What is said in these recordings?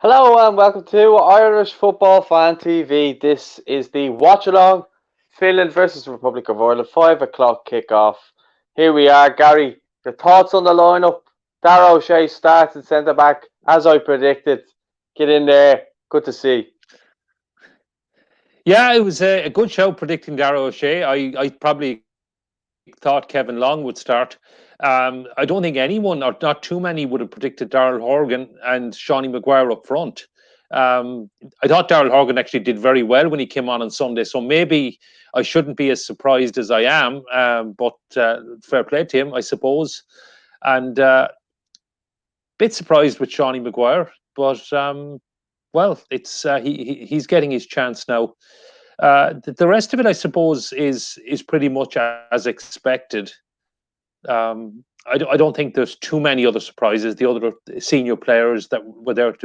Hello and welcome to Irish Football Fan TV. This is the watch along Finland versus Republic of Ireland 5 o'clock kickoff. Here we are, Gary. Your thoughts on the lineup? Darragh O'Shea starts at centre back as I predicted. Get in there. Good to see. Yeah, it was a good show predicting Darragh O'Shea. I probably thought Kevin Long would start. I don't think anyone, or not too many, would have predicted Daryl Horgan and Shawnee Maguire up front. I thought Daryl Horgan actually did very well when he came on Sunday, so maybe I shouldn't be as surprised as I am. But fair play to him, I suppose. And bit surprised with Shawnee Maguire, but well, it's he's getting his chance now. The rest of it, I suppose, is pretty much as expected. I don't think there's too many other surprises. The other senior players that were there,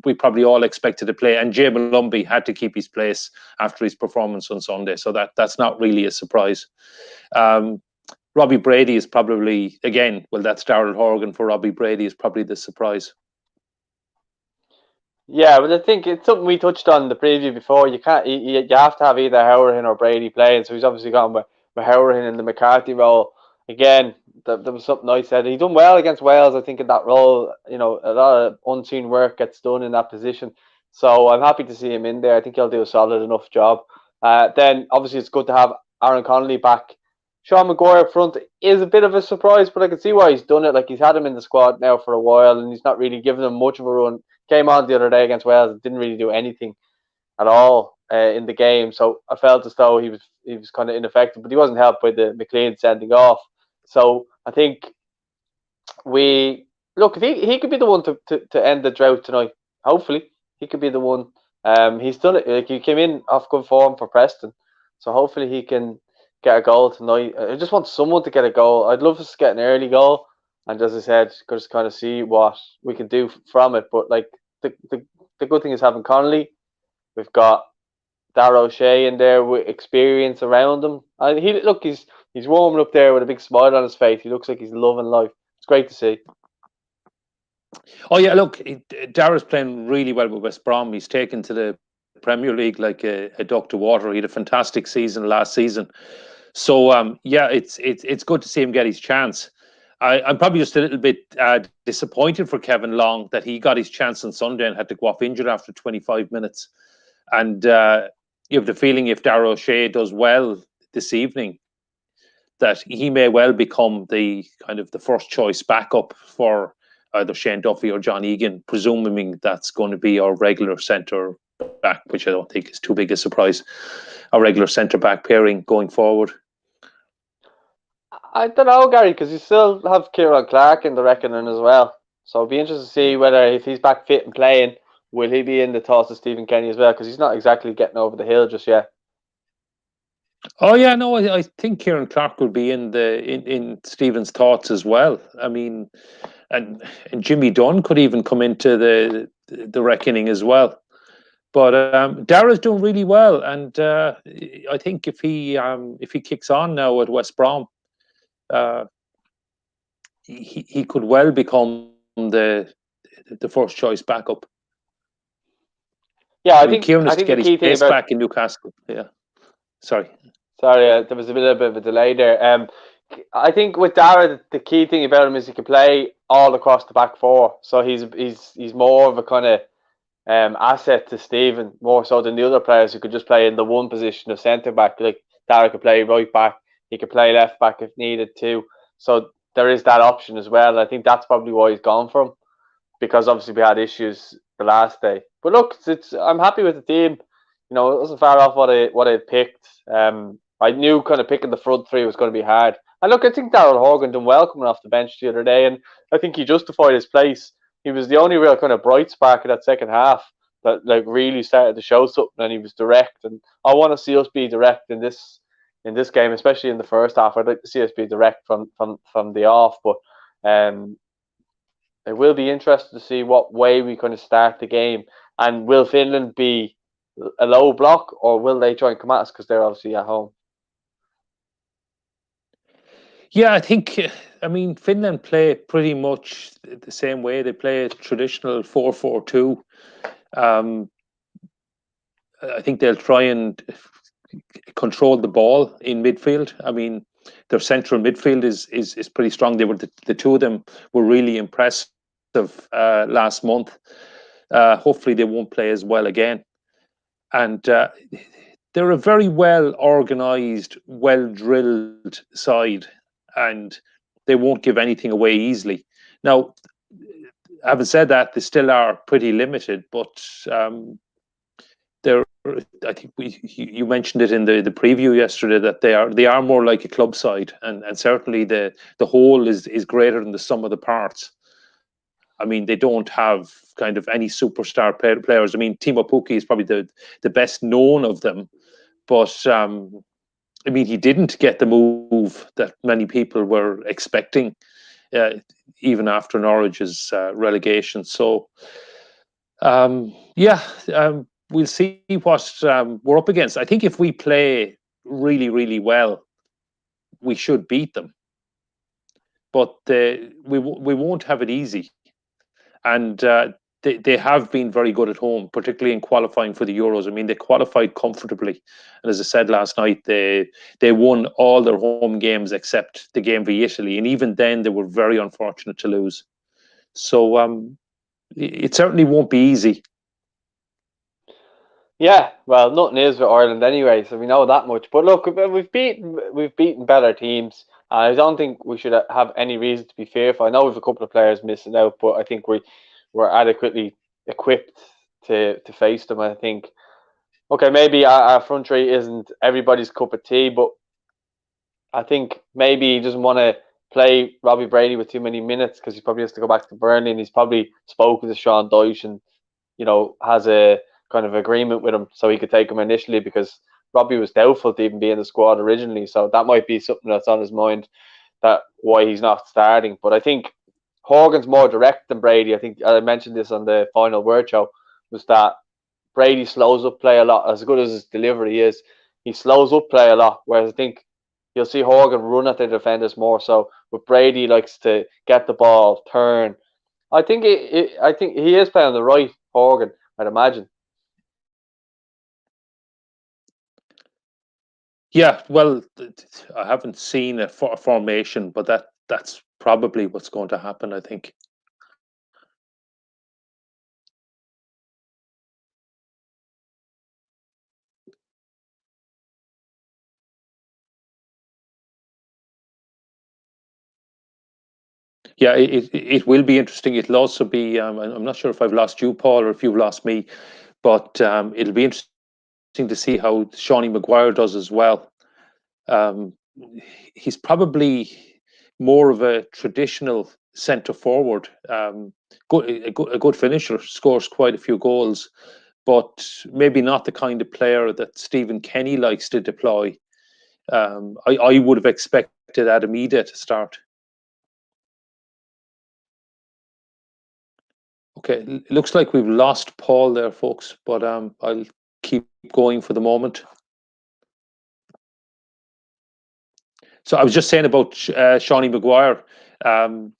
we probably all expected to play, and Jay Malumbi had to keep his place after his performance on Sunday, so that's not really a surprise. Robbie Brady is probably, again, well, that's Daryl Horgan for Robbie Brady is probably the surprise. Yeah, but I think it's something we touched on in the preview before. You can't, you have to have either Howerhin or Brady playing. So he's obviously gone with Howerhin in the McCarthy role. Again, there was something I said. He done well against Wales, I think, in that role. You know, a lot of unseen work gets done in that position. So I'm happy to see him in there. I think he'll do a solid enough job. Then obviously it's good to have Aaron Connolly back. Sean Maguire up front is a bit of a surprise, but I can see why he's done it. Like, he's had him in the squad now for a while, and he's not really given him much of a run. Came on the other day against Wales and didn't really do anything at all in the game. So I felt as though he was kind of ineffective, but he wasn't helped by the McLean sending off. So I think if he could be the one to end the drought tonight. Hopefully he could be the one. He's done it. Like, he came in off good form for Preston, so hopefully he can get a goal tonight. I just want someone to get a goal. I'd love us to get an early goal, and as I said, just kind of see what we can do from it. But like the good thing is having Connolly. We've got Darragh O'Shea in there with experience around him. And he's warming up there with a big smile on his face. He looks like he's loving life. It's great to see. Oh yeah, look, Darragh's playing really well with West Brom. He's taken to the Premier League like a duck to water. He had a fantastic season last season. So yeah, it's good to see him get his chance. I'm probably just a little bit disappointed for Kevin Long that he got his chance on Sunday and had to go off injured after 25 minutes. And you have the feeling if Darragh O'Shea does well this evening, that he may well become the kind of the first choice backup for either Shane Duffy or John Egan, presuming that's going to be our regular centre back, which I don't think is too big a surprise. Our regular centre back pairing going forward. I don't know, Gary, because you still have Kieran Clark in the reckoning as well. So it'll be interesting to see whether, if he's back fit and playing, will he be in the toss of Stephen Kenny as well? Because he's not exactly getting over the hill just yet. Oh yeah, no, I think Kieran Clark will be in Stephen's thoughts as well. I mean, and Jimmy Dunn could even come into the reckoning as well. But Darragh's doing really well, and I think if he kicks on now at West Brom, he could well become the first choice backup. Yeah, I think Kieran has to get his pace back in Newcastle. Yeah, sorry, there was a little bit of a delay there. I think with Darragh, the key thing about him is he can play all across the back four. So he's more of a kind of asset to Stephen, more so than the other players who could just play in the one position of centre back. Like, Darragh could play right back, he could play left back if needed too. So there is that option as well. I think that's probably why he's gone for him, because obviously we had issues the last day. But look, I'm happy with the team. You know, it wasn't far off what I had picked. I knew kind of picking the front three was going to be hard. And look, I think Daryl Horgan done well coming off the bench the other day, and I think he justified his place. He was the only real kind of bright spark of that second half that like really started to show something, and he was direct. And I want to see us be direct in this game, especially in the first half. I'd like to see us be direct from the off, but it will be interesting to see what way we kind of start the game. And will Finland be a low block, or will they try and come at us because they're obviously at home? Yeah, I think I mean, Finland play pretty much the same way. They play a traditional 4-4-2. I think they'll try and control the ball in midfield. I mean, their central midfield is pretty strong. They were the two of them were really impressive last month. Hopefully, they won't play as well again. And they're a very well organised, well drilled side, and they won't give anything away easily. Now, having said that, they still are pretty limited, but they're. I think you mentioned it in the preview yesterday that they are more like a club side, and certainly the whole is greater than the sum of the parts. I mean, they don't have kind of any superstar players. I mean, Timo Pukki is probably the best known of them, but I mean, he didn't get the move that many people were expecting, even after Norwich's relegation. So, yeah, we'll see what we're up against. I think if we play really, really well, we should beat them. But we won't have it easy. And they have been very good at home, particularly in qualifying for the Euros. I mean, they qualified comfortably. And as I said last night, they won all their home games except the game v Italy. And even then, they were very unfortunate to lose. So it certainly won't be easy. Yeah, well, nothing is with Ireland anyway, so we know that much. But look, we've beaten better teams. I don't think we should have any reason to be fearful. I know we've a couple of players missing out, but I think we're adequately equipped to face them. I think, okay, maybe our front three isn't everybody's cup of tea, but I think maybe he doesn't want to play Robbie Brady with too many minutes because he probably has to go back to Burnley, and he's probably spoken to Sean Dyche and has a kind of agreement with him so he could take him initially, because Robbie was doubtful to even be in the squad originally. So that might be something that's on his mind, that why he's not starting. But I think Horgan's more direct than Brady. I think I mentioned this on the Final Word show, was that Brady slows up play a lot. As good as his delivery is, he slows up play a lot, whereas I think you'll see Horgan run at the defenders more so. But Brady likes to get the ball, turn. I think I think he is playing the right Horgan, I'd imagine. Yeah, well, I haven't seen a formation, but that's probably what's going to happen, I think. Yeah, it will be interesting. It'll also be, I'm not sure if I've lost you, Paul, or if you've lost me, but it'll be interesting to see how Shawnee Maguire does as well. He's probably more of a traditional centre forward. A good finisher, scores quite a few goals, but maybe not the kind of player that Stephen Kenny likes to deploy. I would have expected Adamida to start. Okay, looks like we've lost Paul there, folks, but I'll keep going for the moment. So I was just saying about Shawnee Maguire.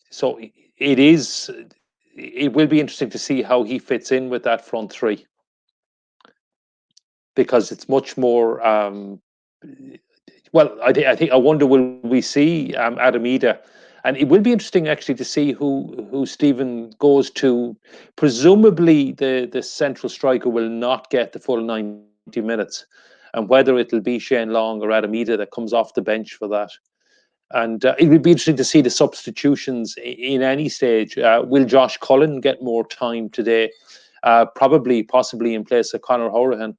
So it will be interesting to see how he fits in with that front three, because it's much more. Well, I wonder, will we see Adamida, and it will be interesting actually to see who Stephen goes to. Presumably, the central striker will not get the full 90 minutes, and whether it'll be Shane Long or Adamida that comes off the bench for that. And it would be interesting to see the substitutions in any stage. Will Josh Cullen get more time today? Possibly in place of Conor Hourihane,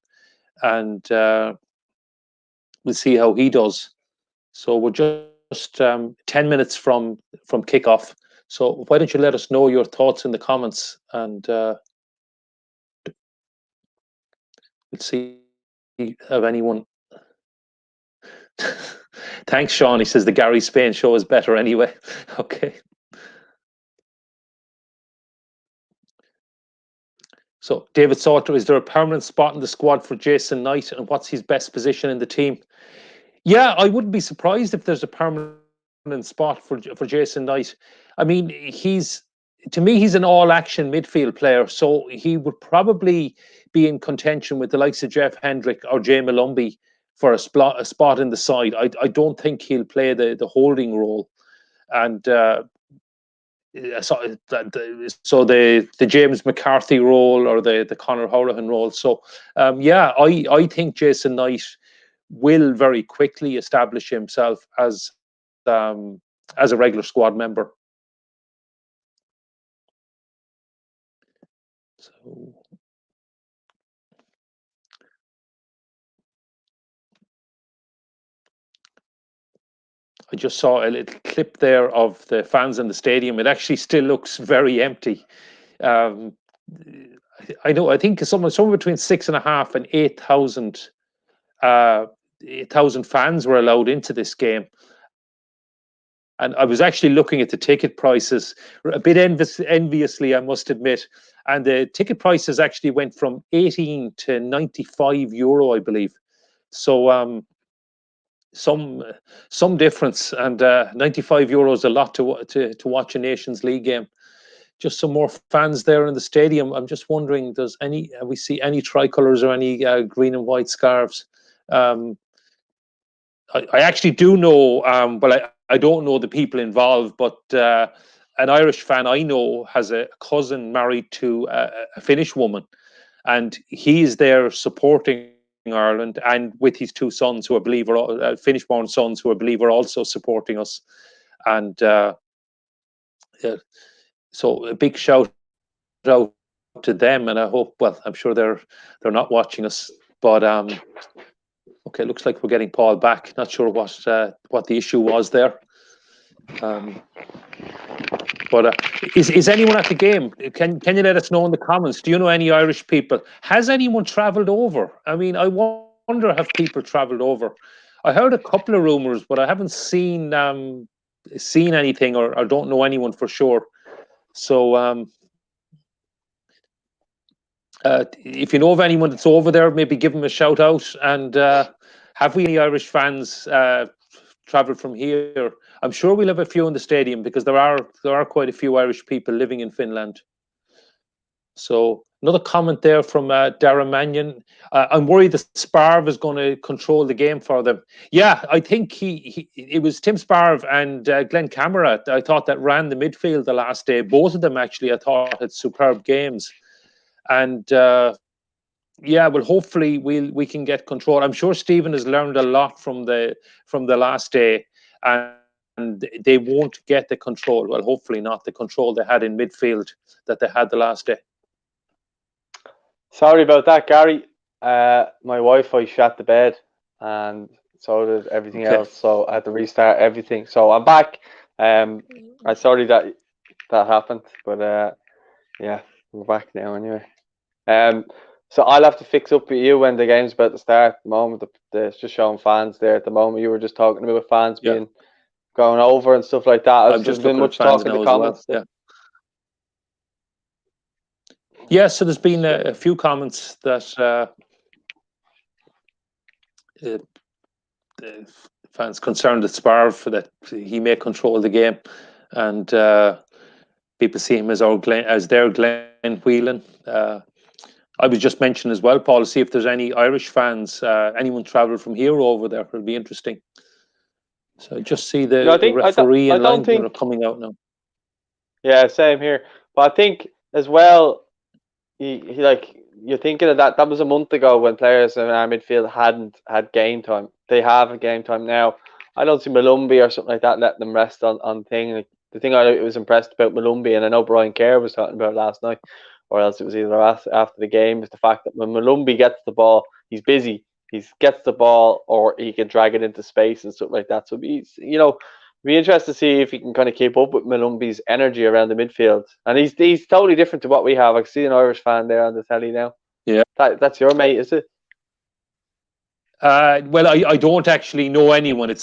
and we'll see how he does. So we're just 10 minutes from kickoff. So why don't you let us know your thoughts in the comments, and we'll see if anyone. Thanks, Sean. He says the Gary Spain show is better anyway. Okay. So, David Salter, is there a permanent spot in the squad for Jason Knight, and what's his best position in the team? Yeah, I wouldn't be surprised if there's a permanent spot for Jason Knight. I mean, to me, he's an all-action midfield player, so he would probably be in contention with the likes of Jeff Hendrick or Jay Malumbi for a spot in the side. I don't think he'll play the holding role, and so the James McCarthy role or the Conor Houraghan role. So I think Jason Knight will very quickly establish himself as a regular squad member. So I just saw a little clip there of the fans in the stadium. It actually still looks very empty. I know. I think somewhere between 6,500 and 8,000 8,000 fans were allowed into this game. And I was actually looking at the ticket prices a bit enviously, I must admit. And the ticket prices actually went from 18 to 95 euro, I believe. So some difference, and 95 euros a lot to watch a Nations League game. Just some more fans there in the stadium. I'm just wondering, we see any tricolours or any green and white scarves? I actually do know, I don't know the people involved, but an Irish fan I know has a cousin married to a Finnish woman, and he is there supporting Ireland, and with his two sons, who I believe are Finnish-born sons, who I believe are also supporting us. And so a big shout out to them, and I hope. Well, I'm sure they're not watching us, but okay, looks like we're getting Paul back. Not sure what the issue was there. But is anyone at the game? Can you let us know in the comments? Do you know any Irish people? Has anyone travelled over? I mean, I wonder, have people travelled over? I heard a couple of rumours, but I haven't seen anything, or don't know anyone for sure. So if you know of anyone that's over there, maybe give them a shout out. And have we any Irish fans travelled from here? I'm sure we'll have a few in the stadium, because there are quite a few Irish people living in Finland. So another comment there from Darren Mannion. I'm worried that Sparv is going to control the game for them. Yeah, I think it was Tim Sparv and Glenn Camera, I thought, that ran the midfield the last day. Both of them actually, I thought, had superb games. And yeah, well, hopefully we can get control. I'm sure Stephen has learned a lot from the last day, and they won't get the control. Well, hopefully not the control they had in midfield that they had the last day. Sorry about that, Gary. My Wi-Fi shut the bed, and so did everything else. So I had to restart everything. So I'm back. I'm sorry that happened, but yeah, we're back now anyway. So I'll have to fix up with you when the game's about to start. At the moment, it's just showing fans there at the moment. You were just talking about fans being going over and stuff like that. I've just been much talking in the comments. Well. Yeah, so there's been a few comments that fans concerned at Sparv that he may control the game, and people see him as their Glenn Whelan. I was just mentioning as well, Paul, to see if there's any Irish fans, anyone travelled from here over there. It'll be interesting. So I just see the referee and line coming out now. Yeah, same here. But I think as well, you're thinking of that. That was a month ago when players in our midfield hadn't had game time. They have a game time now. I don't see Malumbi or something like that letting them rest on thing. Like, the thing I was impressed about Malumbi, and I know Brian Kerr was talking about it last night, or else it was either after the game, is the fact that when Malumbi gets the ball, he's busy. He gets the ball, or he can drag it into space and stuff like that. So be interested to see if he can kind of keep up with Malumbi's energy around the midfield. And he's totally different to what we have. I can see an Irish fan there on the telly now. Yeah, that's your mate, is it? Well, I don't actually know anyone. It's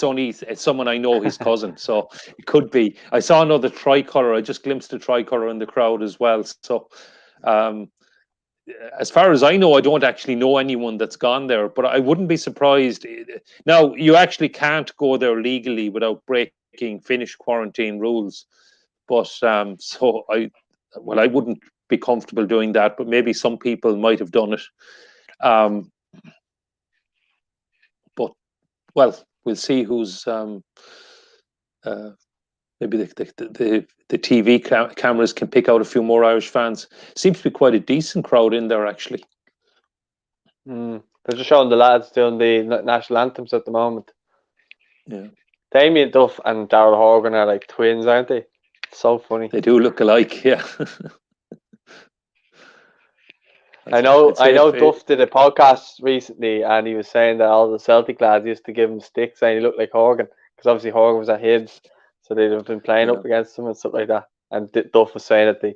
someone I know, his cousin. So it could be. I saw another tricolour. I just glimpsed a tricolour in the crowd as well. So as far as I know, I don't actually know anyone that's gone there. But I wouldn't be surprised. Now, you actually can't go there legally without breaking making Finnish quarantine rules. But so I wouldn't be comfortable doing that, but maybe some people might have done it. But we'll see who's maybe the TV cameras can pick out a few more Irish fans. Seems to be quite a decent crowd in there, actually. They're just showing the lads doing the national anthems at the moment. Yeah. Damien Duff and Darrell Horgan are like twins, aren't they? It's so funny. They do look alike, yeah. I know Duff did a podcast recently and he was saying that all the Celtic lads used to give him sticks saying he looked like Horgan because obviously Horgan was at Hibs, so they'd have been playing up against him and stuff like that. And Duff was saying that they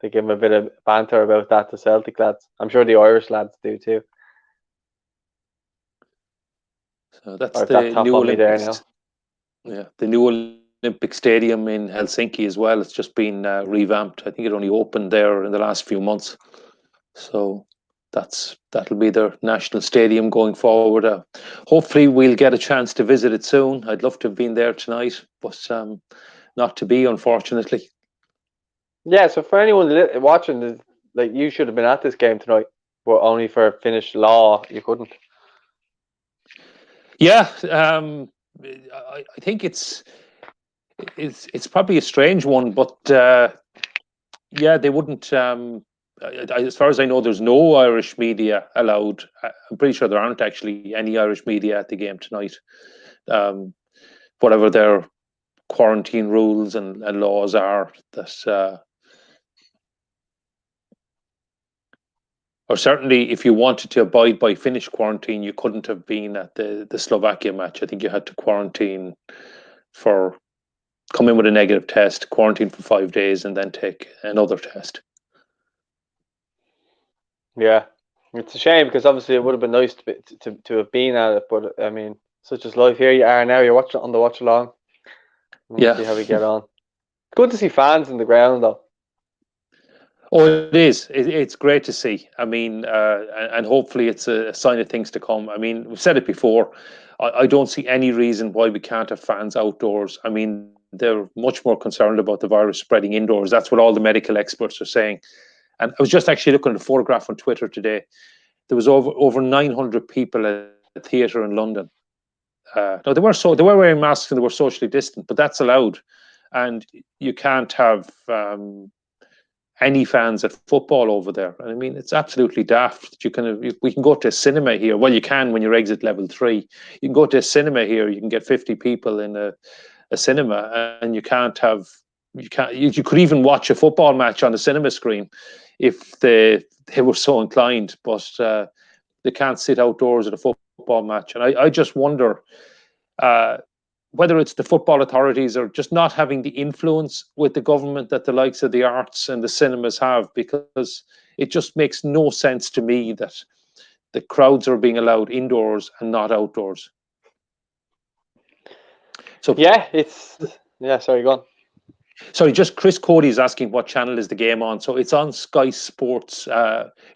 give him a bit of banter about that to Celtic lads. I'm sure the Irish lads do too. So that's the new Olympics. Yeah, the new Olympic Stadium in Helsinki as well. It's just been revamped. I think it only opened there in the last few months. So that'll be their national stadium going forward. Hopefully we'll get a chance to visit it soon. I'd love to have been there tonight, but not to be, unfortunately. Yeah, so for anyone watching, like, you should have been at this game tonight, but only for Finnish law you couldn't. Yeah, I think it's probably a strange one, but yeah, they wouldn't. As far as I know, there's no Irish media allowed. I'm pretty sure there aren't actually any Irish media at the game tonight. Whatever their quarantine rules and laws are, that or certainly if you wanted to abide by Finnish quarantine, you couldn't have been at the Slovakia match. I think you had to quarantine come in with a negative test, quarantine for 5 days, and then take another test. Yeah, it's a shame because obviously it would have been nice to have been at it, but I mean, such as life. Here you are now. You're watching on the watch along. We'll see how we get on. It's good to see fans in the ground, though. Oh, it is. It's great to see. I mean, and hopefully it's a sign of things to come. I mean, we've said it before. I don't see any reason why we can't have fans outdoors. I mean, they're much more concerned about the virus spreading indoors. That's what all the medical experts are saying. And I was just actually looking at a photograph on Twitter today. There was over 900 people at a theatre in London. No, they were wearing masks and they were socially distant, but that's allowed. And you can't have any fans at football over there. And I mean, it's absolutely daft. We can go to a cinema here. Well, you can when you exit level 3. You can go to a cinema here. You can get 50 people in a cinema, and you could even watch a football match on a cinema screen if they were so inclined, but they can't sit outdoors at a football match. And I just wonder whether it's the football authorities or just not having the influence with the government that the likes of the arts and the cinemas have, because it just makes no sense to me that the crowds are being allowed indoors and not outdoors. So sorry, go on. Sorry, just Chris Cody is asking what channel is the game on. So it's on Sky Sports.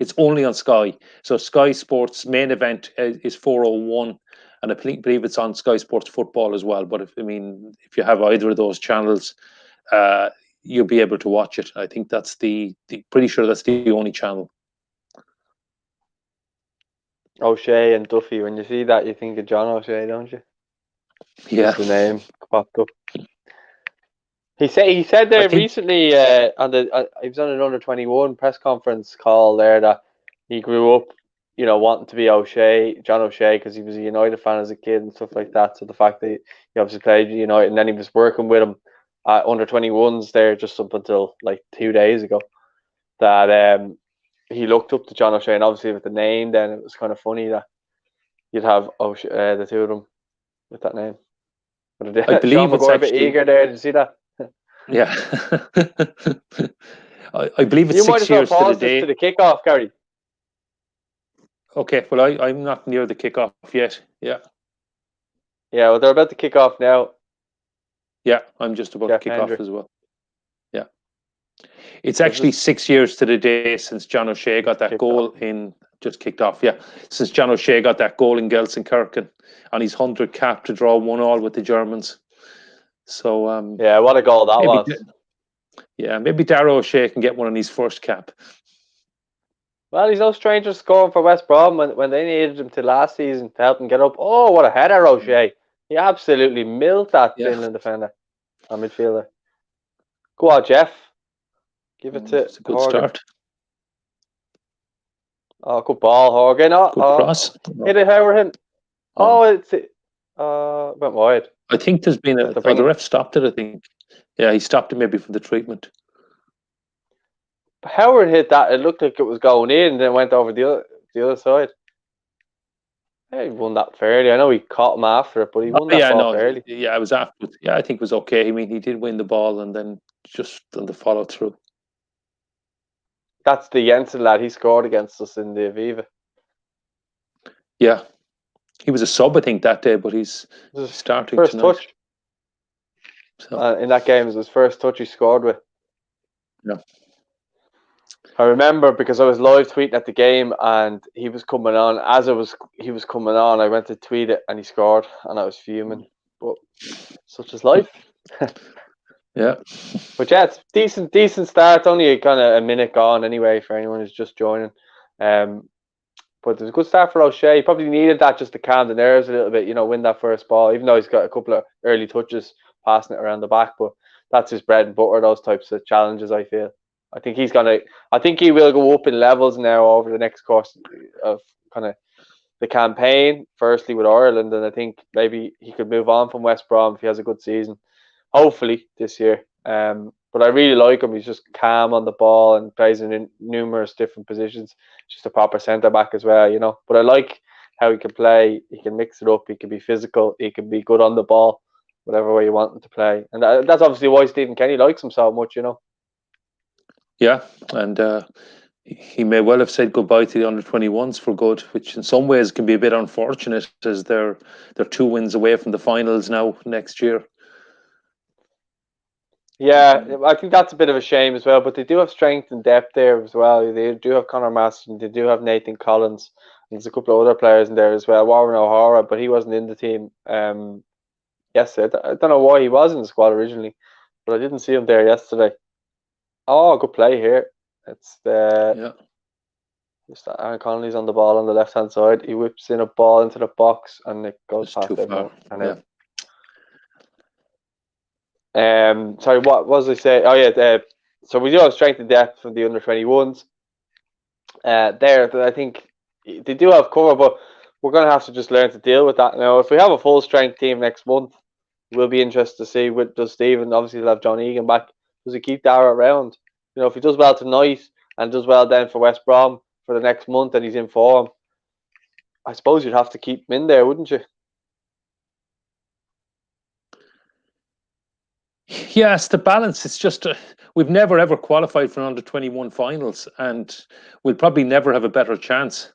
It's only on Sky. So Sky Sports main event is 4:01, and I believe it's on Sky Sports Football as well. But if you have either of those channels, you'll be able to watch it. I think that's pretty sure that's the only channel. O'Shea and Duffy. When you see that, you think of John O'Shea, don't you? Yeah, the name popped up. He said there recently he was on an under-21 press conference call there that he grew up, wanting to be John O'Shea, because he was a United fan as a kid and stuff like that. So the fact that he obviously played United, and then he was working with him at under-21s there just up until like 2 days ago, that he looked up to John O'Shea, and obviously with the name, then it was kind of funny that you'd have the two of them with that name. But I believe Sean it's McGuire actually a bit eager there. Did you see that? Yeah. I believe it's 6 years to the day. To the kickoff, Gary. Okay, well, I'm not near the kickoff yet. Yeah. Yeah, well, they're about to kick off now. Yeah, I'm just about to kick off as well. Yeah. It's actually 6 years to the day since John O'Shea got that goal just kicked off. Yeah, since John O'Shea got that goal in Gelsenkirchen on his 100th cap to draw 1-1 with the Germans. So yeah, what a goal that was. Maybe Darragh O'Shea can get one on his first cap. Well, he's no stranger scoring for West Brom when they needed him to last season to help him get up. Oh, what a header, O'Shea. He absolutely milled that Finland defender and midfielder. Go on, Jeff. Give it to It's a good Horgan. start. Oh, good ball, Horgan. Good cross. Hit it, Howard. Oh, it's went wide. I think there's been the ref stopped it, I think. Yeah, he stopped it maybe for the treatment. Howard hit that. It looked like it was going in, then went over the other side. Yeah, he won that fairly. I know he caught him after it, but he won that ball fairly. Yeah, it was after. Yeah, I think it was okay. I mean, he did win the ball, and then just on the follow through. That's the Jensen lad. He scored against us in the Aviva. Yeah, he was a sub, I think, that day, but he's starting first tonight. Touch. So. In that game, it was his first touch he scored with. Yeah. I remember because I was live tweeting at the game and he was coming on. As he was coming on, I went to tweet it and he scored and I was fuming. But such is life. Yeah. But yeah, it's decent start. Only kind of a minute gone anyway for anyone who's just joining. But it was a good start for O'Shea. He probably needed that just to calm the nerves a little bit, win that first ball, even though he's got a couple of early touches passing it around the back. But that's his bread and butter, those types of challenges, I feel. I think he will go up in levels now over the next course of kind of the campaign, firstly with Ireland, and I think maybe he could move on from West Brom if he has a good season, hopefully this year. But I really like him. He's just calm on the ball and plays in numerous different positions. Just a proper centre back as well, But I like how he can play. He can mix it up. He can be physical. He can be good on the ball, whatever way you want him to play. And that's obviously why Stephen Kenny likes him so much, Yeah, and he may well have said goodbye to the under-21s for good, which in some ways can be a bit unfortunate as they're 2 wins away from the finals now next year. Yeah, I think that's a bit of a shame as well, but they do have strength and depth there as well. They do have Conor Masterson, they do have Nathan Collins, and there's a couple of other players in there as well. Warren O'Hara, but he wasn't in the team yesterday. I don't know why he was in the squad originally, but I didn't see him there yesterday. Oh, good play here. It's just Aaron Connolly's on the ball on the left hand side. He whips in a ball into the box and it goes past everyone. Sorry, what was I say? Oh yeah, so we do have strength and depth from the under-21s. I think they do have cover, but we're going to have to just learn to deal with that now. If we have a full strength team next month, we'll be interested to see what does Stephen. Obviously, he'll have John Egan back. Does he keep Darragh around? If he does well tonight and does well then for West Brom for the next month and he's in form, I suppose you'd have to keep him in there, wouldn't you? Yes, the balance. It's just we've never ever qualified for under-21 finals, and we'll probably never have a better chance.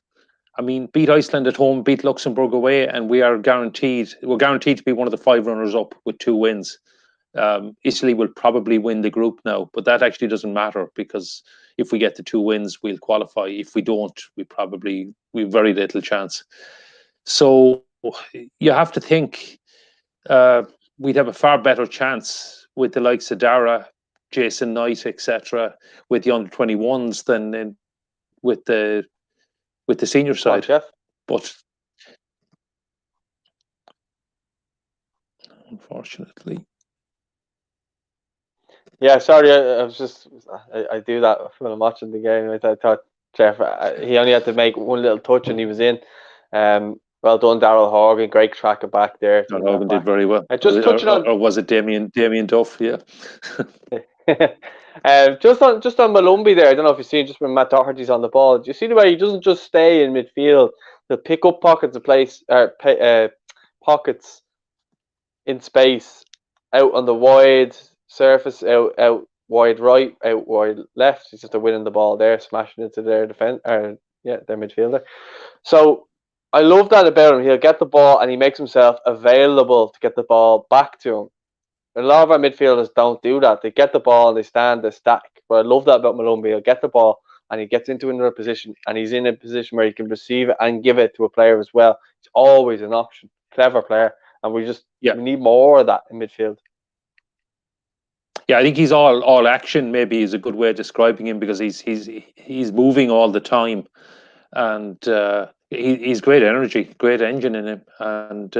I mean, beat Iceland at home, beat Luxembourg away, and we're guaranteed to be one of the 5 runners up with 2 wins. Italy will probably win the group now, but that actually doesn't matter because if we get the 2 wins, we'll qualify. If we don't, we've very little chance. So you have to think we'd have a far better chance with the likes of Darragh, Jason Knight, etc., with the under-21s than with the senior side. Jeff. But unfortunately. Yeah, sorry, I do that when I'm watching the game. I thought Jeff, he only had to make one little touch and he was in. Well done, Daryl Horgan. Great tracker back there. Daryl Horgan did very well. Or was it Damien Duff? Yeah. Just on Malumbi there. I don't know if you've seen just when Matt Doherty's on the ball. Do you see the way he doesn't just stay in midfield? He'll pick up pockets of pockets in space, out on the wide surface, out wide right, out wide left. He's just winning the ball there, smashing into their their midfielder. So I love that about him. He'll get the ball and he makes himself available to get the ball back to him. And a lot of our midfielders don't do that. They get the ball and they stand, they stack. But I love that about Malumbi. He'll get the ball and he gets into another position and he's in a position where he can receive it and give it to a player as well. It's always an option. Clever player. And we need more of that in midfield. Yeah, I think he's all action. Maybe is a good way of describing him, because he's moving all the time, and he's great energy, great engine in him, and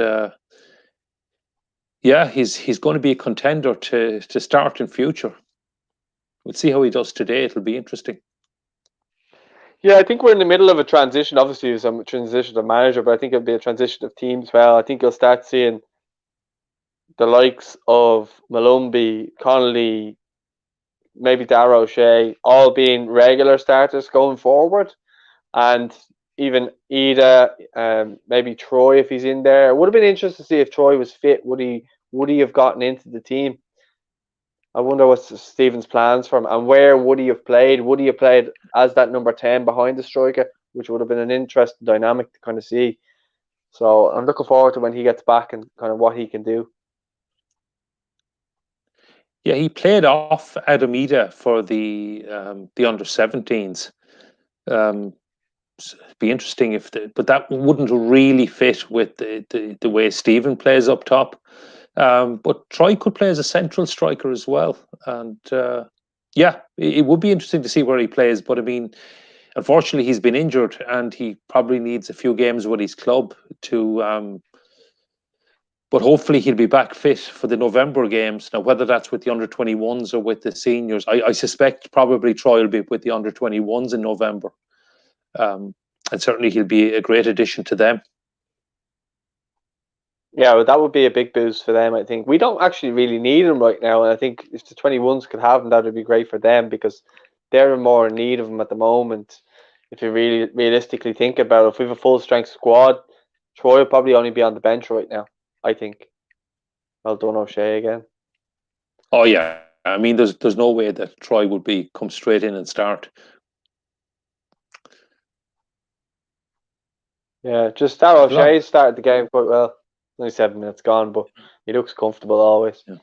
yeah, he's going to be a contender to start in future. We'll see how he does today. It'll be interesting. Yeah, I think we're in the middle of a transition. Obviously, it's a transition of manager, but I think it'll be a transition of teams as well. I think you'll start seeing the likes of Malumbi, Connolly, maybe Darragh O'Shea, all being regular starters going forward, and even Ida, maybe Troy if he's in there. It would have been interesting to see if Troy was fit. Would he have gotten into the team? I wonder what's Stephen's plans for him, and where would he have played? Would he have played as that number 10 behind the striker, which would have been an interesting dynamic to kind of see. So I'm looking forward to when he gets back and kind of what he can do. Yeah, he played off Adam Ida for the under-17s. Be interesting but that wouldn't really fit with the way Stephen plays up top. But Troy could play as a central striker as well, and yeah, it would be interesting to see where he plays. But I mean, unfortunately, he's been injured, and he probably needs a few games with his club to. But hopefully he'll be back fit for the November games. Now, whether that's with the under-21s or with the seniors, I suspect probably Troy will be with the under-21s in November. And certainly he'll be a great addition to them. Yeah, well, that would be a big boost for them, I think. We don't actually really need him right now, and I think if the 21s could have him, that would be great for them, because they're more in need of him at the moment. If you really realistically think about it, if we have a full-strength squad, Troy will probably only be on the bench right now, I think. Well done, O'Shea, again. Oh, yeah. I mean, there's no way that Troy would come straight in and start. Yeah, just Darragh O'Shea started the game quite well. Only 7 minutes gone, but he looks comfortable always. Yeah.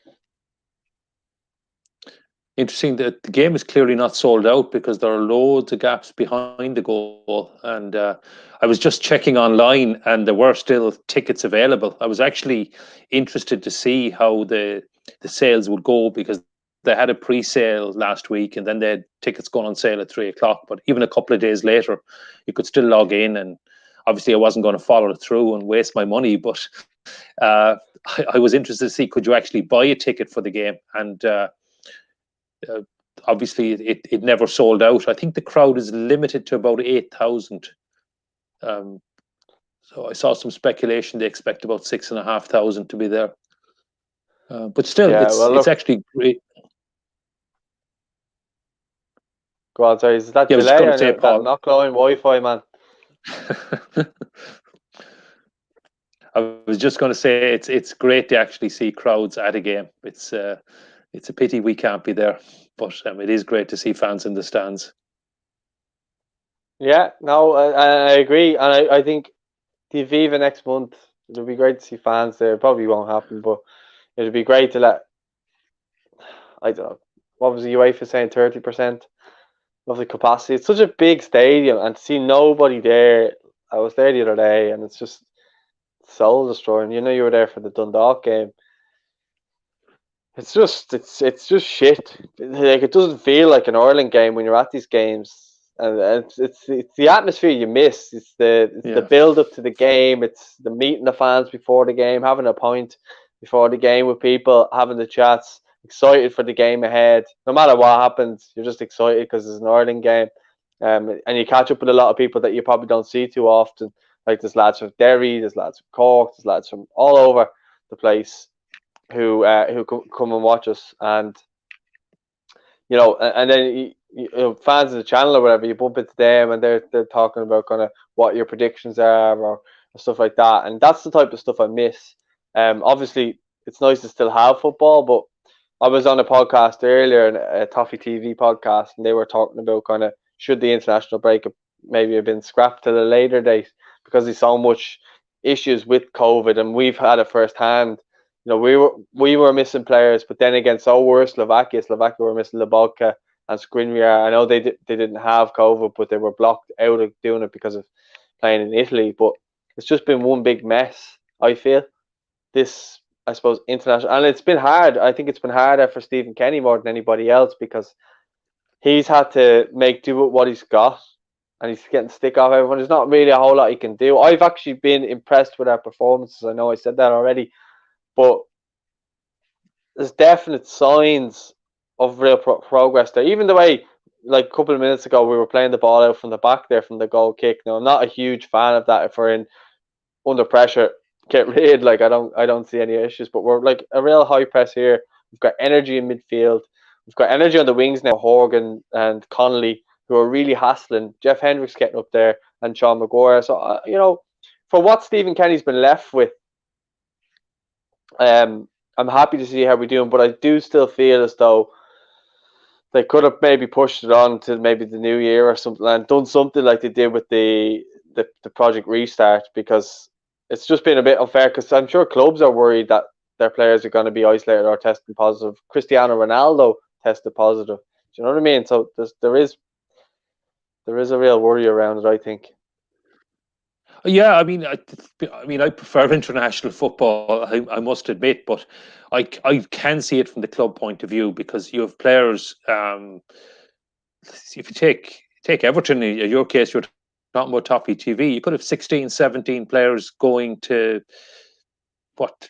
Interesting that the game is clearly not sold out, because there are loads of gaps behind the goal. And I was just checking online, and there were still tickets available. I was actually interested to see how the sales would go, because they had a pre-sale last week, and then they had tickets going on sale at 3:00. But even a couple of days later, you could still log in. And obviously, I wasn't going to follow it through and waste my money, but I was interested to see, could you actually buy a ticket for the game? And obviously it never sold out. I think the crowd is limited to about 8,000. So I saw some speculation they expect about 6,500 to be there. But still, Yeah, it's actually great. Go on, sorry. Is that Yeah, I was just delay going or to say, that Paul. not glowing Wi-Fi, man? I was just going to say it's great to actually see crowds at a game. It's a pity we can't be there, but it is great to see fans in the stands. Yeah, no, I agree, and I think the Aviva next month, it'll be great to see fans there. It probably won't happen, but it'll be great to let, I don't know, what was the UEFA saying, 30% of the capacity. It's such a big stadium, and to see nobody there. I was there the other day, and it's just soul destroying. You know, you were there for the Dundalk game. It's just shit. Like, it doesn't feel like an Ireland game when you're at these games, and it's the atmosphere you miss. It's the build up to the game. It's the meeting the fans before the game, having a pint before the game with people, having the chats, excited for the game ahead. No matter what happens, you're just excited because it's an Ireland game, and you catch up with a lot of people that you probably don't see too often. Like, there's lads from Derry, there's lads from Cork, there's lads from all over the place who come and watch us, and and then fans of the channel or whatever, you bump into them, and they're talking about kind of what your predictions are or stuff like that, and that's the type of stuff I miss. Obviously, it's nice to still have football, but I was on a podcast earlier, a Toffee TV podcast, and they were talking about kind of should the international break maybe have been scrapped to the later date because there's so much issues with COVID, and we've had it firsthand. We were missing players, but then again, so were Slovakia. Slovakia were missing Lobotka and Skriniar. I know they didn't have COVID, but they were blocked out of doing it because of playing in Italy. But it's just been one big mess, I feel, this I suppose, international. And it's been hard. I think it's been harder for Stephen Kenny more than anybody else because he's had to make do with what he's got, and he's getting stick off everyone. There's not really a whole lot he can do. I've actually been impressed with our performances. I know I said that already, but there's definite signs of real progress there. Even the way, like a couple of minutes ago, we were playing the ball out from the back there from the goal kick. Now, I'm not a huge fan of that if we're in under pressure. Get rid, like I don't see any issues, but we're like a real high press here. We've got energy in midfield. We've got energy on the wings now. Horgan and Connolly, who are really hassling. Jeff Hendricks getting up there, and Sean Maguire. So for what Stephen Kenny's been left with, I'm happy to see how we're doing. But I do still feel as though they could have maybe pushed it on to maybe the new year or something, and done something like they did with the Project Restart, because it's just been a bit unfair, because I'm sure clubs are worried that their players are going to be isolated or testing positive. Cristiano Ronaldo tested positive. Do you know what I mean? So there is a real worry around it, I think. Yeah, I mean, I prefer international football. I must admit, but I can see it from the club point of view, because you have players. If you take Everton, in your case, you're talking about Toffee TV. You could have 16, 17 players going to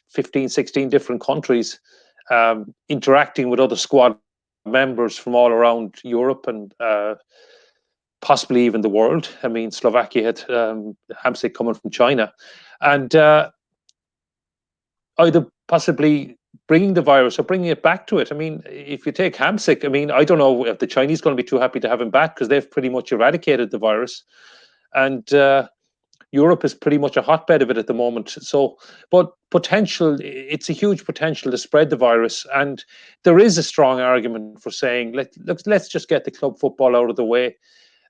15, 16 different countries, interacting with other squad members from all around Europe and possibly even the world. I mean, Slovakia had Hamsik coming from China, and either possibly bringing the virus or bringing it back to it. I mean, if you take Hamsik, I mean, I don't know if the Chinese are going to be too happy to have him back, because they've pretty much eradicated the virus, and Europe is pretty much a hotbed of it at the moment. So, but it's a huge potential to spread the virus, and there is a strong argument for saying let's just get the club football out of the way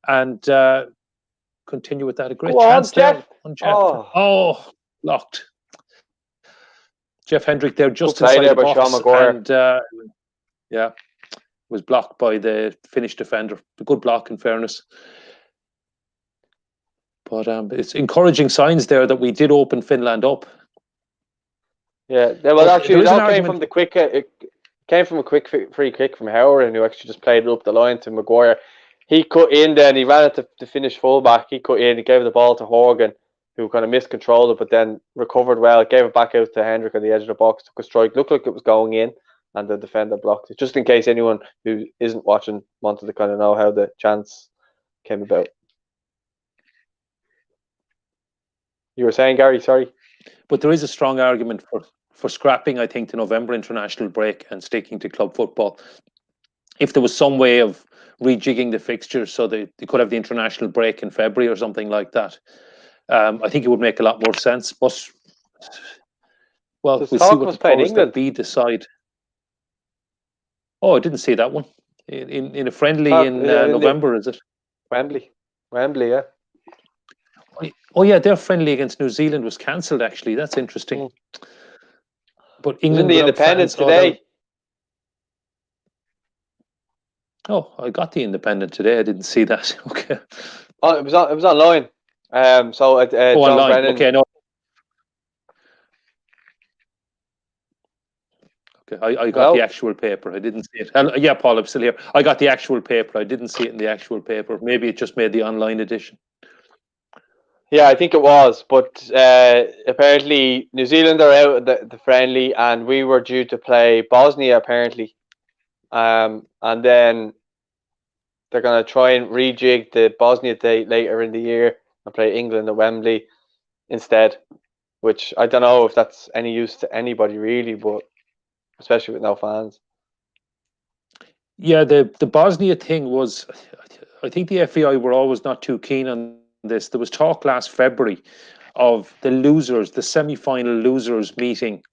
and continue with that. A great chance there on Jeff. Oh, blocked. Jeff Hendrick there just inside the box, and yeah, was blocked by the Finnish defender. A good block, in fairness. But it's encouraging signs there that we did open Finland up. Yeah, well, actually, it all came from the quick. It came from a quick free kick from Howard, who actually just played it up the line to Maguire. He cut in there, and he ran it to the Finnish fullback. He cut in, he gave the ball to Horgan, who kind of miscontrolled it, but then recovered well, gave it back out to Hendrick at the edge of the box, took a strike, looked like it was going in, and the defender blocked it. Just in case anyone who isn't watching wanted to kind of know how the chance came about. You were saying, Gary, sorry? But there is a strong argument for scrapping, I think, the November international break and sticking to club football. If there was some way of rejigging the fixtures so they could have the international break in February or something like that, I think it would make a lot more sense. But, well, we'll see what the powers that be decide. Oh, I didn't see that one. In a friendly in November, is it? Wembley, yeah. Oh yeah, their friendly against New Zealand was cancelled. Actually, that's interesting. But England, the Independent today. Oh, I got the Independent today. I didn't see that. Okay. Oh, it was online. So John online. Brennan. Okay, no. Okay, I got the actual paper. I didn't see it. Yeah, Paul, I'm still here. I got the actual paper. I didn't see it in the actual paper. Maybe it just made the online edition. Yeah, I think it was, but apparently New Zealand are out of the friendly, and we were due to play Bosnia apparently, and then they're going to try and rejig the Bosnia date later in the year and play England at Wembley instead, which I don't know if that's any use to anybody really, but especially with no fans. Yeah, the Bosnia thing was, I think the FAI were always not too keen on this. There was talk last February of the losers, the semi-final losers meeting,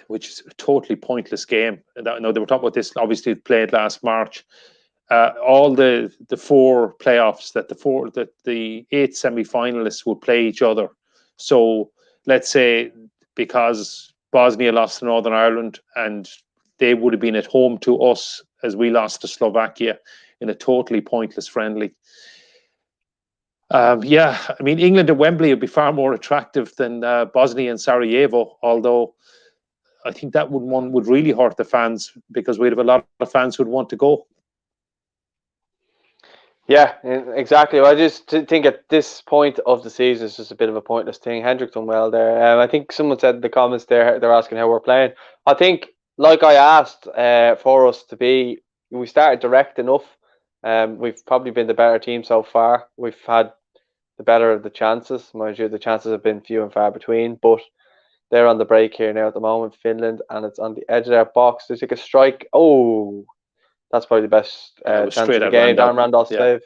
which is a totally pointless game. No, they were talking about this, obviously played last March. All the four playoffs, that the 8 semi-finalists would play each other. So let's say because Bosnia lost to Northern Ireland, and they would have been at home to us as we lost to Slovakia in a totally pointless friendly. Yeah, I mean, England at Wembley would be far more attractive than Bosnia and Sarajevo, although I think that one would really hurt the fans because we'd have a lot of fans who'd want to go. Yeah, exactly. Well, I just think at this point of the season, it's just a bit of a pointless thing. Hendrick done well there. I think someone said in the comments there, they're asking how we're playing. I think, like I asked, for us to be, we started direct enough. We've probably been the better team so far. We've had the better of the chances. Mind you, the chances have been few and far between, but they're on the break here now at the moment, Finland, and it's on the edge of their box. They take a strike. Oh, that's probably the best It was chance straight of the at game. Randall. Darren Randolph Yeah. save.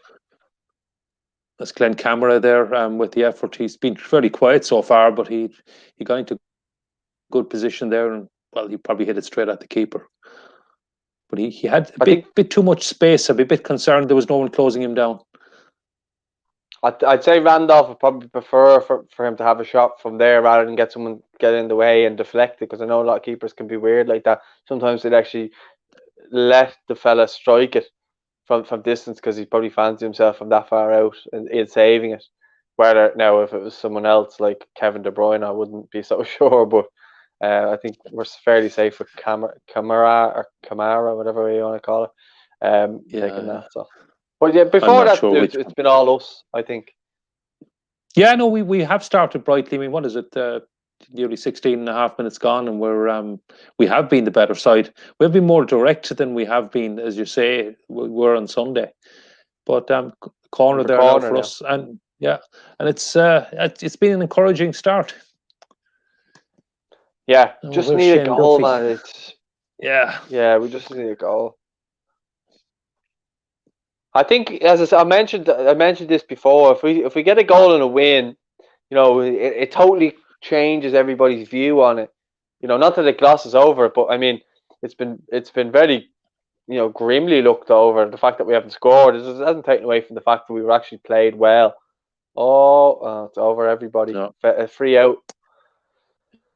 That's Glenn Camera there with the effort. He's been fairly quiet so far, but he got into good position there, and well, he probably hit it straight at the keeper. But he had a bit too much space. I'd be a bit concerned there was no one closing him down. I'd say Randolph would probably prefer for him to have a shot from there rather than get someone get in the way and deflect it, because I know a lot of keepers can be weird like that. Sometimes they'd actually let the fella strike it from distance because he probably fancies himself from that far out and in saving it. Whether now if it was someone else like Kevin De Bruyne, I wouldn't be so sure, but I think we're fairly safe with Kamara, whatever you want to call it, taking that. So. But yeah, before that, sure it's been all us, I think. Yeah, no, we have started brightly. I mean, what is it? Nearly 16 and a half minutes gone, and we have been the better side. We've been more direct than we have been, as you say, we were on Sunday. But corner there now for us, and yeah, and it's been an encouraging start. Yeah, just need a goal, man. Yeah, we just need a goal. I think, as I said, I mentioned this before. If we get a goal and a win, you know, it totally changes everybody's view on it. You know, not that it glosses over it, but I mean, it's been very, you know, grimly looked over. The fact that we haven't scored it hasn't taken away from the fact that we were actually played well. Oh, it's over, everybody. No. Free out.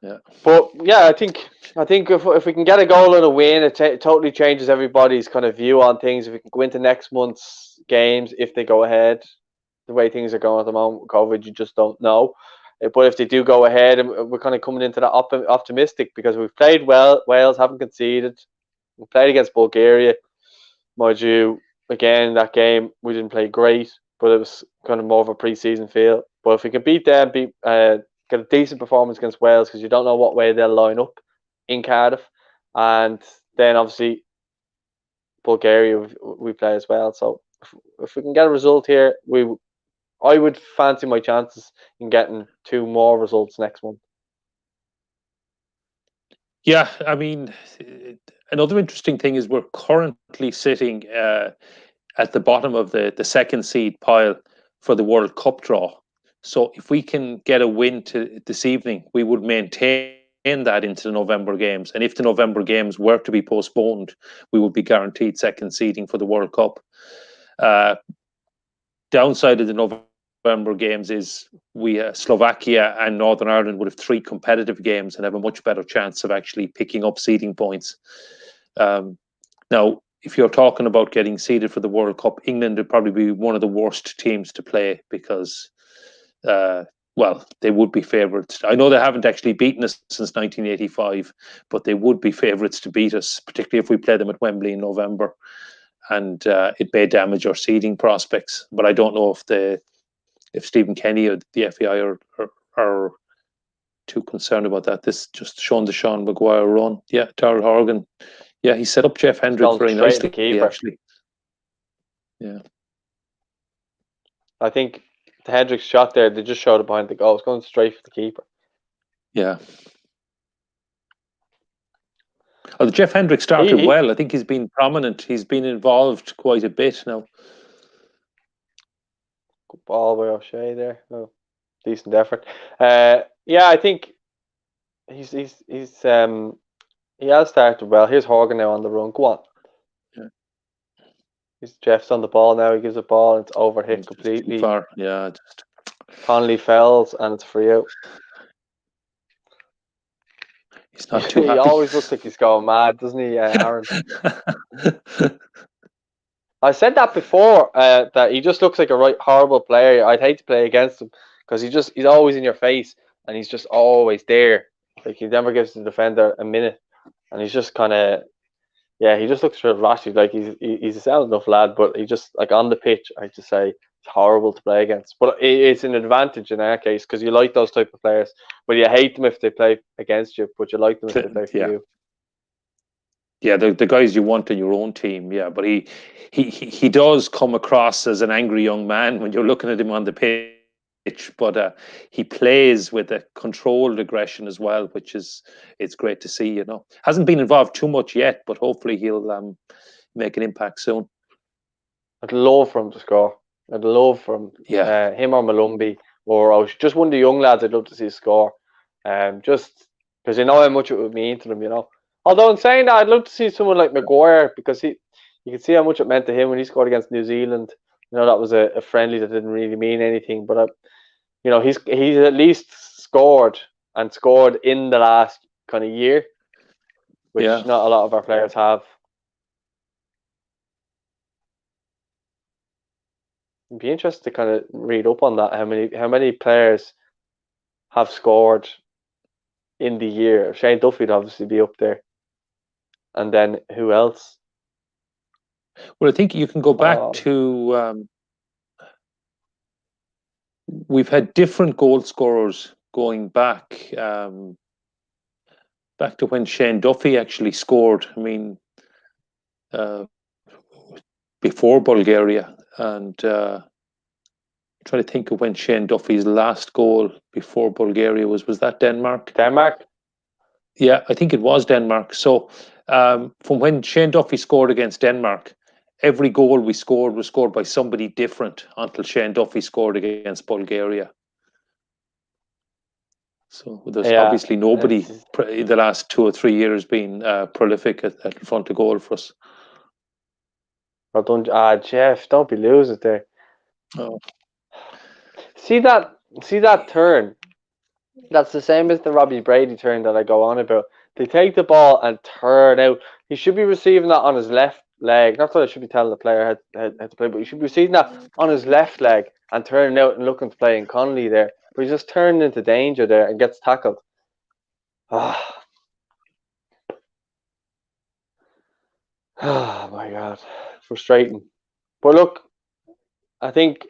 Yeah. But yeah, I think if we can get a goal and a win, it totally changes everybody's kind of view on things. If we can go into next month's games, if they go ahead, the way things are going at the moment with COVID, you just don't know. But if they do go ahead, and we're kind of coming into that optimistic because we've played well. Wales haven't conceded. We played against Bulgaria, mind you. Again, that game we didn't play great, but it was kind of more of a pre-season feel. But if we can beat them, get a decent performance against Wales, because you don't know what way they'll line up in Cardiff, and then obviously Bulgaria we play as well. So if we can get a result here, I would fancy my chances in getting 2 more results next month. Yeah, I mean, another interesting thing is we're currently sitting at the bottom of the second seed pile for the World Cup draw. So if we can get a win this evening, we would maintain that into the November games. And if the November games were to be postponed, we would be guaranteed second seeding for the World Cup. Downside of the November games is Slovakia and Northern Ireland would have 3 competitive games and have a much better chance of actually picking up seeding points. Now, if you're talking about getting seeded for the World Cup, England would probably be one of the worst teams to play because, well, they would be favourites. I know they haven't actually beaten us since 1985, but they would be favourites to beat us, particularly if we play them at Wembley in November. And it may damage our seeding prospects. But I don't know if Stephen Kenny or the FAI are too concerned about that. This just shown the Sean Maguire run. Yeah, Darrell Horgan. Yeah, he set up Jeff Hendrick very nicely, actually. Yeah. I think the Hendrick's shot there, they just showed it behind the goal. It's going straight for the keeper. Yeah. Oh, Jeff Hendrick started well. I think he's been prominent. He's been involved quite a bit now. Good ball by O'Shea there. Oh, decent effort. Yeah, I think he has started well. Here's Horgan now on the run. Go on. Yeah. Jeff's on the ball now. He gives a ball and it's overhit completely. Too far. Yeah. Connolly fells and it's free out. He's not too happy. He always looks like he's going mad, doesn't he, Aaron? I said that before, that he just looks like a horrible player. I'd hate to play against him because he's always in your face and he's just always there. Like he never gives the defender a minute, and he's just kind of he just looks real rashy. Like he's a sound enough lad, but he just like on the pitch, I just say it's horrible to play against. But it's an advantage in our case because you like those type of players, but you hate them if they play against you, but you like them if they play for you. Yeah, the guys you want in your own team, yeah. But he does come across as an angry young man when you're looking at him on the pitch. But he plays with a controlled aggression as well, which it's great to see. You know, hasn't been involved too much yet, but hopefully he'll make an impact soon. I'd love for him to score. I'd love for him, him or Malumbi or just one of the young lads. I'd love to see score, just because you know how much it would mean to them. You know. Although in saying that, I'd love to see someone like Maguire because you can see how much it meant to him when he scored against New Zealand. You know, that was a friendly that didn't really mean anything, but you know, he's at least scored in the last kind of year, which not a lot of our players have. It'd be interesting to kind of read up on that. How many players have scored in the year? Shane Duffy would obviously be up there. And then who else? Well, I think you can go back to we've had different goal scorers going back to when Shane Duffy actually scored. I mean, before Bulgaria, and try to think of when Shane Duffy's last goal before Bulgaria was that Denmark? Denmark? Yeah, I think it was Denmark. So from when Shane Duffy scored against Denmark, every goal we scored was scored by somebody different until Shane Duffy scored against Bulgaria. So there's obviously nobody in the last 2 or 3 years been prolific at front of goal for us. Well done, Jeff. Don't be losing there. Oh. See that turn? That's the same as the Robbie Brady turn that I go on about. They take the ball and turn out. He should be receiving that on his left leg. Not that I should be telling the player how to play, but he should be receiving that on his left leg and turning out and looking to play in Connolly there. But he's just turning into danger there and gets tackled. Oh my God. Frustrating. But look, I think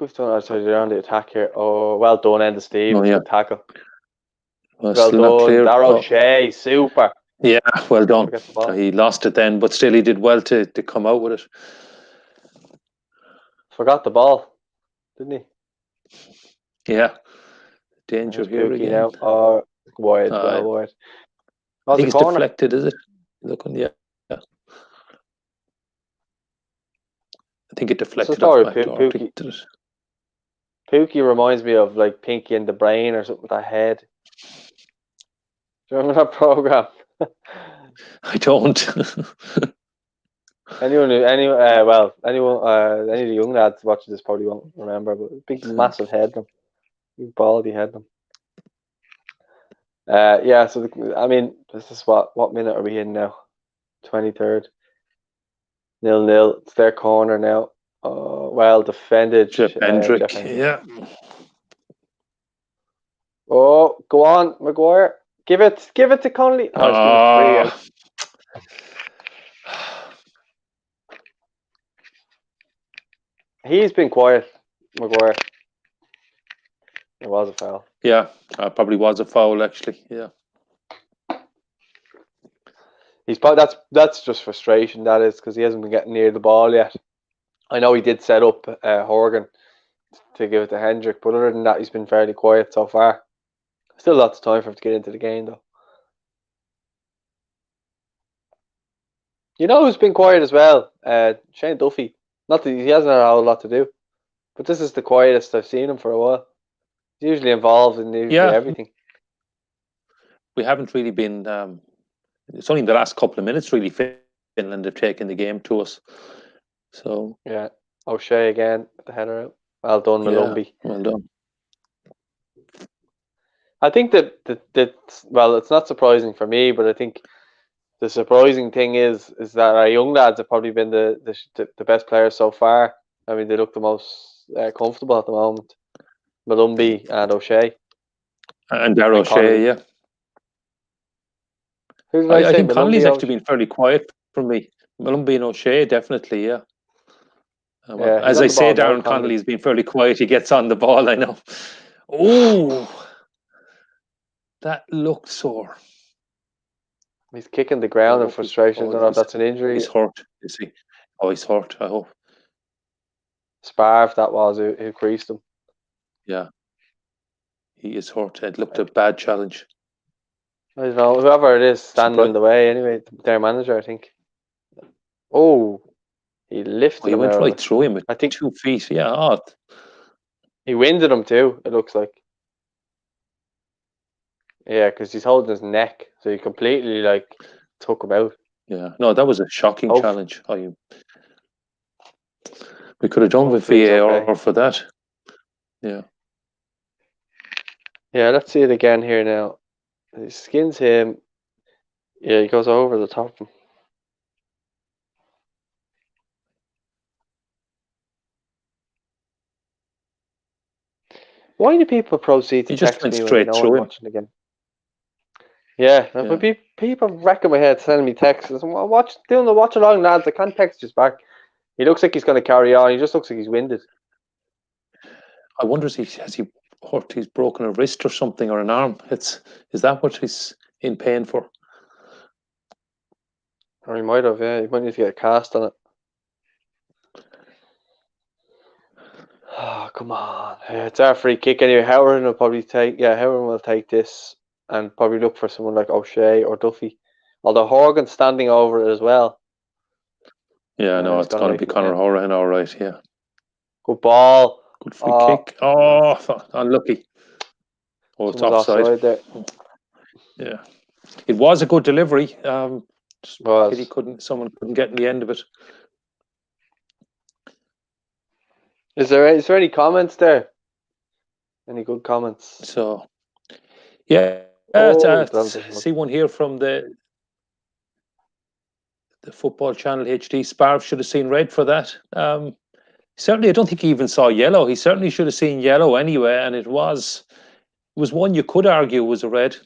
we've done outside around the attack here. Oh, well done, Enda Steve. Good tackle. Well done, Darrow O'Shea. Super. Yeah, well done. He lost it then, but still he did well to come out with it. Forgot the ball, didn't he? Yeah. Danger here again. Now. Oh, wide, well wide. I think it's deflected, is it? Looking, yeah. I think it deflected off back Pookie. Pookie reminds me of like Pinky and the Brain or something with that head. Do you remember that program? I don't. Any of the young lads watching this probably won't remember, but big massive head them. Big baldy head them. So this is what minute are we in now? 23rd. 0-0. It's their corner now. Well defended. Jeff Hendrick. Yeah. Oh, go on, Maguire. Give it to Connolly. Oh, it's free. He's been quiet, Maguire. It was a foul. Yeah, probably was a foul actually. Yeah. That's just frustration. That is because he hasn't been getting near the ball yet. I know he did set up Horgan to give it to Hendrick, but other than that, he's been fairly quiet so far. Still lots of time for him to get into the game, though. You know who's been quiet as well? Shane Duffy. Not that he hasn't had a whole lot to do, but this is the quietest I've seen him for a while. He's usually involved in everything. We haven't really been. It's only in the last couple of minutes, really, Finland have taken the game to us. So yeah, O'Shea again, the header out. Well done, Malumbi. Yeah, well done. I think that it's not surprising for me, but I think the surprising thing is that our young lads have probably been the best players so far. I mean, they look the most comfortable at the moment. Malumbi and O'Shea. And Darragh And O'Shea, Connolly. yeah. Who did I say? think Connolly's Malumbi, actually been fairly quiet for me. Malumbi and O'Shea, definitely, yeah. Well, yeah, he's as on I the say, ball now, Darren Connolly. Connolly's been fairly quiet. He gets on the ball, I know. Oh, that looked sore. He's kicking the ground in frustration. I don't know if that's an injury. He's hurt, is he? Oh, he's hurt, I hope. Sparv, that was who creased him. Yeah. He is hurt. It looked a bad challenge. I don't know. Whoever it is standing in the way, anyway, their manager, I think. Oh, he lifted him went out. right through him with 2 feet. Yeah, odd. He winded him too, it looks like. Yeah, because he's holding his neck, so he completely took him out. Yeah, no, that was a shocking challenge. We could have done with VAR for that. Yeah. Yeah, let's see it again here now. He skins him. Yeah, he goes over the top of him. Why do people proceed to text me when they know I'm watching again? Yeah, but people wrecking my head sending me texts. I'm doing the watch along, lads. I can't text just back. He looks like he's going to carry on. He just looks like he's winded. I wonder has he hurt? He's broken a wrist or something, or an arm. Is that what he's in pain for? Or he might have. Yeah, he might need to get a cast on it. Oh, come on. It's our free kick anyway. Howard will probably Howard will take this and probably look for someone like O'Shea or Duffy. Although Horgan's standing over it as well. Yeah, no, it's going to be Conor Horan, all right, yeah. Good ball. Good free kick. Oh, unlucky. Oh, it's offside there. Yeah. It was a good delivery. Someone couldn't get in the end of it. Is there any comments there? Any good comments? So, yeah, see one here from the Football Channel HD. Sparv should have seen red for that. Certainly, I don't think he even saw yellow. He certainly should have seen yellow anyway, and it was one you could argue was a red.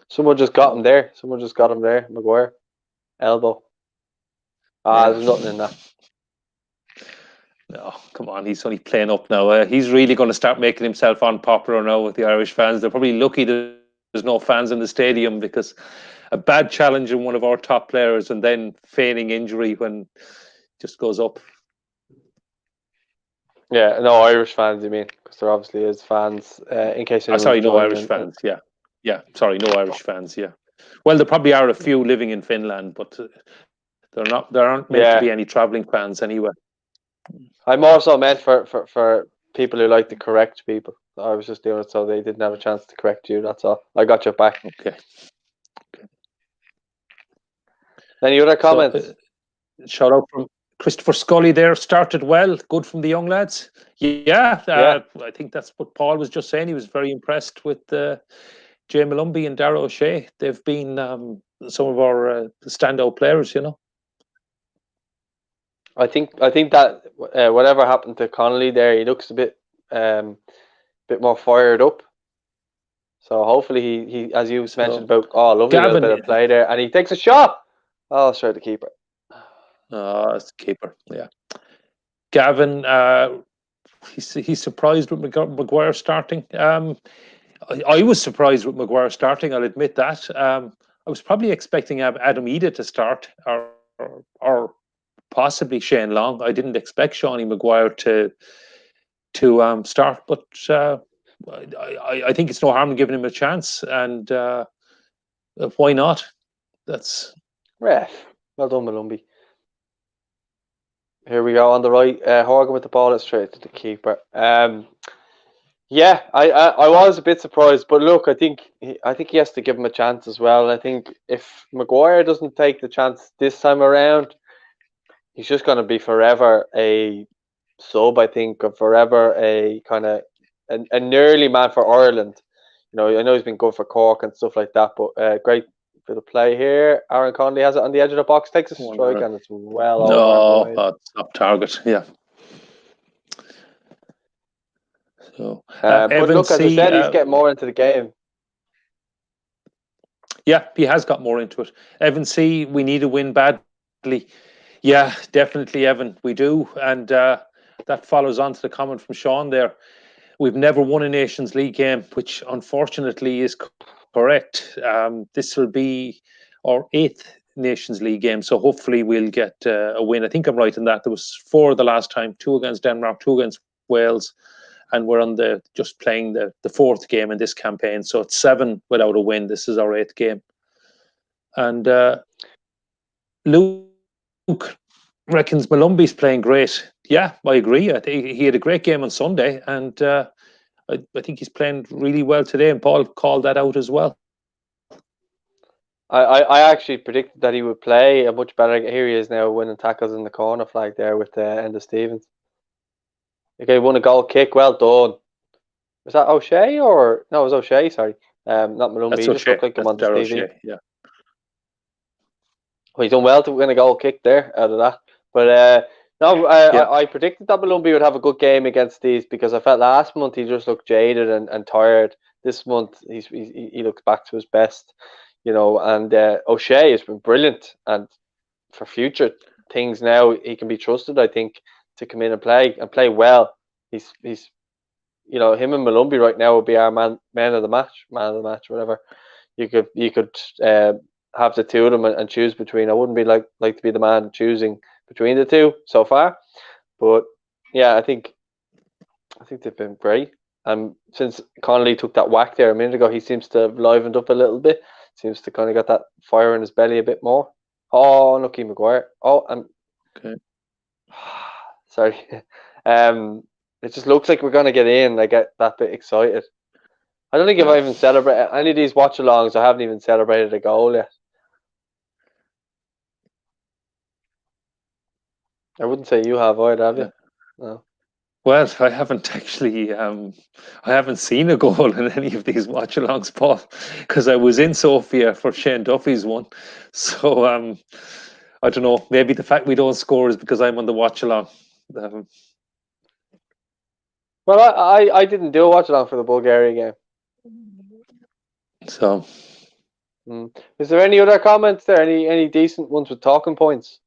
Someone just got him there. Maguire. Elbow. There's nothing in that. No, come on. He's only playing up now. He's really going to start making himself unpopular now with the Irish fans. They're probably lucky that there's no fans in the stadium, because a bad challenge in one of our top players and then feigning injury when it just goes up. Yeah, no Irish fans, you mean? Because there obviously is fans. In case no Irish fans. Yeah. Sorry, no Irish fans. Yeah. Well, there probably are a few living in Finland, but there aren't meant to be any travelling fans anyway. I'm also meant for people who like to correct people. I was just doing it so they didn't have a chance to correct you. That's all. I got your back. Okay. Any other comments? Shout out from Christopher Scully there. Started well. Good from the young lads. Yeah. I think that's what Paul was just saying. He was very impressed with Jay Malumbi and Darragh O'Shea. They've been some of our standout players, you know. I think that whatever happened to Connolly there, he looks a bit more fired up. So hopefully he as you mentioned about lovely Gavin, little bit of play there, and he takes a shot. Oh, sorry, the keeper. It's the keeper. Yeah, Gavin. He's surprised with Maguire starting. I was surprised with Maguire starting. I'll admit that. I was probably expecting Adam Ida to start, or possibly Shane Long. I didn't expect Seanie Maguire to start, but I think it's no harm in giving him a chance, and why not? That's ref. Well done, Malumbi. Here we go on the right. Horgan with the ball straight to the keeper. Yeah, I was a bit surprised, but look, I think he has to give him a chance as well. And I think if Maguire doesn't take the chance this time around, he's just going to be forever a sub. I think, or forever a kind of a nearly man for Ireland. You know, I know he's been good for Cork and stuff like that, but great Bit of play here. Aaron Conley has it on the edge of the box, takes a strike, and it's well over and wide. It's not target. Yeah. So, but Evan look, as I C, said, he's getting more into the game. Yeah, he has got more into it. Evan C, we need a win badly. Yeah, definitely, Evan, we do. And that follows on to the comment from Sean there. We've never won a Nations League game, which unfortunately is correct. This will be our 8th Nations League game, so hopefully we'll get a win. I think I'm right in that. There was 4 the last time, 2 against Denmark, 2 against Wales, and we're on just playing the 4th game in this campaign. So it's 7 without a win. This is our 8th game. And Luke reckons Malumbi's playing great. Yeah, I agree. I think he had a great game on Sunday, and I think he's playing really well today, and Paul called that out as well. I actually predicted that he would play a much better. Here he is now winning tackles in the corner flag there with Enda Stevens. Okay, won a goal kick. Well done. Was that O'Shea or no? It was O'Shea. Sorry, not Malumbi. He just looked like him on the TV. O'Shea, yeah. Well, he's done well to win a goal kick there out of that. But no, I predicted that Malumbi would have a good game against these because I felt last month he just looked jaded and tired. This month he looks back to his best, you know. And O'Shea has been brilliant, and for future things now he can be trusted, I think, to come in and play well. He's you know, him and Malumbi right now would be our man of the match, whatever. You could have the two of them and choose between. I wouldn't be like to be the man choosing between the two so far, but yeah, I think they've been great. And since Connolly took that whack there a minute ago, he seems to have livened up a little bit. Seems to kind of got that fire in his belly a bit more. Oh, lucky Maguire. Oh, and okay. Sorry. It just looks like we're gonna get in. I get that bit excited. I don't think if I even celebrated any of these watch-alongs, I haven't even celebrated a goal yet. I wouldn't say you have either, have you? No. Well, I haven't actually. I haven't seen a goal in any of these watch-alongs, Paul, because I was in Sofia for Shane Duffy's one. So I don't know. Maybe the fact we don't score is because I'm on the watch-along. Well, I didn't do a watch-along for the Bulgaria game. So, is there any other comments there? Any decent ones with talking points?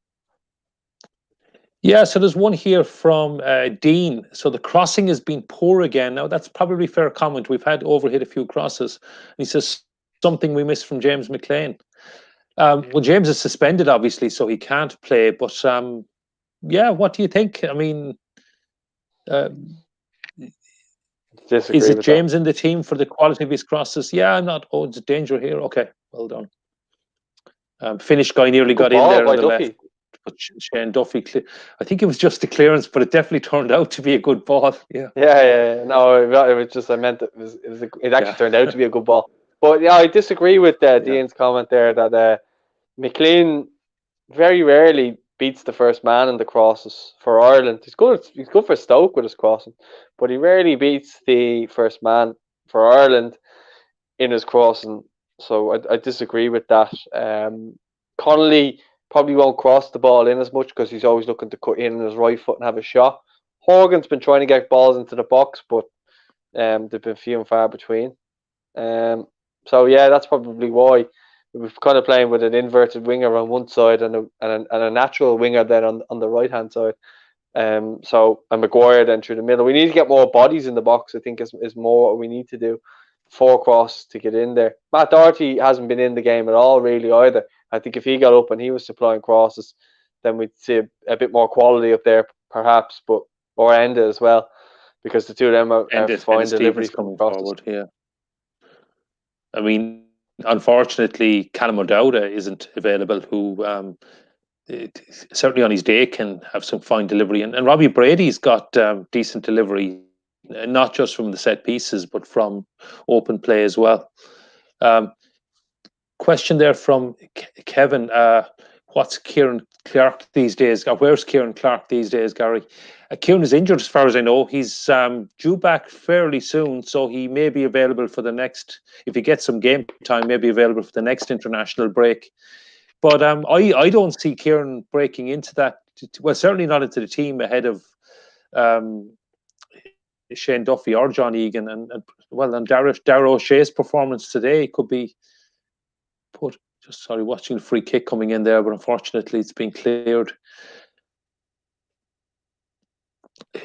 Yeah, so there's one here from Dean. So the crossing has been poor again. Now, that's probably a fair comment. We've had overhit a few crosses. He says something we missed from James McLean. Well, James is suspended, obviously, so he can't play. But yeah, what do you think? I mean, is it James in the team for the quality of his crosses? Yeah, not. Oh, it's a danger here. Okay, well done. Finnish guy nearly got in there on the left. But Shane Duffy, I think it was just a clearance, but it definitely turned out to be a good ball. Yeah. No, it was just I meant it actually turned out to be a good ball. But yeah, I disagree with Dean's comment there that McLean very rarely beats the first man in the crosses for Ireland. He's good for Stoke with his crossing, but he rarely beats the first man for Ireland in his crossing. So I disagree with that. Connolly probably won't cross the ball in as much because he's always looking to cut in on his right foot and have a shot. Horgan's been trying to get balls into the box, but they've been few and far between. So yeah, that's probably why we're kind of playing with an inverted winger on one side and a natural winger then on the right hand side. So and Maguire then through the middle. We need to get more bodies in the box. I think is more what we need to do. 4 crosses to get in there. Matt Doherty hasn't been in the game at all really either. I think if he got up and he was supplying crosses, then we'd see a bit more quality up there perhaps, or Enda as well, because the two of them are fine deliveries coming forward. Yeah, I mean, unfortunately, Callum O'Dowda isn't available, who certainly on his day can have some fine delivery, and Robbie Brady's got decent delivery, not just from the set pieces but from open play as well. Question there from Kevin. what's Kieran Clark these days? Or where's Kieran Clark these days, Gary? Kieran is injured, as far as I know. He's due back fairly soon, so he may be available for the next. If he gets some game time, may be available for the next international break. But I don't see Kieran breaking into that. Well, certainly not into the team ahead of Shane Duffy or John Egan, and Darragh O'Shea's performance today could be put. Just sorry, watching the free kick coming in there, but unfortunately it's been cleared.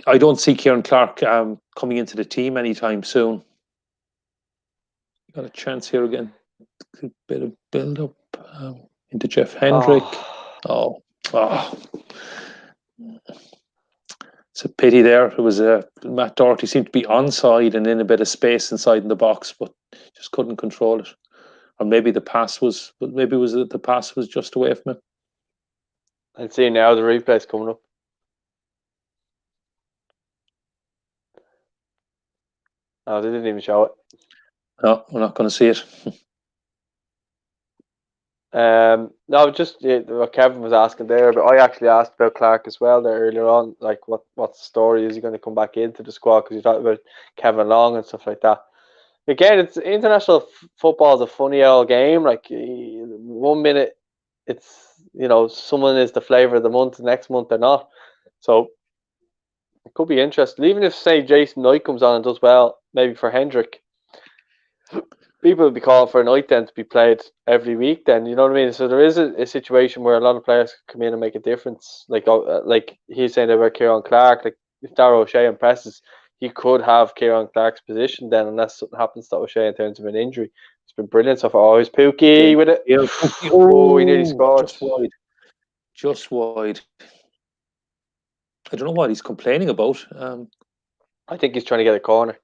I don't see Kieran Clark coming into the team anytime soon. Got a chance here again. A bit of build up into Jeff Hendrick. Oh. It's a pity there. It was Matt Doherty seemed to be onside and in a bit of space inside in the box, but just couldn't control it. Or maybe the pass was just away from him. I'd see now the replay's coming up. Oh, they didn't even show it. No, we're not going to see it. No, just what Kevin was asking there, but I actually asked about Clark as well there earlier on. Like, what story is he going to come back into the squad? Because you talked about Kevin Long and stuff like that. Again, it's international football is a funny old game. Like, 1 minute it's someone is the flavour of the month, the next month they're not. So it could be interesting. Even if, say, Jason Knight comes on and does well, maybe for Hendrick, people will be calling for a Knight then to be played every week then, you know what I mean? So there is a situation where a lot of players come in and make a difference. Like he's saying about Kieran Clark, like if Darragh O'Shea impresses, he could have Kieran Clark's position then, unless something happens to O'Shea in terms of an injury. It's been brilliant so far. Oh, he's Pookie with it. Yeah, he nearly scored. Just wide. I don't know what he's complaining about. I think he's trying to get a corner.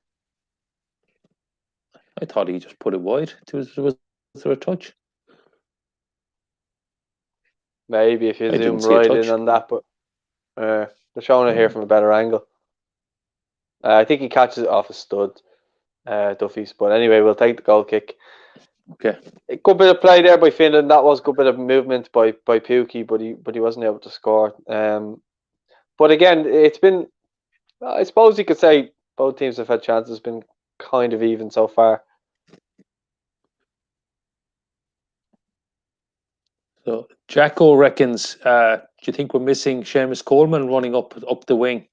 I thought he just put it wide. Was there a touch? Maybe if you zoom right in on that, but they're showing it here from a better angle. I think he catches it off a stud, Duffy's. But anyway, we'll take the goal kick. Okay. A good bit of play there by Finland. That was a good bit of movement by Pukki, but he wasn't able to score. But again, it's been, I suppose you could say both teams have had chances. It's been kind of even so far. So Jacko reckons, do you think we're missing Seamus Coleman running up the wing?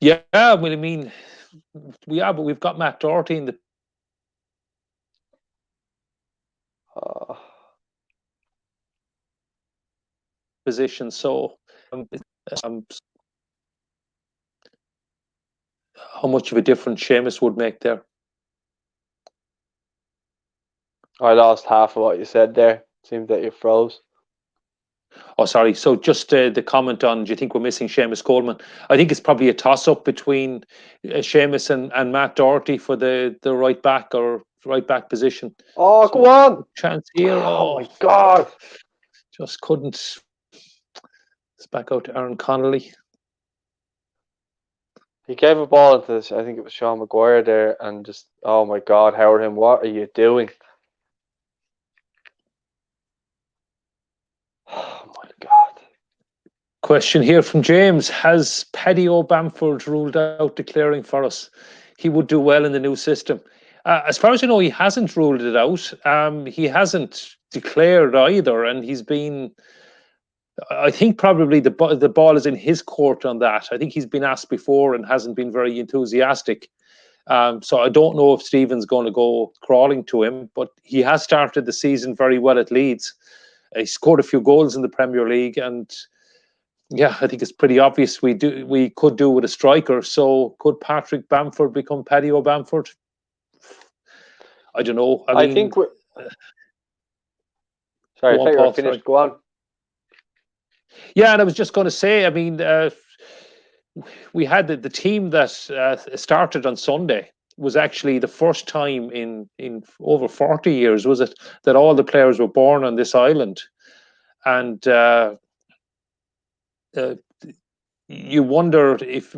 Yeah, well, I mean, we are, but we've got Matt Doherty in the position. So, how much of a difference Seamus would make there? I lost half of what you said there. Seems that you froze. Oh, sorry. So just the comment on, do you think we're missing Seamus Coleman? I think it's probably a toss-up between Seamus and Matt Doherty for the right back or right back position. Oh, so, go on! Chance here. Oh my God! Just couldn't. It's back out to Aaron Connolly. He gave a ball into this. I think it was Sean Maguire there, and just, oh my God, Howard, him, what are you doing? Oh my God. Question here from James. Has Paddy O'Bamford ruled out declaring for us? He would do well in the new system. As far as I know, he hasn't ruled it out. He hasn't declared either, and he's been, I think probably the ball is in his court on that. I think he's been asked before and hasn't been very enthusiastic. So I don't know if Stephen's going to go crawling to him, but he has started the season very well at Leeds. He scored a few goals in the Premier League, and yeah, I think it's pretty obvious we could do with a striker. So could Patrick Bamford become Paddy O'Bamford? I don't know. I think we're... Sorry, I thought you were finished. Go on. Yeah, and I was just going to say, I mean, we had the team that started on Sunday was actually the first time in over 40 years, was it, that all the players were born on this island. And you wonder if,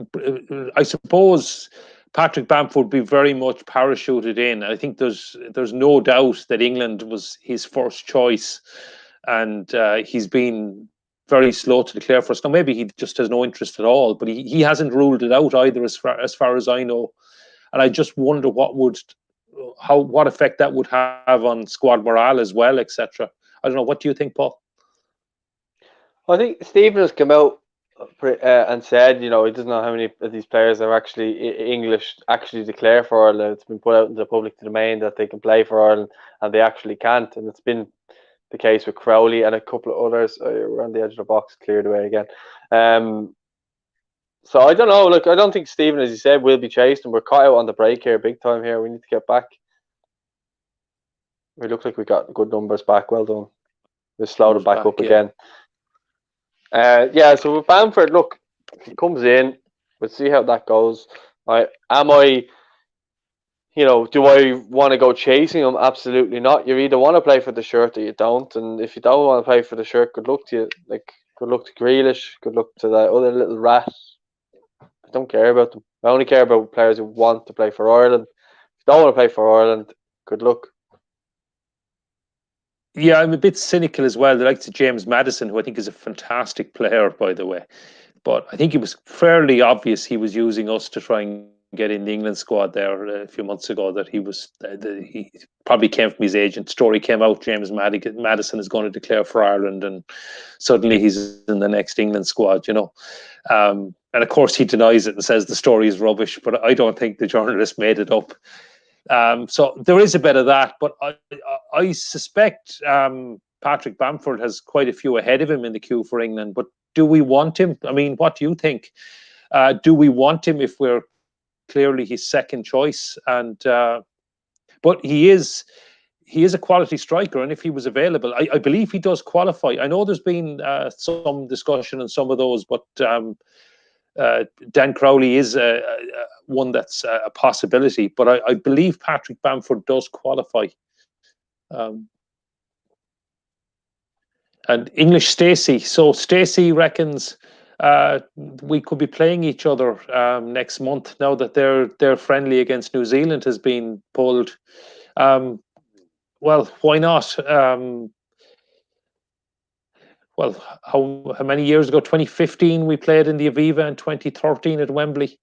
I suppose, Patrick Bamford would be very much parachuted in. I think there's no doubt that England was his first choice. and he's been very slow to declare for us. Now, maybe he just has no interest at all, but he hasn't ruled it out either, as far as I know. And I just wonder what effect that would have on squad morale as well, etc. I don't know. What do you think, Paul? I think Stephen has come out and said, he doesn't know how many of these players are actually English, actually declare for Ireland. It's been put out in the public domain that they can play for Ireland, and they actually can't. And it's been the case with Crowley and a couple of others. We're on the edge of the box, cleared away again. So I don't know. Look, I don't think Stephen, as you said, will be chased, and we're caught out on the break here, big time here. We need to get back. We look like we got good numbers back. Well done. We'll slow them back up again. So with Bamford, look, if he comes in, we'll see how that goes. Do I want to go chasing him? Absolutely not. You either want to play for the shirt or you don't. And if you don't want to play for the shirt, good luck to you. Good luck to Grealish. Good luck to that other little rat. I don't care about them. I only care about players who want to play for Ireland. If you don't want to play for Ireland, good luck. Yeah, I'm a bit cynical as well. The likes of James Maddison, who I think is a fantastic player, by the way. But I think it was fairly obvious he was using us to try and get in the England squad there a few months ago. That he probably came from his agent. Story came out, James Maddison is going to declare for Ireland, and suddenly he's in the next England squad, and of course he denies it and says the story is rubbish, but I don't think the journalist made it up. So there is a bit of that, but I suspect Patrick Bamford has quite a few ahead of him in the queue for England. But do we want him? I mean, what do you think? Do we want him if we're clearly his second choice? And but he is a quality striker, and if he was available, I believe he does qualify. I know there's been some discussion on some of those, but Dan Crowley is one that's a possibility, but I believe Patrick Bamford does qualify. And English Stacey. So Stacey reckons we could be playing each other next month now that their friendly against New Zealand has been pulled. Well, why not? Well, how many years ago? 2015 we played in the Aviva, and 2013 at Wembley.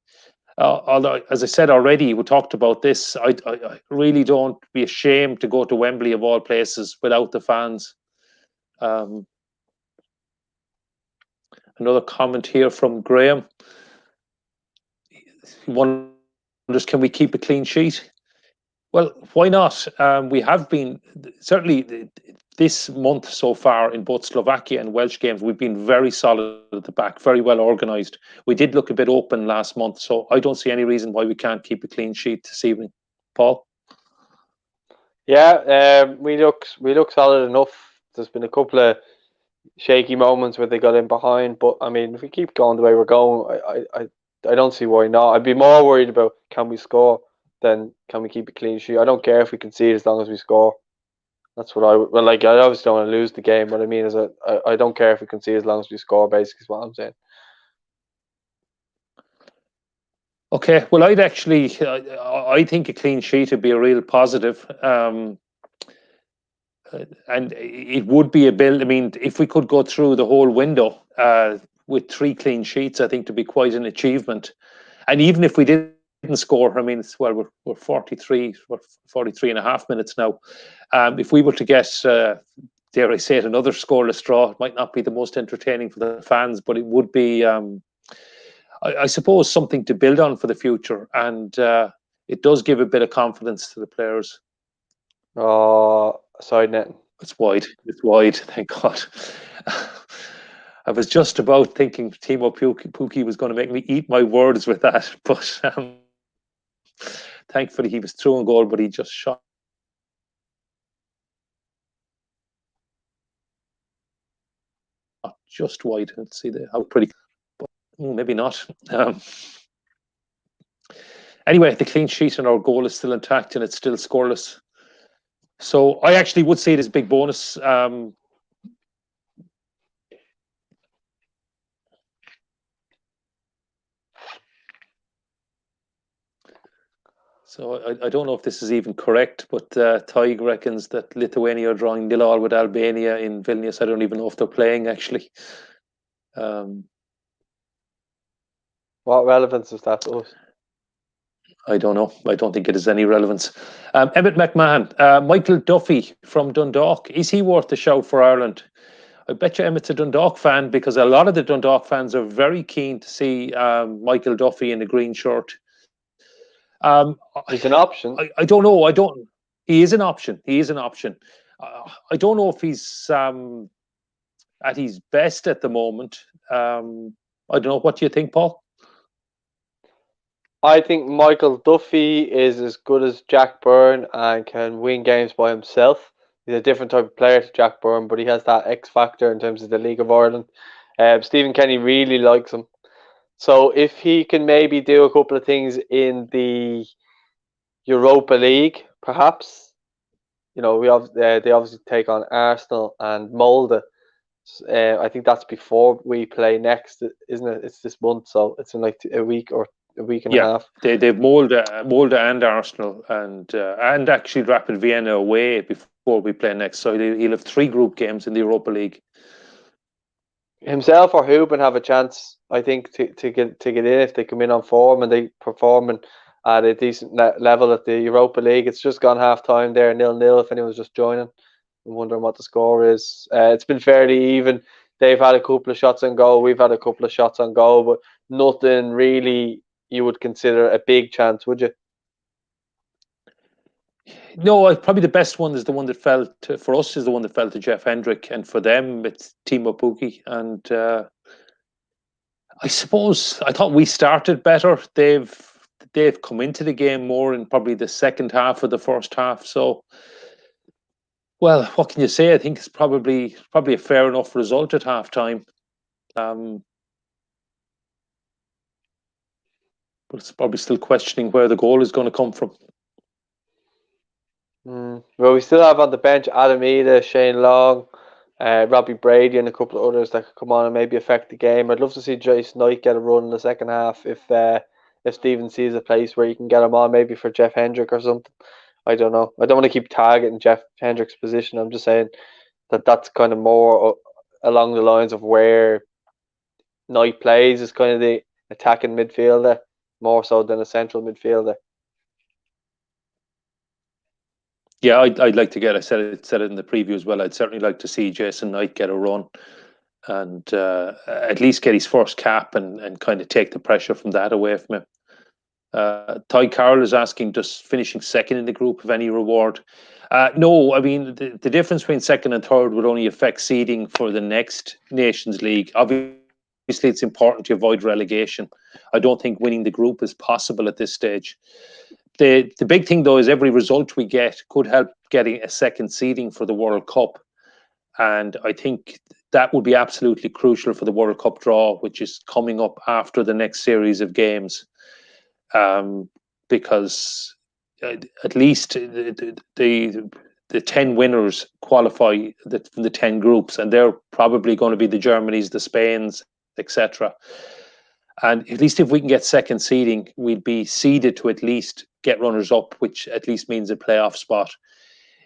Although, as I said already, we talked about this. I really don't be ashamed to go to Wembley of all places without the fans. Another comment here from Graham. He wonders, can we keep a clean sheet? Well, why not? We have been, certainly this month so far in both Slovakia and Welsh games, we've been very solid at the back, very well organised. We did look a bit open last month, so I don't see any reason why we can't keep a clean sheet this evening. Paul? Yeah, we look solid enough. There's been a couple of shaky moments where they got in behind, but I mean, if we keep going the way we're going, I don't see why not. I'd be more worried about can we score than can we keep a clean sheet. I don't care if we concede as long as we score. That's what I obviously don't want to lose the game. What I mean is I don't care if we concede as long as we score. Basically, is what I'm saying. Okay, well, I think a clean sheet would be a real positive. And it would be a build. I mean, if we could go through the whole window with 3 clean sheets, I think to be quite an achievement. And even if we didn't score, I mean, we're 43 and a half minutes now. If we were to get, dare I say it, another scoreless draw, it might not be the most entertaining for the fans, but it would be, I suppose, something to build on for the future. And it does give a bit of confidence to the players. Oh, side net. It's wide. Thank God. I was just about thinking Timo Pukki was going to make me eat my words with that, but thankfully he was through on goal, but he just shot just wide. Let's see how pretty, but maybe not. Anyway, the clean sheet and our goal is still intact, and it's still scoreless. So I actually would say it is a big bonus. So I don't know if this is even correct, but Tig reckons that Lithuania are drawing 0-0 with Albania in Vilnius. I don't even know if they're playing, actually. What relevance is that to us? I don't know. I don't think it has any relevance. Emmett McMahon, Michael Duffy from Dundalk. Is he worth a shout for Ireland? I bet you Emmett's a Dundalk fan, because a lot of the Dundalk fans are very keen to see Michael Duffy in the green shirt. He's an option. I don't know. He is an option. He is an option. I don't know if he's at his best at the moment. I don't know. What do you think, Paul? I think Michael Duffy is as good as Jack Byrne and can win games by himself. He's a different type of player to Jack Byrne, but he has that X factor in terms of the League of Ireland. Stephen Kenny really likes him. So if he can maybe do a couple of things in the Europa League, perhaps, they obviously take on Arsenal and Molde. I think that's before we play next, isn't it? It's this month, so it's in like a week or a week and a half. They've Molde and Arsenal and actually Rapid Vienna away before we play next. So he'll have 3 group games in the Europa League. Himself or Houben have a chance, I think, to get in if they come in on form and they perform at a decent level at the Europa League. It's just gone half time there, 0-0. If anyone's just joining, I'm wondering what the score is. It's been fairly even. They've had a couple of shots on goal. We've had a couple of shots on goal, but nothing really you would consider a big chance, would you? No, probably the best one is the one that fell to, for us, is the one that fell to Jeff Hendrick, and for them it's Timo Pukki. And I suppose I thought we started better. They've come into the game more in probably the second half of the first half. So, well, what can you say? I think it's probably a fair enough result at half time. But it's probably still questioning where the goal is going to come from. Well, we still have on the bench Adam Ida, Shane Long, Robbie Brady, and a couple of others that could come on and maybe affect the game. I'd love to see Jason Knight get a run in the second half if Stephen sees a place where you can get him on, maybe for Jeff Hendrick or something. I don't know. I don't want to keep targeting Jeff Hendrick's position. I'm just saying that's kind of more along the lines of where Knight plays, is kind of the attacking midfielder more so than a central midfielder. Yeah, I'd like to get. I said it in the preview as well. I'd certainly like to see Jason Knight get a run, and at least get his first cap and kind of take the pressure from that away from him. Ty Carroll is asking, does finishing second in the group have any reward? No, I mean the difference between second and third would only affect seeding for the next Nations League. Obviously, it's important to avoid relegation. I don't think winning the group is possible at this stage. The big thing, though, is every result we get could help getting a second seeding for the World Cup. And I think that would be absolutely crucial for the World Cup draw, which is coming up after the next series of games. Because at least the 10 winners qualify from the 10 groups, and they're probably going to be the Germanys, the Spains, etc. And at least if we can get second seeding, we'd be seeded to at least get runners up, which at least means a playoff spot.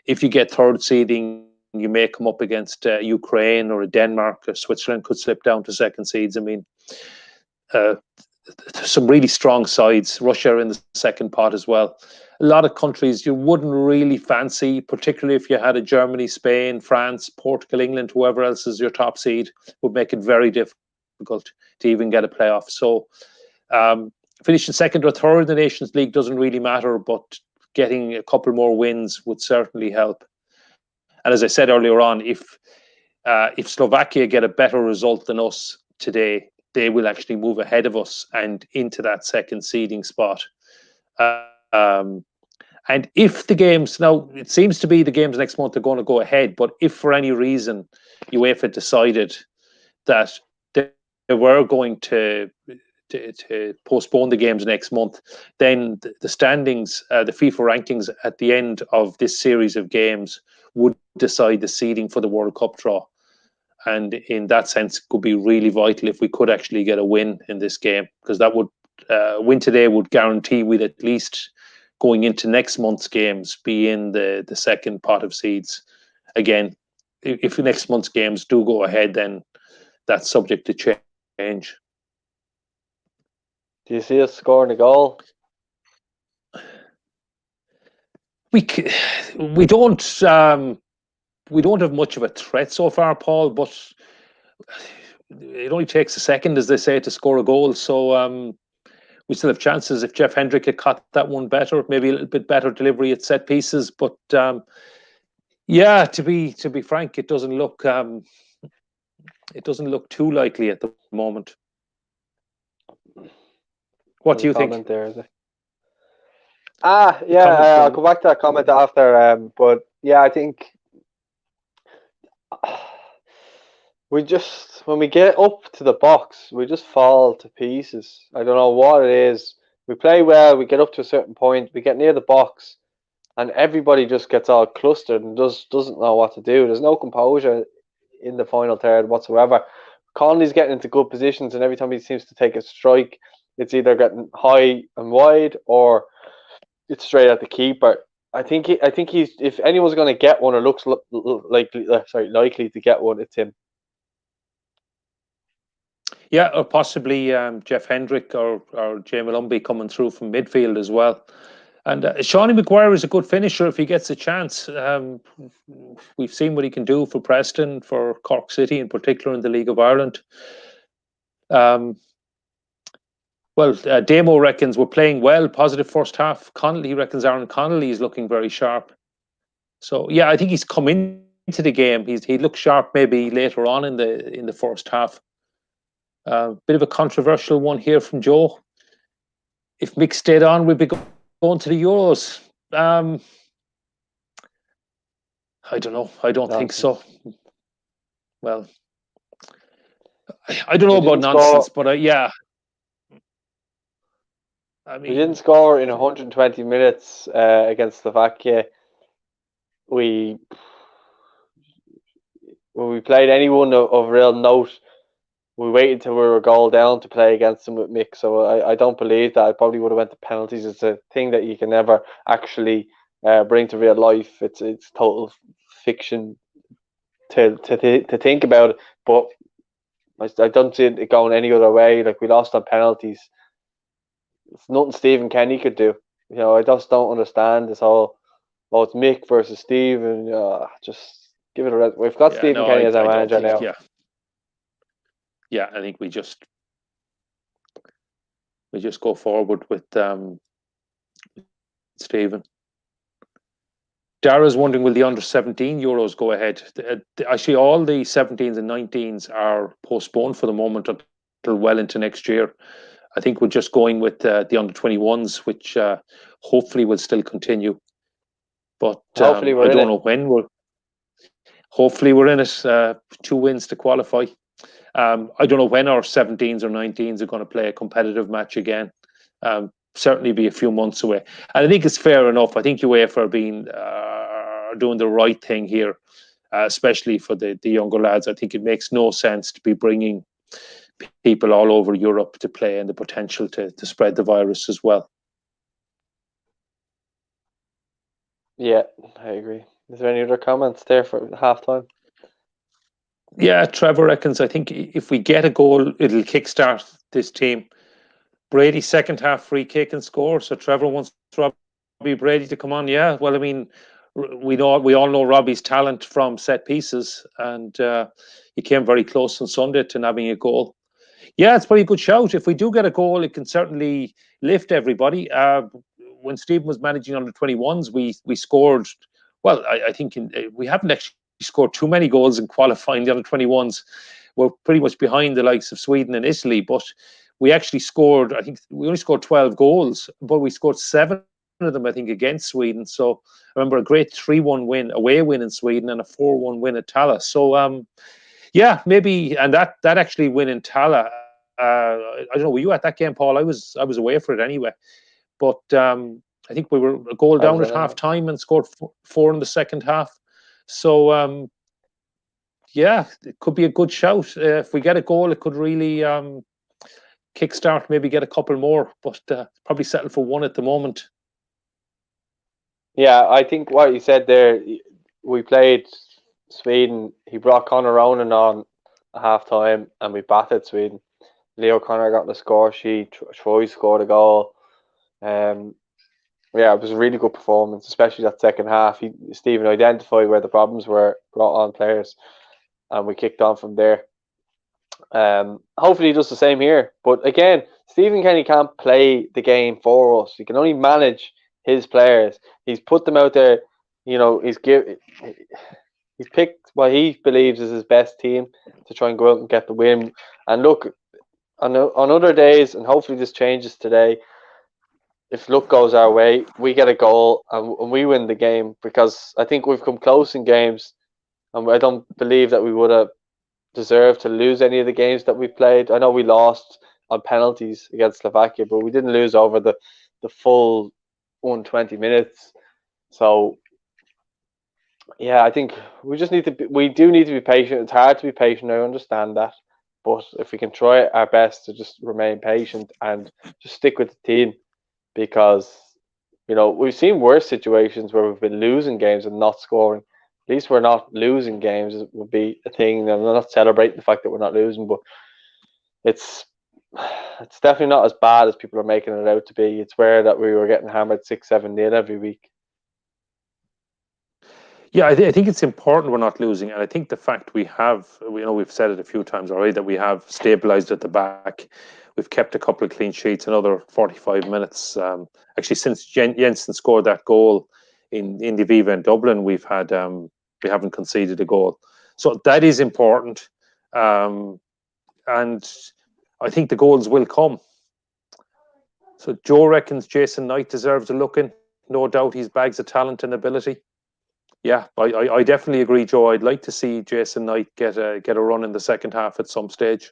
If you get third seeding, you may come up against Ukraine or Denmark or Switzerland could slip down to second seeds. I mean, some really strong sides. Russia in the second pot as well. A lot of countries you wouldn't really fancy, particularly if you had a Germany, Spain, France, Portugal, England, whoever else is your top seed, would make it very difficult to even get a playoff. So finishing second or third in the Nations League doesn't really matter, but getting a couple more wins would certainly help. And as I said earlier on, if Slovakia get a better result than us today, they will actually move ahead of us and into that second seeding spot. And if the games, now it seems to be the games next month are going to go ahead, but if for any reason UEFA decided that they were going to postpone the games next month, then the standings, the FIFA rankings at the end of this series of games would decide the seeding for the World Cup draw. And in that sense, it could be really vital if we could actually get a win in this game, because that would win today would guarantee we'd at least going into next month's games be in the second pot of seeds. Again, if next month's games do go ahead, then that's subject to change. Do you see us scoring a goal? We don't have much of a threat so far, Paul, but it only takes a second, as they say, to score a goal. So we still have chances if Jeff Hendrick had caught that one better, maybe a little bit better delivery at set pieces. But yeah, to be frank, it doesn't look too likely at the moment. What do you think? There, is it? I'll come back to that comment after. But yeah, I think when we get up to the box, we just fall to pieces. I don't know what it is. We play well, we get up to a certain point, we get near the box, and everybody just gets all clustered and doesn't know what to do. There's no composure in the final third whatsoever. Connolly's getting into good positions, and every time he seems to take a strike, it's either getting high and wide or it's straight at the keeper. I think he's, if anyone's going to get one or looks likely to get one, it's him. Yeah, or possibly Jeff Hendrick or Jay Malumbi coming through from midfield as well. And Shawnee Maguire is a good finisher if he gets a chance. We've seen what he can do for Preston, for Cork City in particular in the League of Ireland. Damo reckons we're playing well, positive first half. Connolly reckons Aaron Connolly is looking very sharp. So yeah, I think he's come into the game. He looked sharp maybe later on in the first half. Bit of a controversial one here from Joe. If Mick stayed on, we'd be going to the Euros. I don't know. I don't think so. Well, I don't know about nonsense, but yeah. I mean, we didn't score in 120 minutes against Slovakia. When we played anyone of real note, we waited till we were a goal down to play against them with Mick. So I don't believe that. I probably would have went to penalties. It's a thing that you can never actually bring to real life. It's total fiction to think about it. But I don't see it going any other way. Like, we lost on penalties. It's nothing Stephen Kenny could do. You know, I just don't understand this whole, it's Mick versus Steve, and just give it a rest. We've got Stephen Kenny as our manager now. Yeah, I think we just go forward with Stephen. Dara's wondering, will the under-17 Euros go ahead? Actually, all the 17s and 19s are postponed for the moment until well into next year. I think we're just going with the under-21s, which hopefully will still continue. But hopefully I don't know when. Hopefully we're in it. 2 wins to qualify. I don't know when our 17s or 19s are going to play a competitive match again. Certainly be a few months away. And I think it's fair enough. I think UEFA are doing the right thing here, especially for the younger lads. I think it makes no sense to be bringing people all over Europe to play, and the potential to spread the virus as well. Yeah, I agree. Is there any other comments there for halftime? Yeah, Trevor reckons, I think if we get a goal, it'll kickstart this team. Brady second half free kick and score. So Trevor wants Robbie Brady to come on. Yeah, well, I mean, we all know Robbie's talent from set pieces, and he came very close on Sunday to nabbing a goal. Yeah, it's probably a good shout. If we do get a goal, it can certainly lift everybody. When Stephen was managing under 21s, we scored. Well, I think we haven't actually scored too many goals in qualifying the under 21s. We're pretty much behind the likes of Sweden and Italy, but we actually scored. I think we only scored 12 goals, but we scored 7 of them, I think, against Sweden. So I remember a great 3-1 away win in Sweden, and a 4-1 win at Tala. So yeah, maybe, and that actually win in Tala. I don't know. Were you at that game, Paul? I was away for it anyway. But I think we were a goal down at half time and scored 4 in the second half. So yeah, it could be a good shout. If we get a goal, it could really kickstart. Maybe get a couple more, but probably settle for 1 at the moment. Yeah, I think what you said there, we played Sweden. He brought Conor Ronan on at half time and we battered Sweden. Leo Connor got the score sheet. Troy scored a goal. Um, yeah, it was a really good performance, especially that second half. Stephen identified where the problems were, brought on players, and we kicked on from there. Hopefully he does the same here. But again, Stephen Kenny can't play the game for us. He can only manage his players. He's put them out there. He's picked what he believes is his best team to try and go out and get the win. And look, on other days, and hopefully this changes today, if luck goes our way, we get a goal and we win the game, because I think we've come close in games, and I don't believe that we would have deserved to lose any of the games that we played. I know we lost on penalties against Slovakia, but we didn't lose over the full 120 minutes. So yeah, I think we do need to be patient. It's hard to be patient. I understand that, but if we can try our best to just remain patient and just stick with the team, because we've seen worse situations where we've been losing games and not scoring. At least we're not losing games. It would be a thing. I'm not celebrating the fact that we're not losing, but it's definitely not as bad as people are making it out to be. It's rare that we were getting hammered 6-7-0 every week. Yeah, I think it's important we're not losing, and I think the fact we've said it a few times already, that we have stabilised at the back. We've kept a couple of clean sheets, another 45 minutes. Actually, since Jensen scored that goal in the Viva in Dublin, we haven't conceded a goal. So that is important, and I think the goals will come. So Joe reckons Jason Knight deserves a look in. No doubt he's bags of talent and ability. Yeah, I definitely agree, Joe. I'd like to see Jason Knight get a run in the second half at some stage.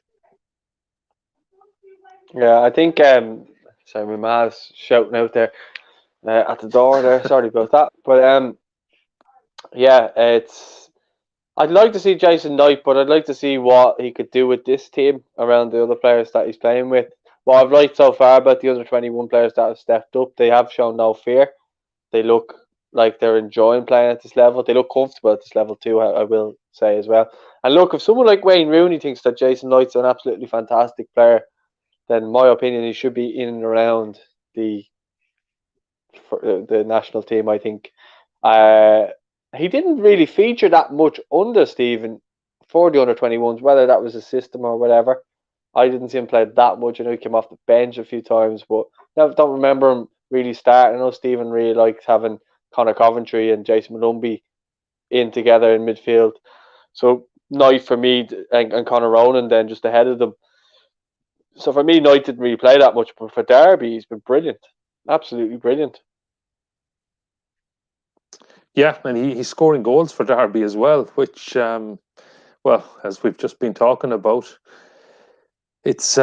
Yeah, I think. Sorry, my ma's shouting out there at the door there. Sorry about that, but yeah, I'd like to see Jason Knight, but I'd like to see what he could do with this team around the other players that he's playing with. What I've liked so far about the under 21 players that have stepped up, they have shown no fear. They look like they're enjoying playing at this level. They look comfortable at this level too, I will say as well. And look, if someone like Wayne Rooney thinks that Jason Knight's an absolutely fantastic player, then in my opinion, he should be in and around the national team, I think. He didn't really feature that much under Stephen for the under 21s, whether that was a system or whatever. I didn't see him play that much. I know he came off the bench a few times, but I don't remember him really starting. I know Stephen really likes having Connor Coventry and Jason Malumbi in together in midfield. So Knight for me and Connor Ronan then just ahead of them. So for me, Knight didn't really play that much, but for Derby, he's been brilliant. Absolutely brilliant. Yeah, and he's scoring goals for Derby as well, which, as we've just been talking about, it's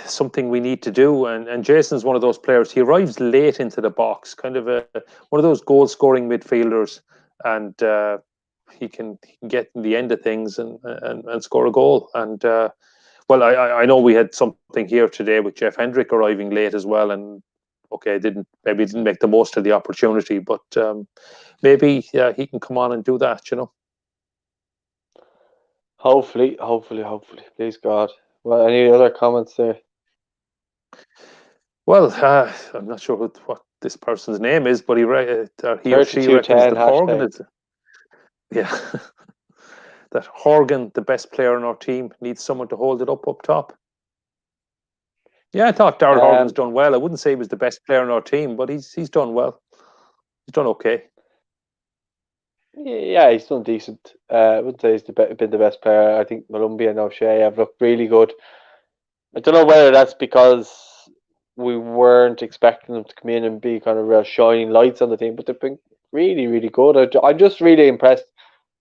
something we need to do. And Jason's one of those players. He arrives late into the box, kind of one of those goal-scoring midfielders, and he can get in the end of things and score a goal. And I know we had something here today with Jeff Hendrick arriving late as well, and didn't make the most of the opportunity, but maybe he can come on and do that, Hopefully, please God. Well, any other comments there? Well, I'm not sure what this person's name is, but he or she reckons that Horgan is. Yeah, that Horgan, the best player on our team, needs someone to hold it up top. Yeah, I thought Darryl Horgan's done well. I wouldn't say he was the best player on our team, but he's done well. He's done okay. Yeah, he's done decent. I wouldn't say he's been the best player. I think Malumbi and O'Shea have looked really good. I don't know whether that's because we weren't expecting them to come in and be kind of real shining lights on the team, but they've been really, really good. I'm just really impressed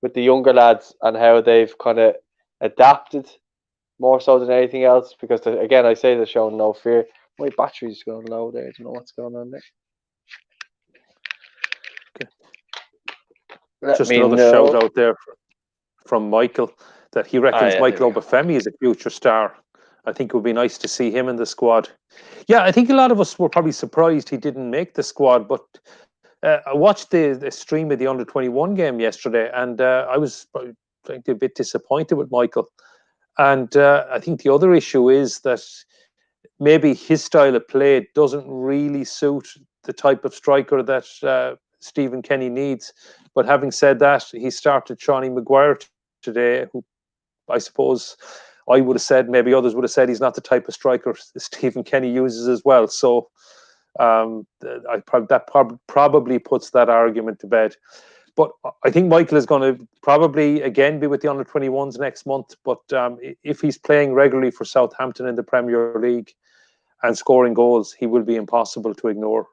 with the younger lads and how they've kind of adapted more so than anything else, because again, I say they're showing no fear. My battery's going low there. I don't know what's going on there. Just another shout out there from Michael that he reckons Michael Obafemi is a future star. I think it would be nice to see him in the squad. Yeah, I think a lot of us were probably surprised he didn't make the squad, but I watched the stream of the under-21 game yesterday, and I was frankly a bit disappointed with Michael. And I think the other issue is that maybe his style of play doesn't really suit the type of striker that Stephen Kenny needs. But having said that, he started Shawnee Maguire today, who I suppose I would have said, maybe others would have said, he's not the type of striker Stephen Kenny uses as well. So that probably puts that argument to bed. But I think Michael is going to probably again be with the under-21s next month. But if he's playing regularly for Southampton in the Premier League and scoring goals, he will be impossible to ignore.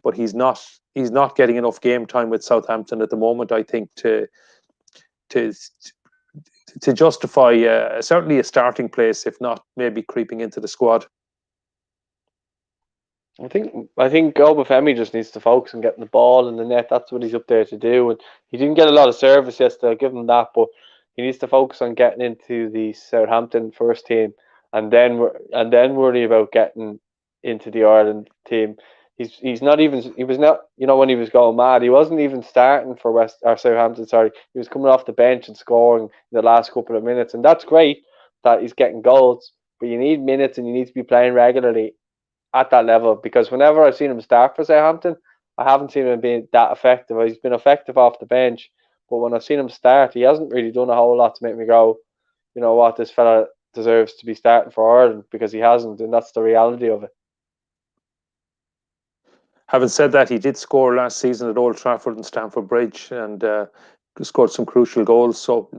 But he's not getting enough game time with Southampton at the moment, I think, to justify certainly a starting place, if not maybe creeping into the squad. I think Obafemi just needs to focus on getting the ball in the net. That's what he's up there to do. And he didn't get a lot of service yesterday, I'll give him that, but he needs to focus on getting into the Southampton first team and then worry about getting into the Ireland team. He was not, when he was going mad, he wasn't even starting for Southampton, sorry. He was coming off the bench and scoring in the last couple of minutes. And that's great that he's getting goals, but you need minutes and you need to be playing regularly at that level, because whenever I've seen him start for Southampton, I haven't seen him being that effective. He's been effective off the bench, but when I've seen him start, he hasn't really done a whole lot to make me go, you know what, this fella deserves to be starting for Ireland, because he hasn't, and that's the reality of it. Having said that, he did score last season at Old Trafford and Stamford Bridge, and scored some crucial goals. So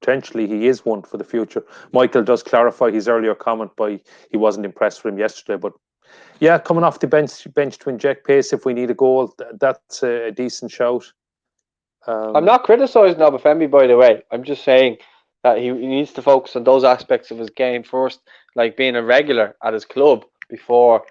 potentially he is one for the future. Michael does clarify his earlier comment by he wasn't impressed with him yesterday, but yeah, coming off the bench to inject pace if we need a goal, that's a decent shout. I'm not criticising Obafemi, by the way. I'm just saying that he needs to focus on those aspects of his game first, like being a regular at his club before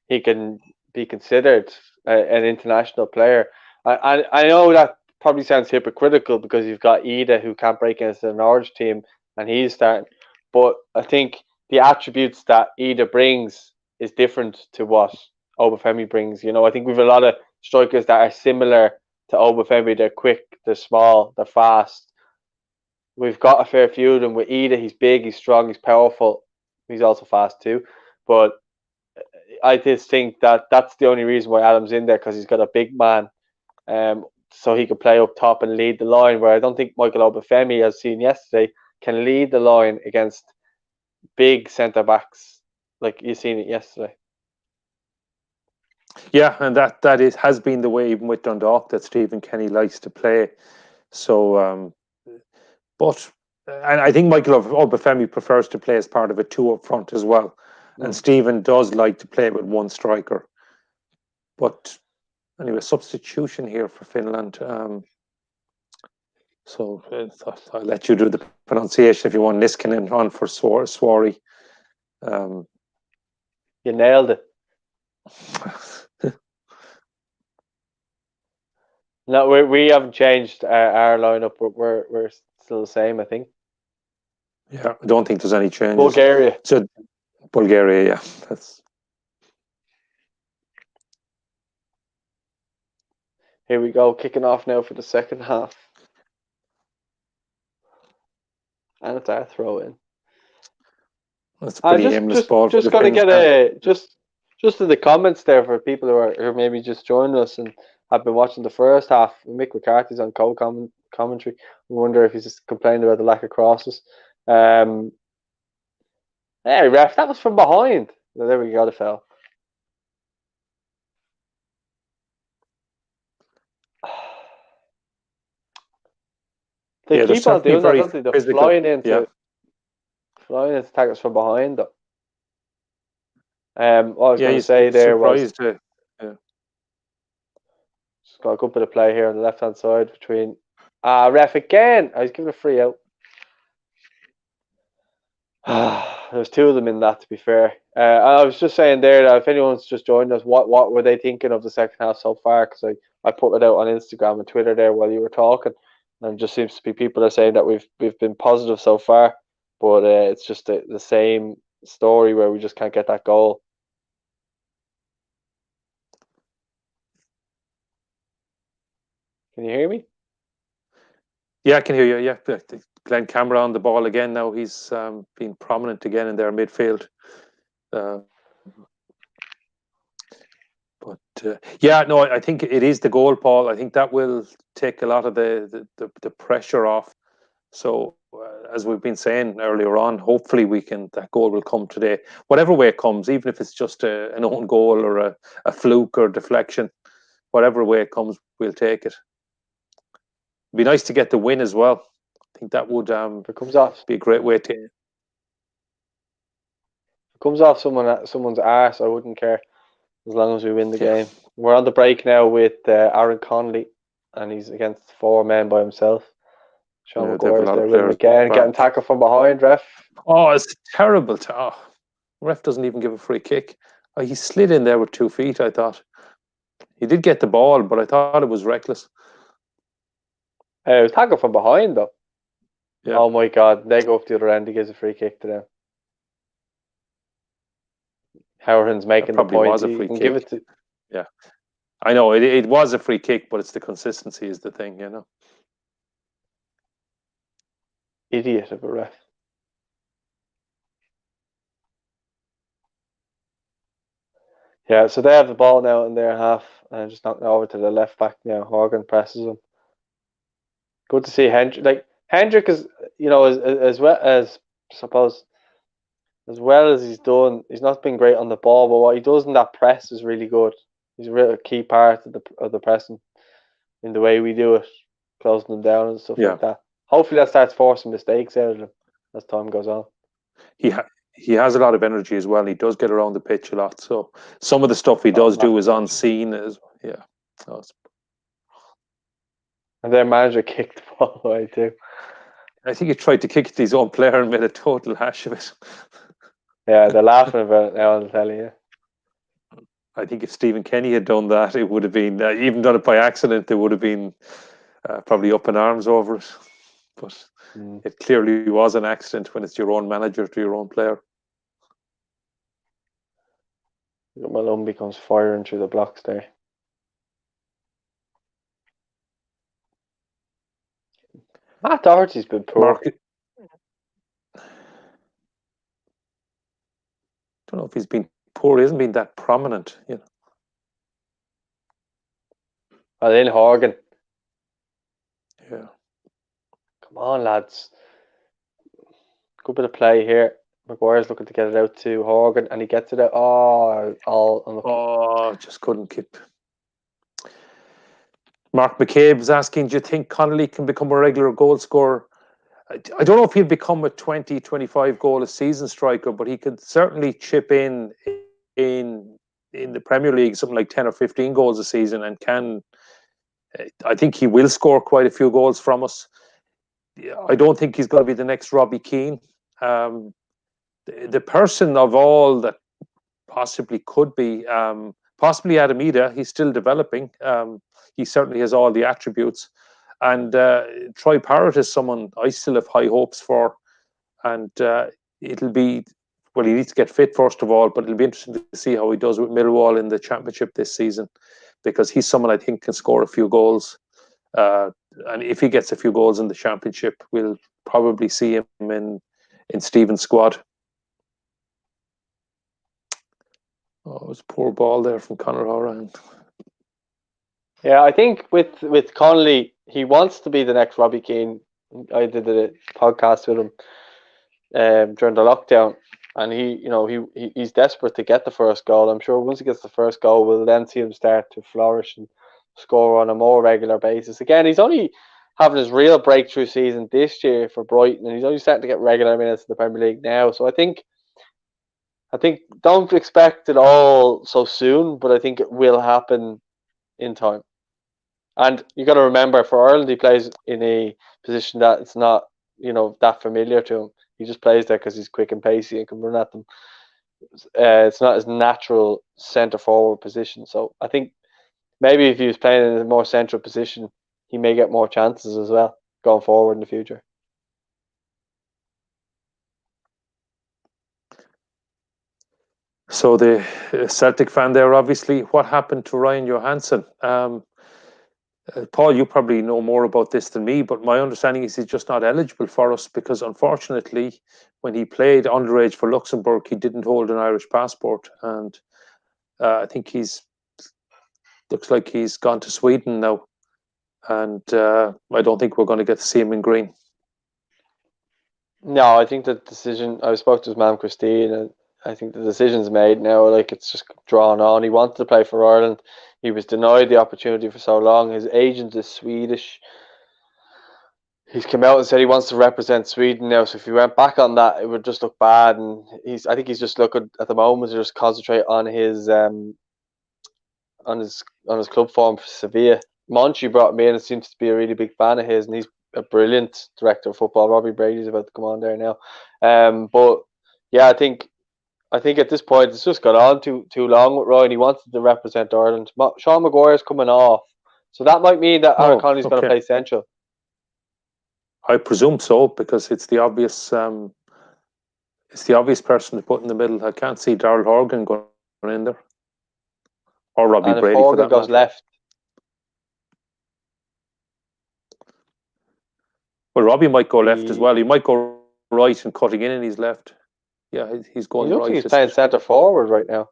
he can be considered an international player. I know that probably sounds hypocritical because you've got Ida who can't break into the Norwich team and he's starting, but I think the attributes that Ida brings is different to what Obafemi brings. You know, I think we've a lot of strikers that are similar to Obafemi. They're quick, they're small, they're fast. We've got a fair few of them. With Ida, he's big, he's strong, he's powerful. He's also fast too. But I just think that that's the only reason why Adam's in there, because he's got a big man, so he can play up top and lead the line. Where I don't think Michael Obafemi, as seen yesterday, can lead the line against big centre backs like you seen it yesterday. Yeah, and that has been the way even with Dundalk that Stephen Kenny likes to play. So, but and I think Michael Obafemi prefers to play as part of a two up front as well. And Stephen does like to play with one striker. But anyway, substitution here for Finland. So I'll let you do the pronunciation if you want. Niskanen on for Swari. You nailed it. No, we haven't changed our lineup. We're still the same, I think. Yeah, I don't think there's any changes. Bulgaria. So Bulgaria, yeah. That's... Here we go, kicking off now for the second half. And it's our throw in. That's a pretty aimless ball. Just going to get just in the comments there for people who are maybe just joining us and have been watching the first half. Mick McCarthy's on commentary. I wonder if he's just complaining about the lack of crosses. Hey, ref, that was from behind. Oh, there we go, the foul. They keep on doing that, don't they? They're flying into tackles from behind, though. What I was going to say there was... Just got a good bit of play here on the left-hand side between... ref again! I was giving a free out. There's two of them in that, to be fair. I was just saying there that if anyone's just joined us, what were they thinking of the second half so far? Because I put it out on Instagram and Twitter there while you were talking, and just seems to be people are saying that we've been positive so far, but it's just the same story where we just can't get that goal. Can you hear me? Yeah, I can hear you. Yeah, Glenn Camera on the ball again now. He's been prominent again in their midfield. Yeah, no, I think it is the goal, Paul. I think that will take a lot of the pressure off. So, as we've been saying earlier on, hopefully that goal will come today. Whatever way it comes, even if it's just an own goal or a fluke or deflection, whatever way it comes, we'll take it. It'd be nice to get the win as well. I think that would If it comes off, be a great way to. if it comes off someone's arse, I wouldn't care as long as we win the game. We're on the break now with Aaron Connolly, and he's against 4 men by himself. Sean Maguire's there with him again, getting tackled from behind, ref. Oh, it's terrible. Ref doesn't even give a free kick. Oh, he slid in there with 2 feet, I thought. He did get the ball, but I thought it was reckless. It was tackled from behind, though. Yeah. Oh my God, they go up the other end. He gives a free kick to them. Howard's making the point. Was a free kick. Give it to. Yeah, I know it was a free kick, but it's the consistency is the thing, Idiot of a ref. Yeah, so they have the ball now in their half, and just knocking over to the left back now. Horgan presses him. Good to see Hendrick. Like Hendrick is, as well as suppose, as well as he's done, he's not been great on the ball, but what he does in that press is really good. He's a real key part of the pressing in the way we do it, closing them down and stuff like that. Hopefully that starts forcing mistakes out of them as time goes on. He has a lot of energy as well. He does get around the pitch a lot. So some of the stuff he does do is unseen. And their manager kicked the ball away too. I think he tried to kick it to his own player and made a total hash of it. Yeah, they're laughing about it now, I'll tell you. I think if Stephen Kenny had done that, it would have been, even done it by accident, they would have been probably up in arms over it. But it clearly was an accident when it's your own manager to your own player. Malone becomes firing through the blocks there. Matt Doherty's been poor. I don't know if he's been poor. He hasn't been that prominent, And then Horgan. Yeah. Come on, lads. Good bit of play here. Maguire's looking to get it out to Horgan, and he gets it out. All unlucky. Oh, just couldn't keep. Mark McCabe is asking, do you think Connolly can become a regular goal scorer? I don't know if he'll become a 20, 25 goal a season striker, but he could certainly chip in the Premier League something like 10 or 15 goals a season, and I think he will score quite a few goals from us. I don't think he's going to be the next Robbie Keane. The person of all that possibly could be, possibly Adam Ida. He's still developing. He certainly has all the attributes. And Troy Parrott is someone I still have high hopes for. And it'll be, well, he needs to get fit first of all, but it'll be interesting to see how he does with Millwall in the Championship this season, because he's someone I think can score a few goals. And if he gets a few goals in the Championship, we'll probably see him in Stephen's squad. Oh, it was a poor ball there from Conor Horan. Yeah, I think with Connolly, he wants to be the next Robbie Keane. I did a podcast with him during the lockdown, and he's desperate to get the first goal. I'm sure once he gets the first goal, we'll then see him start to flourish and score on a more regular basis. Again, he's only having his real breakthrough season this year for Brighton, and he's only starting to get regular minutes in the Premier League now. So I think don't expect it all so soon, but I think it will happen in time. And you got to remember, for Ireland, he plays in a position that it's not, that familiar to him. He just plays there because he's quick and pacey and can run at them. It's not his natural centre forward position. So I think maybe if he was playing in a more central position, he may get more chances as well going forward in the future. So the Celtic fan there, obviously, what happened to Ryan Johansson? Paul, you probably know more about this than me, but my understanding is he's just not eligible for us because, unfortunately, when he played underage for Luxembourg, he didn't hold an Irish passport, and I think looks like he's gone to Sweden now, and I don't think we're going to get to see him in green. No, I think the decision. I spoke to his mum, Christine, and I think the decision's made now. Like, it's just drawn on. He wanted to play for Ireland. He was denied the opportunity for so long. His agent is Swedish. He's come out and said he wants to represent Sweden now. So if he went back on that, it would just look bad. And I think he's just looking at the moment to just concentrate on his club form for Sevilla. Monchi brought him in and seems to be a really big fan of his, and he's a brilliant director of football. Robbie Brady's about to come on there now. But yeah, I think at this point it's just got on too long with Ryan. He wanted to represent Ireland. Sean Maguire's coming off, so that might mean that Aaron Connolly's going to play central. I presume so, because it's the obvious person to put in the middle. I can't see Daryl Horgan going in there, or Robbie Brady. And if Horgan goes left, well, Robbie might go left as well. He might go right and cutting in, and he's left. Yeah, he's going right. He looks like he's playing centre forward right now.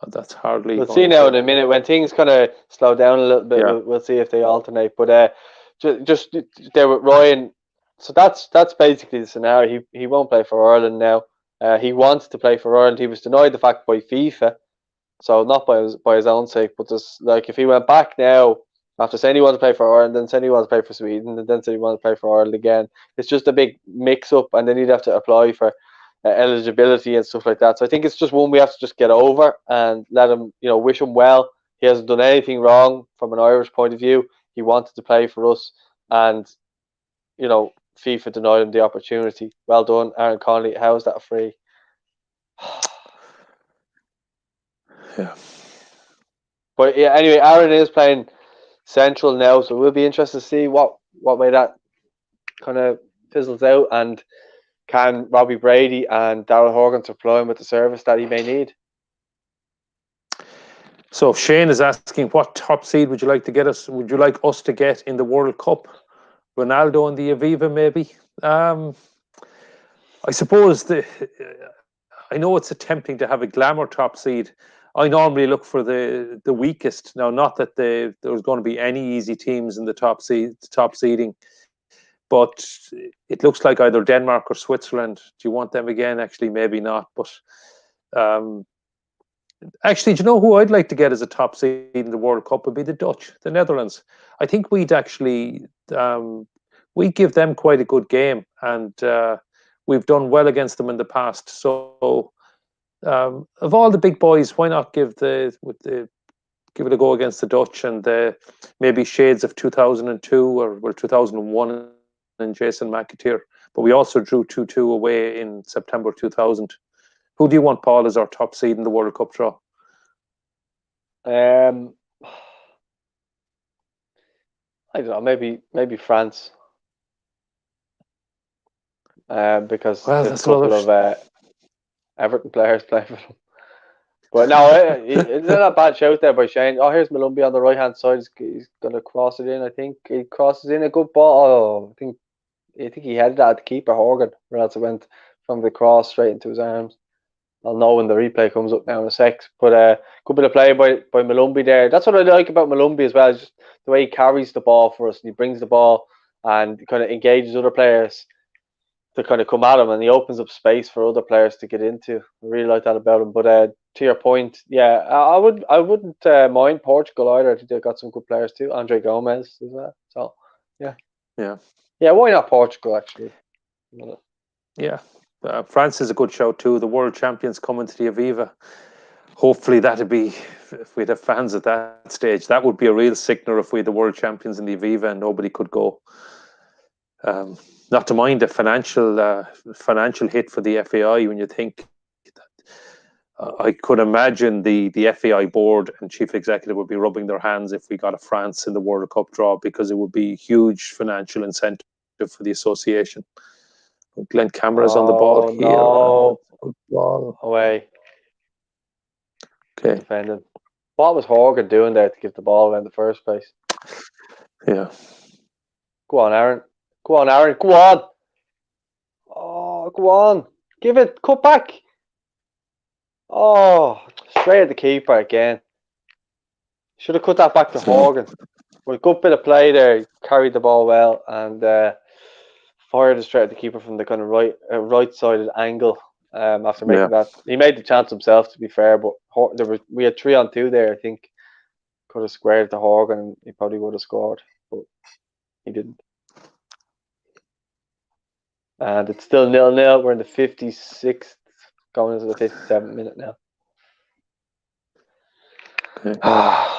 That's hardly. We'll see now in a minute when things kind of slow down a little bit. Yeah. We'll see if they alternate. But just there with Ryan. So that's basically the scenario. He won't play for Ireland now. He wants to play for Ireland. He was denied the fact by FIFA, so not by his own sake. But just like if he went back now after saying he wanted to play for Ireland, then saying he wanted to play for Sweden, and then saying he wanted to play for Ireland again, it's just a big mix-up, and then he'd have to apply for eligibility and stuff like that. So I think it's just one we have to just get over and let him, wish him well. He hasn't done anything wrong from an Irish point of view. He wanted to play for us, and FIFA denied him the opportunity. Well done, Aaron Connolly. How is that free? Yeah. But yeah, anyway, Aaron is playing central now, so we'll be interested to see what way that kind of fizzles out, and can Robbie Brady and Daryl Horgan supply him with the service that he may need. So Shane is asking, what top seed would you like to get us? Would you like us to get in the World Cup? Ronaldo and the Aviva, maybe? I suppose I know it's tempting to have a glamour top seed. I normally look for the weakest. Now, not that there's going to be any easy teams in the top seeding, but it looks like either Denmark or Switzerland. Do you want them again? Actually, maybe not. But actually, do you know who I'd like to get as a top seed in the World Cup would be the Dutch, the Netherlands. I think we'd actually we give them quite a good game, and we've done well against them in the past. So of all the big boys, why not give it a go against the Dutch and maybe shades of 2002 or 2001 and Jason McAteer. But we also drew 2-2 away in September 2000. Who do you want, Paul, as our top seed in the World Cup draw? I don't know, maybe France. Because there's a couple of Everton players playing for them. But no, it's not a bad shout there by Shane. Oh, here's Malumbi on the right hand side. He's going to cross it in. I think he crosses in a good ball. I think he headed that at the keeper, Horgan, or else it went from the cross straight into his arms. I'll know when the replay comes up now in a sec. But good bit of play by Malumbi there. That's what I like about Malumbi as well. Just the way he carries the ball for us. And he brings the ball and kind of engages other players to kind of come at him, and he opens up space for other players to get into. I really like that about him. But to your point, yeah, I wouldn't mind Portugal either. I think they've got some good players too. Andre Gomez as well. So yeah. Why not Portugal actually? Yeah, France is a good show too. The world champions coming to the Aviva. Hopefully that'd be, if we'd have fans at that stage, that would be a real sickener if we had the world champions in the Aviva and nobody could go. Not to mind the financial hit for the FAI when you think that I could imagine the FAI board and chief executive would be rubbing their hands if we got a France in the World Cup draw, because it would be huge financial incentive for the association. Glenn Camera's on the ball here. No. Good ball. Away. Okay. Defended. What was Horgan doing there to give the ball away in the first place? Yeah. Go on, Aaron. Go on, Aaron. Go on. Oh, go on. Give it. Cut back. Oh, straight at the keeper again. Should have cut that back to Horgan. With a good bit of play there, carried the ball well and fired it straight at the keeper from the kind of right-sided angle. After making that, he made the chance himself. To be fair, but we had 3-on-2 there. I think could have squared it to Horgan, and he probably would have scored, but he didn't. And it's still 0-0. We're in the 56th, going into the 57th minute now. Okay.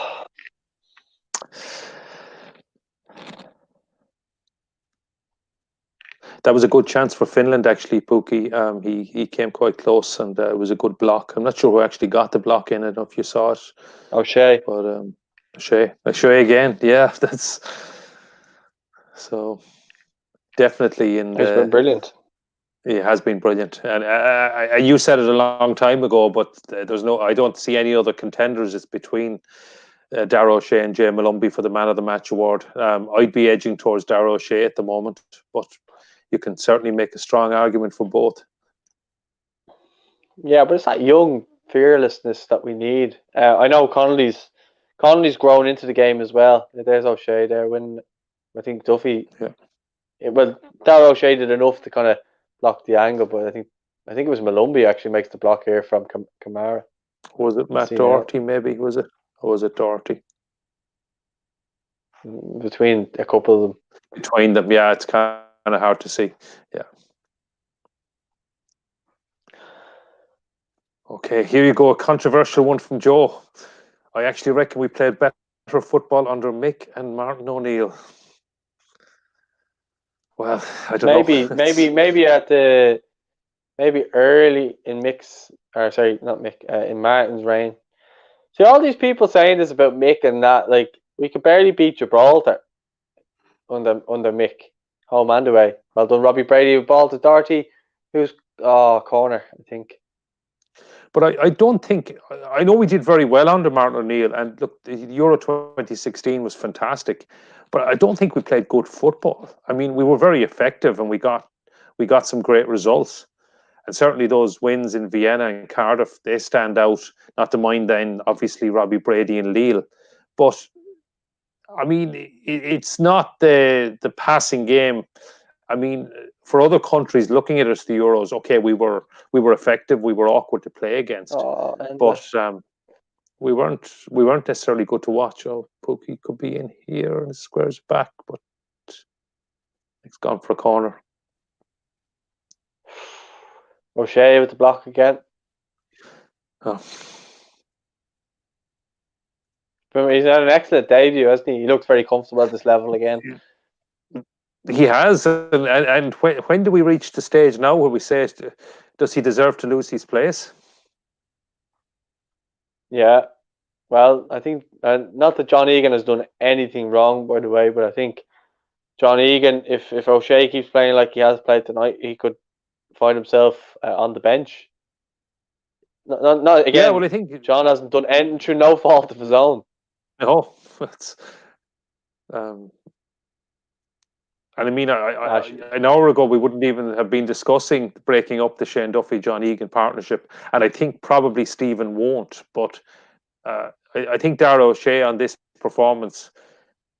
That was a good chance for Finland, actually, Pookie. He came quite close, and it was a good block. I'm not sure who actually got the block in. I don't know if you saw it. O'Shea. But O'Shea again. Yeah, that's so definitely in the. He's been brilliant. He has been brilliant, and you said it a long time ago, but there's no. I don't see any other contenders. It's between Darragh O'Shea and Jay Malumbi for the Man of the Match award. I'd be edging towards Darragh O'Shea at the moment, but you can certainly make a strong argument for both. Yeah, but it's that young fearlessness that we need. I know Connolly's grown into the game as well. There's O'Shea there. When I think Duffy, well, Darragh O'Shea did enough to kind of block the angle, but I think it was Malumbi actually makes the block here from Kamara. Was it Matt Doherty? Maybe was it, or was it Doherty? Between a couple of them. Between them, yeah, it's kind of hard to see. Yeah. Okay, here you go. A controversial one from Joe. I actually reckon we played better football under Mick and Martin O'Neill. Well, I don't know. Maybe early in Mick's, or sorry, not Mick, in Martin's reign. See, all these people saying this about Mick and that, like, we could barely beat Gibraltar under Mick, home and away. Well done, Robbie Brady with ball to Doherty, who's corner, I think. But I don't think, I know we did very well under Martin O'Neill, and look, the Euro 2016 was fantastic, but I don't think we played good football. I mean, we were very effective, and we got some great results. And certainly those wins in Vienna and Cardiff, they stand out. Not to mind then, obviously, Robbie Brady and Lille. But, I mean, it's not the passing game. I mean, for other countries looking at us, the Euros, okay, we were effective, we were awkward to play against, but we weren't necessarily good to watch. Oh, Pookie could be in here and squares back, but it's gone for a corner. O'Shea with the block again. Oh. He's had an excellent debut, hasn't he? He looks very comfortable at this level again. He has, and when do we reach the stage now where we say, does he deserve to lose his place? Yeah, well, I think not that John Egan has done anything wrong, by the way, but I think John Egan, if O'Shea keeps playing like he has played tonight, he could find himself on the bench. Not again. Yeah, well, I think John hasn't done anything through no fault of his own. No, it's. And I mean, an hour ago, we wouldn't even have been discussing breaking up the Shane Duffy-John Egan partnership. And I think probably Stephen won't. But I think Darragh O'Shea on this performance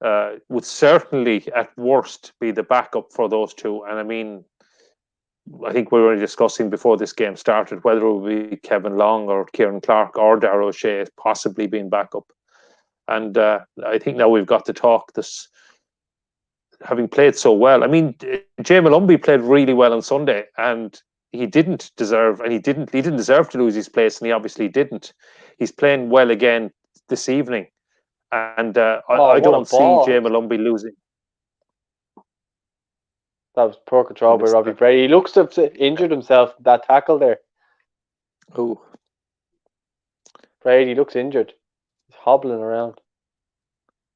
would certainly, at worst, be the backup for those two. And I mean, I think we were discussing before this game started whether it would be Kevin Long or Kieran Clark or Darragh O'Shea possibly being backup. And I think now we've got to talk this. Having played so well, I mean, Jay Malumbi played really well on Sunday, and he didn't deserve to lose his place, and he obviously didn't. He's playing well again this evening, and I don't see Jay Malumbi losing. That was poor control by Robbie Brady. He looks to have injured himself with that tackle there. Oh, Brady looks injured. He's hobbling around.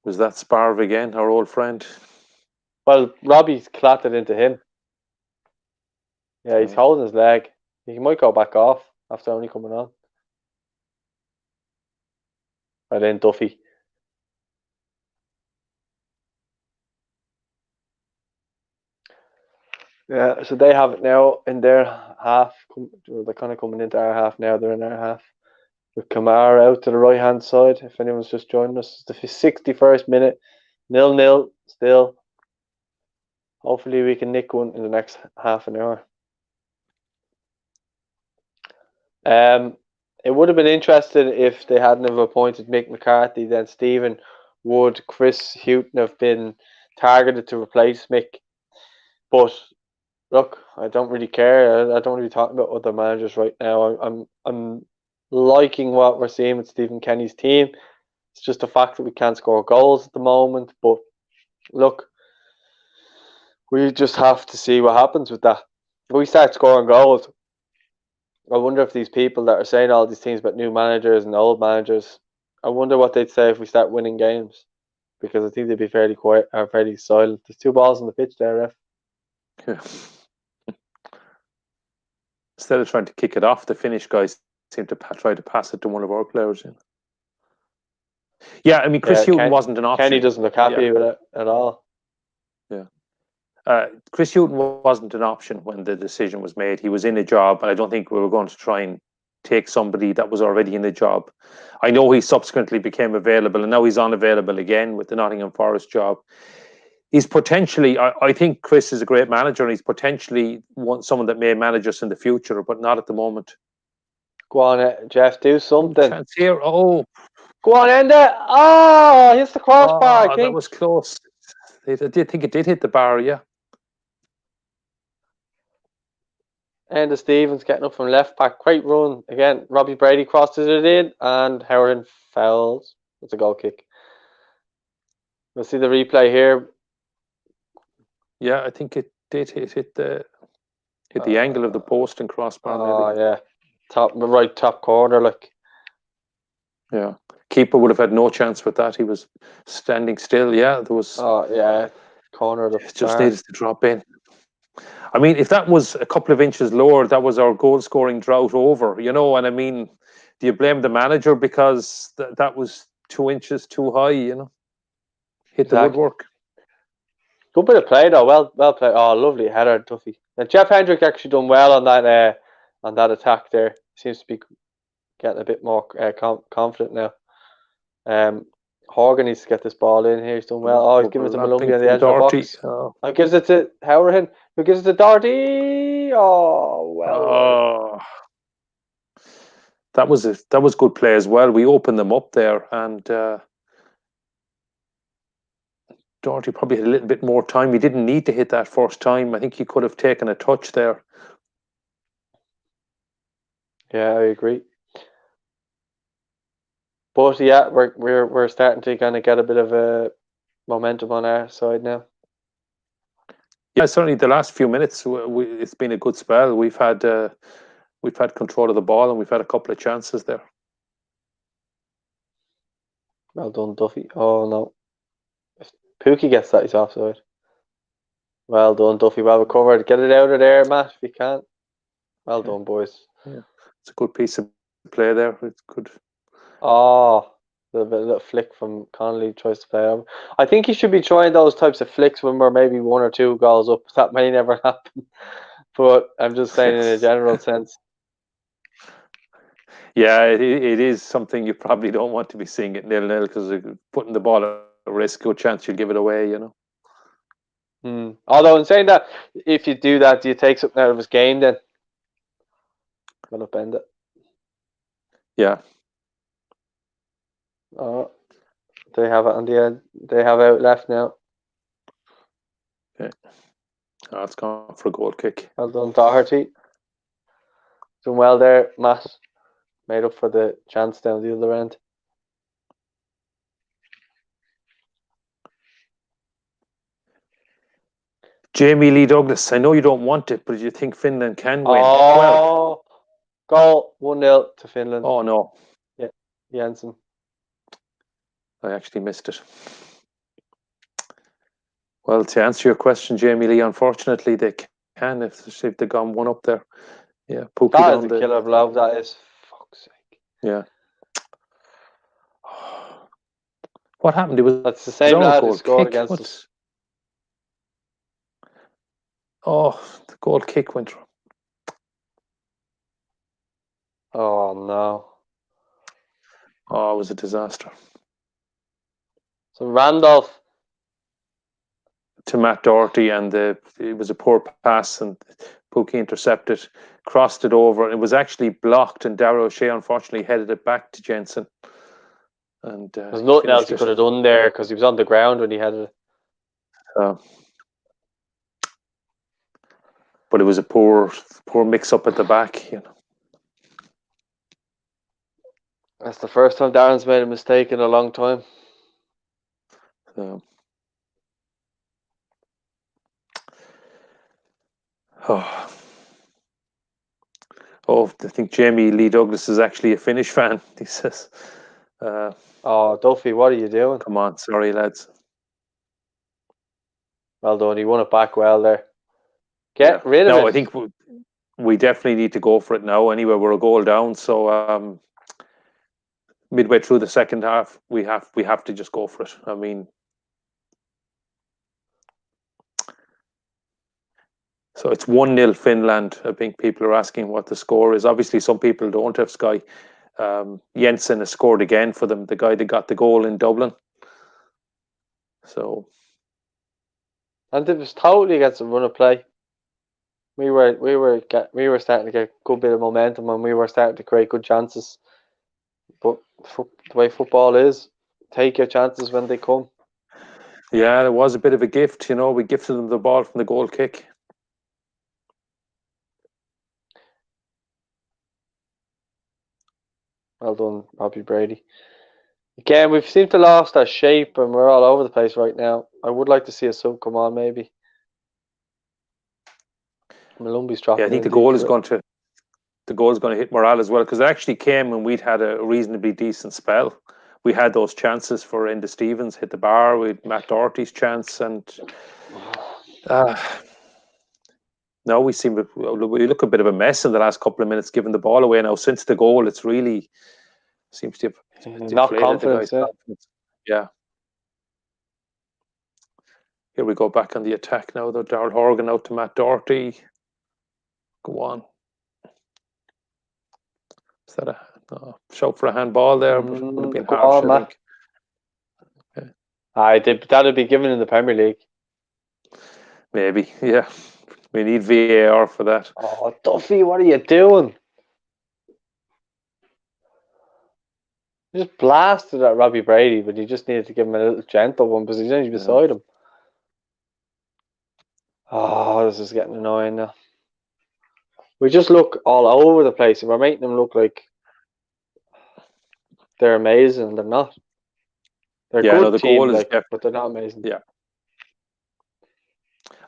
Was that Sparv again, our old friend? Well, Robbie's clattered into him. Yeah, he's holding his leg. He might go back off after only coming on. and then Duffy. Yeah, so they have it now in their half. They're kind of coming into our half now. They're in our half. With Kamara out to the right hand side. If anyone's just joining us, it's the 61st minute, 0-0 still. Hopefully we can nick one in the next half an hour. It would have been interesting if they hadn't have appointed Mick McCarthy. Then Stephen, would Chris Hughton have been targeted to replace Mick? But look, I don't really care. I don't really talk about other managers right now. I'm liking what we're seeing with Stephen Kenny's team. It's just the fact that we can't score goals at the moment. But look, we just have to see what happens with that. If we start scoring goals, I wonder if these people that are saying all these things about new managers and old managers, I wonder what they'd say if we start winning games. Because I think they'd be fairly quiet or fairly silent. There's 2 balls on the pitch there, ref. Yeah. Instead of trying to kick it off, the Finnish guys seem to try to pass it to one of our players. Yeah, I mean, Chris Hughton wasn't an option. Kenny doesn't look happy with it at all. Yeah. Chris Hughton wasn't an option when the decision was made. He was in a job, and I don't think we were going to try and take somebody that was already in a job. I know he subsequently became available, and now he's unavailable again with the Nottingham Forest job. He's potentially, I think Chris is a great manager, and he's potentially someone that may manage us in the future, but not at the moment. Go on, Jeff, do something. Chance here. Oh. Go on, end it. Oh, hits the crossbar, I think. That was close. I did think it did hit the bar, yeah. And Stevens getting up from left back. Great run. Again, Robbie Brady crosses it in and Howard fouls. It's a goal kick. We'll see the replay here. Yeah, I think it did hit the angle of the post and crossbar. Oh, yeah. Top corner, like. Yeah. Keeper would have had no chance with that. He was standing still. Yeah, there was. Oh, yeah. Corner of the just needed to drop in. I mean, if that was a couple of inches lower, that was our goal scoring drought over, and I mean, do you blame the manager because that was 2 inches too high, Hit the woodwork. Good bit of play though, well played. Oh, lovely header, Duffy. And Jeff Hendrick actually done well on that attack there. Seems to be getting a bit more confident now. Horgan needs to get this ball in here. He's done well. Oh, he's giving it to Malumbi on the edge of the box. Oh, gives it to Howrahan, who gives it to Doherty. Oh, well. Oh. That was good play as well. We opened them up there, and Doherty probably had a little bit more time. He didn't need to hit that first time. I think he could have taken a touch there. Yeah, I agree. But yeah, we're starting to kind of get a bit of a momentum on our side now. Yeah, certainly the last few minutes, it's been a good spell. We've had control of the ball, and we've had a couple of chances there. Well done, Duffy. Oh no, if Pookie gets that, he's offside. Well done, Duffy. Well recovered. Get it out of there, Matt, if you can. Well done, boys. Yeah, it's a good piece of play there. It's good. Oh, a little flick from Connolly tries to play over. I think he should be trying those types of flicks when we're maybe 1 or 2 goals up. That may never happen, but I'm just saying in a general sense. Yeah, it is something you probably don't want to be seeing at 0-0 because putting the ball at risk, good chance you'll give it away. Although in saying that, if you do that, do you take something out of his game then? I'm gonna bend it. Yeah. Oh, they have it on the end. They have out left now. Okay. Oh, it's gone for a goal kick. Well done, Doherty. Doing well there, Matt. Made up for the chance down the other end. Jamie Lee Douglas, I know you don't want it, but you think Finland can win? Oh, goal 1-0 to Finland. Oh no. Yeah, Jensen. I actually missed it. Well, to answer your question, Jamie Lee, unfortunately they can if they've gone 1 up there. Yeah, that is a killer blow. That is, fuck's sake. Yeah. What happened? It was That's the his same own lad who goal scored kick. against us. Oh, the goal kick went wrong. Oh no. Oh, it was a disaster. So Randolph. To Matt Doherty, and it was a poor pass, and Pookie intercepted, crossed it over, and it was actually blocked, and Darragh O'Shea unfortunately headed it back to Jensen. And There's nothing else he could have done there because he was on the ground when he had it. But it was a poor mix-up at the back, you know. That's the first time Darren's made a mistake in a long time. So, I think Jamie Lee Douglas is actually a Finnish fan, he says. Oh, Duffy, what are you doing? Come on, sorry, lads. Well done, he won it back well there. Get rid of it. No, I think we definitely need to go for it now. Anyway, we're a goal down, so midway through the second half, we have to just go for it. I mean, so it's 1-0 Finland. I think people are asking what the score is. Obviously, some people don't have Sky. Jensen has scored again for them, the guy that got the goal in Dublin. So, and it was totally against the run of play. We were starting to get a good bit of momentum, and we were starting to create good chances. But the way football is, take your chances when they come. yeah, it was a bit of a gift. You know, we gifted them the ball from the goal kick. Well done, Robbie Brady. Again, we've seemed to lost our shape, and we're all over the place right now. I would like to see a sub come on, maybe. Malumbi's dropping. Yeah, I think the goal is going to hit morale as well, because it actually came when we'd had a reasonably decent spell. We had those chances for Enda Stevens hit the bar with Matt Doherty's chance, and now we look a bit of a mess in the last couple of minutes, giving the ball away. Now since the goal, it's really seems to have not confidence. Confidence. Yeah. Here we go back on the attack now, though. Darrell Horgan out to Matt Doherty. Go on. Is that a shout for a handball there? But it would have been harsh, I think. Okay. That'd be given in the Premier League. Maybe, yeah. We need VAR for that. Oh, Duffy, what are you doing? You just blasted at Robbie Brady, but you just needed to give him a little gentle one because he's only beside him. Oh, this is getting annoying now. We just look all over the place, and we're making them look like they're amazing. They're not. They're good the team, goal is but they're not amazing. Yeah.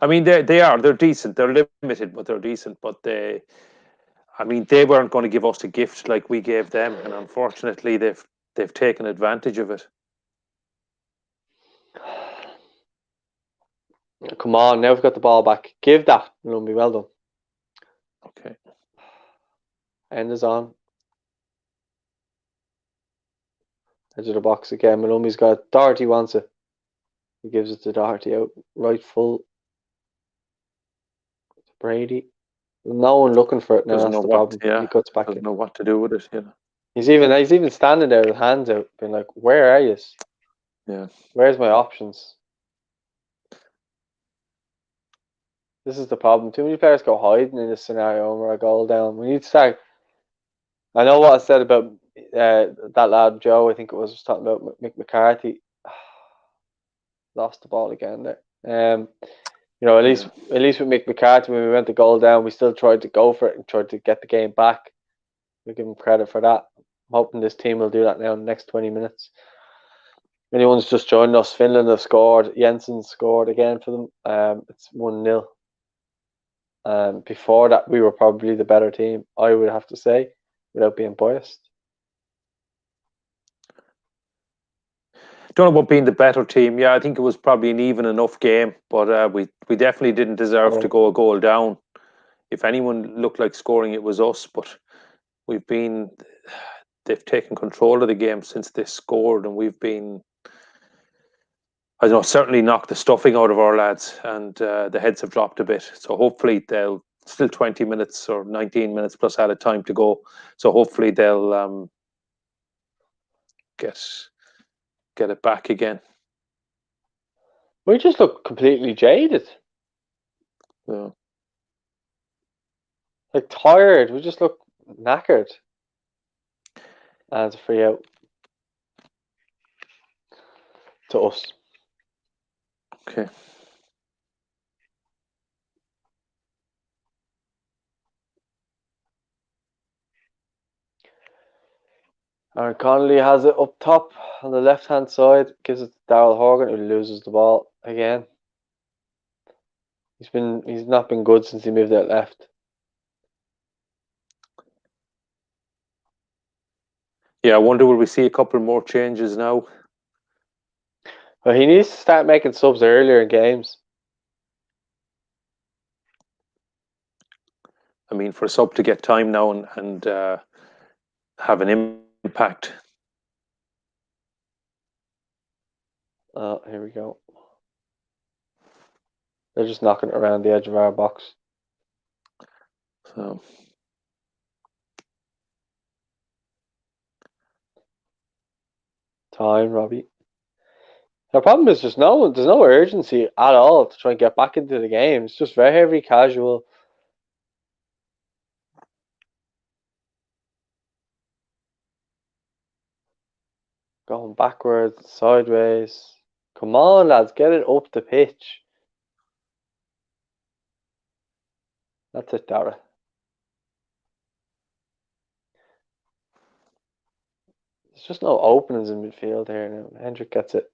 I mean, they're decent. They're limited, but they're decent. But they weren't going to give us a gift like we gave them, and unfortunately, they've taken advantage of it. Come on, now we've got the ball back. Give that, Lumby. Well done. Okay. End is on. Edge of the box again. Malumbi's got Doherty wants it. He gives it to Doherty out right full. Brady. No one looking for it now. That's the problem. Yeah, he cuts back. Doesn't know what to do with it. Yeah. He's even standing there with hands out, being like, "Where are you? Yeah. Where's my options?" This is the problem. Too many players go hiding in this scenario when we're a goal down. We need to start. I know what I said about that lad Joe. I think it was talking about Mick McCarthy. Lost the ball again there. At least with Mick McCarthy, when we went the goal down, we still tried to go for it and tried to get the game back. We give him credit for that. I'm hoping this team will do that now in the next 20 minutes. Anyone's just joined us, Finland have scored. Jensen scored again for them. It's 1-0. Before that, we were probably the better team, I would have to say, without being biased. Don't know about being the better team. Yeah, I think it was probably an even enough game, but we definitely didn't deserve to go a goal down. If anyone looked like scoring, it was us. But they've taken control of the game since they scored, and we've been I know, certainly knocked the stuffing out of our lads, and the heads have dropped a bit. So hopefully they'll still 20 minutes or 19 minutes plus added time to go. So hopefully they'll get it back again. We just look completely jaded. Yeah. Like tired. We just look knackered. And it's a free out to us. Okay. Aaron Connolly has it up top on the left hand side, gives it to Daryl Horgan, who loses the ball again. He's not been good since he moved out left. Yeah, I wonder will we see a couple more changes now? Well, he needs to start making subs earlier in games. I mean, for a sub to get time now and have an impact. Oh, here we go. They're just knocking it around the edge of our box. So time, Robbie. The problem is there's no urgency at all to try and get back into the game. It's just very casual. Going backwards, sideways. Come on, lads, get it up the pitch. That's it, Dara. There's just no openings in midfield here now. Hendrick gets it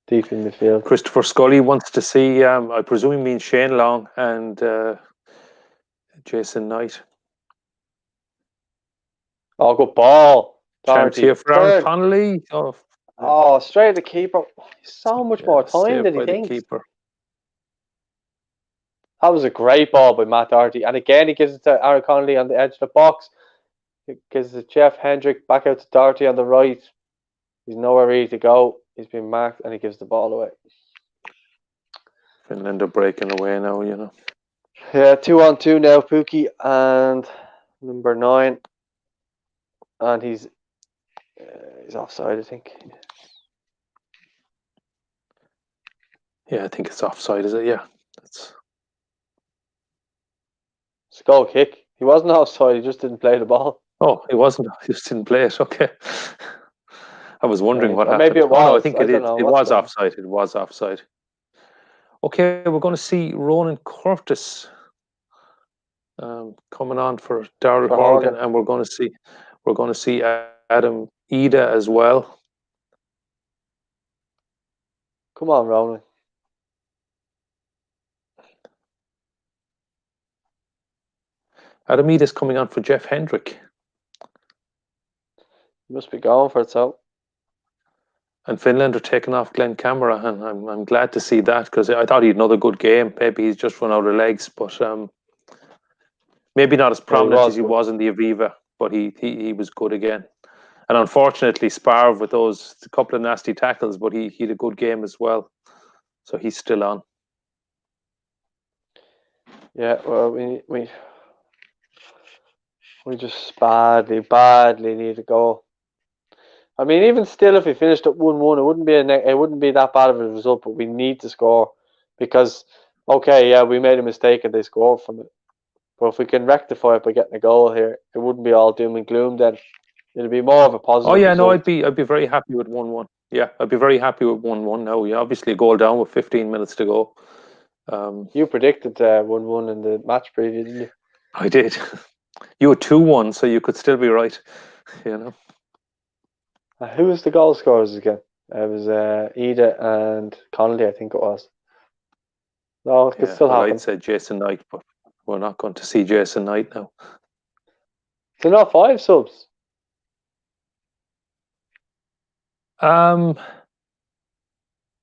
deep in midfield. Christopher Scully wants to see, I presume he means Shane Long and Jason Knight. Oh, good ball. Chance here for Aaron Connolly. Oh, straight at the keeper. So much more time than he thinks. Keeper. That was a great ball by Matt Doherty. And again, he gives it to Aaron Connolly on the edge of the box. He gives it to Jeff Hendrick back out to Doherty on the right. He's nowhere ready to go. He's been marked and he gives the ball away. Finland are breaking away now, you know. Yeah, 2-on-2 now, Pookie and number 9. And he's offside, I think. Yeah, I think it's offside, is it? Yeah. It's a goal kick. He wasn't offside, he just didn't play the ball. Oh, he wasn't. He just didn't play it. Okay. I was wondering what happened. Maybe it was. Oh, no, I think it is. It was offside. It was offside. Okay, we're going to see Ronan Curtis coming on for Daryl Horgan, and we're going to see Adam Ida as well. Come on, Ronan. Adam Ida's coming on for Jeff Hendrick. He must be going for it, so. And Finland are taking off Glenn Camera, and I'm glad to see that because I thought he had another good game. Maybe he's just run out of legs, but maybe not as prominent as he was in the Aviva, but he was good again. And unfortunately, Sparv with those couple of nasty tackles, but he had a good game as well. So he's still on. Yeah, well, we just badly need to go. I mean, even still, if we finished at 1-1, it wouldn't be that bad of a result. But we need to score because, okay, yeah, we made a mistake and they scored from it. But if we can rectify it by getting a goal here, it wouldn't be all doom and gloom. Then it'll be more of a positive. Oh yeah, result. no, I'd be very happy with 1-1. Yeah, I'd be very happy with 1-1 now. Yeah, obviously a goal down with 15 minutes to go. You predicted 1-1 in the match preview, didn't you? I did. You had 2-1, so you could still be right. You know. Who was the goal scorers again? It was Ida and Connolly, I think it was. No, it could still happen. I'd say Jason Knight, but we're not going to see Jason Knight now. So not 5 subs.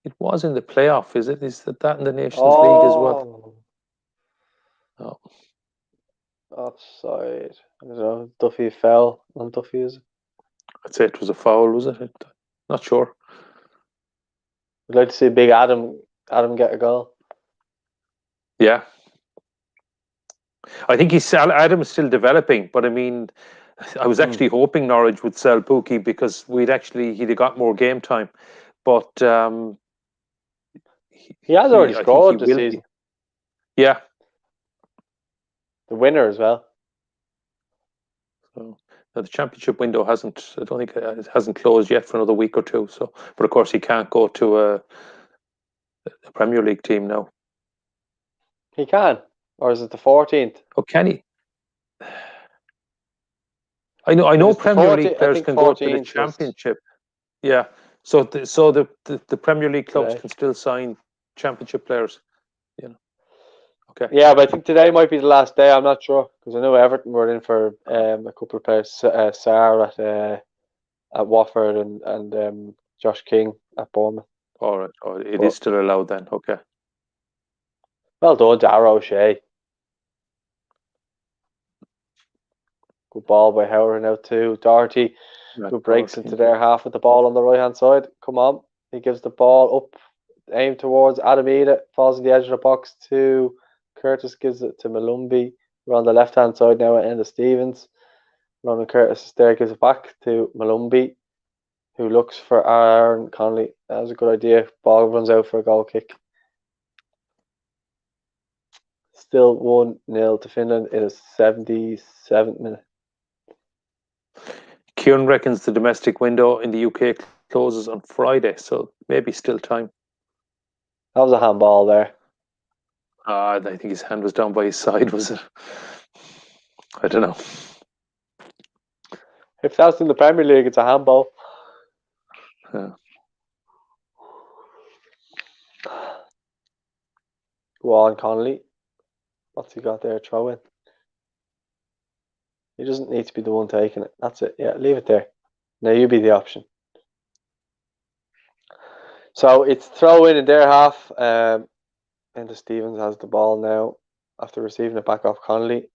It was in the playoff, is it? Is that in the Nations League as well? Oh. Offside. I don't know. Duffy fell on Duffy, is it? I'd say it was a foul, was it? Not sure. I'd like to see big Adam get a goal. Yeah. I think Adam's still developing, but I mean, I was actually hoping Norwich would sell Pookie because he'd have got more game time. But he has already I think he scored this will season. Yeah. The winner as well. So the championship window hasn't. I don't think it hasn't closed yet for another week or two. So, but of course he can't go to a Premier League team now. He can, or is it the 14th? Oh, can he? I know Premier League players can go to the Championship. Yeah, so the Premier League clubs can still sign Championship players. You know. Okay. Yeah, but I think today might be the last day. I'm not sure because I know Everton were in for a couple of players. Sarr at Watford and Josh King at Bournemouth. All right. Oh, it is still allowed then. Okay. Well done, Darragh O'Shea. Good ball by Howard now too. Doherty. Good breaks into their half with the ball on the right hand side. Come on. He gives the ball up, aimed towards Adam Ida, falls in the edge of the box to Curtis, gives it to Malumbi. We're on the left hand side now at Enda Stevens. Ronan Curtis is there, gives it back to Malumbi, who looks for Aaron Connolly. That was a good idea. Ball runs out for a goal kick. Still 1-0 to Finland in a 77th minute. Kieran reckons the domestic window in the UK closes on Friday, so maybe still time. That was a handball there. I think his hand was down by his side, was it? I don't know. If that's in the Premier League, it's a handball. Yeah. Go on, Connolly. What's he got there? Throw in. He doesn't need to be the one taking it. That's it. Yeah, leave it there. Now you be the option. So it's throw in their half. Enda Stevens has the ball now after receiving it back off Connolly.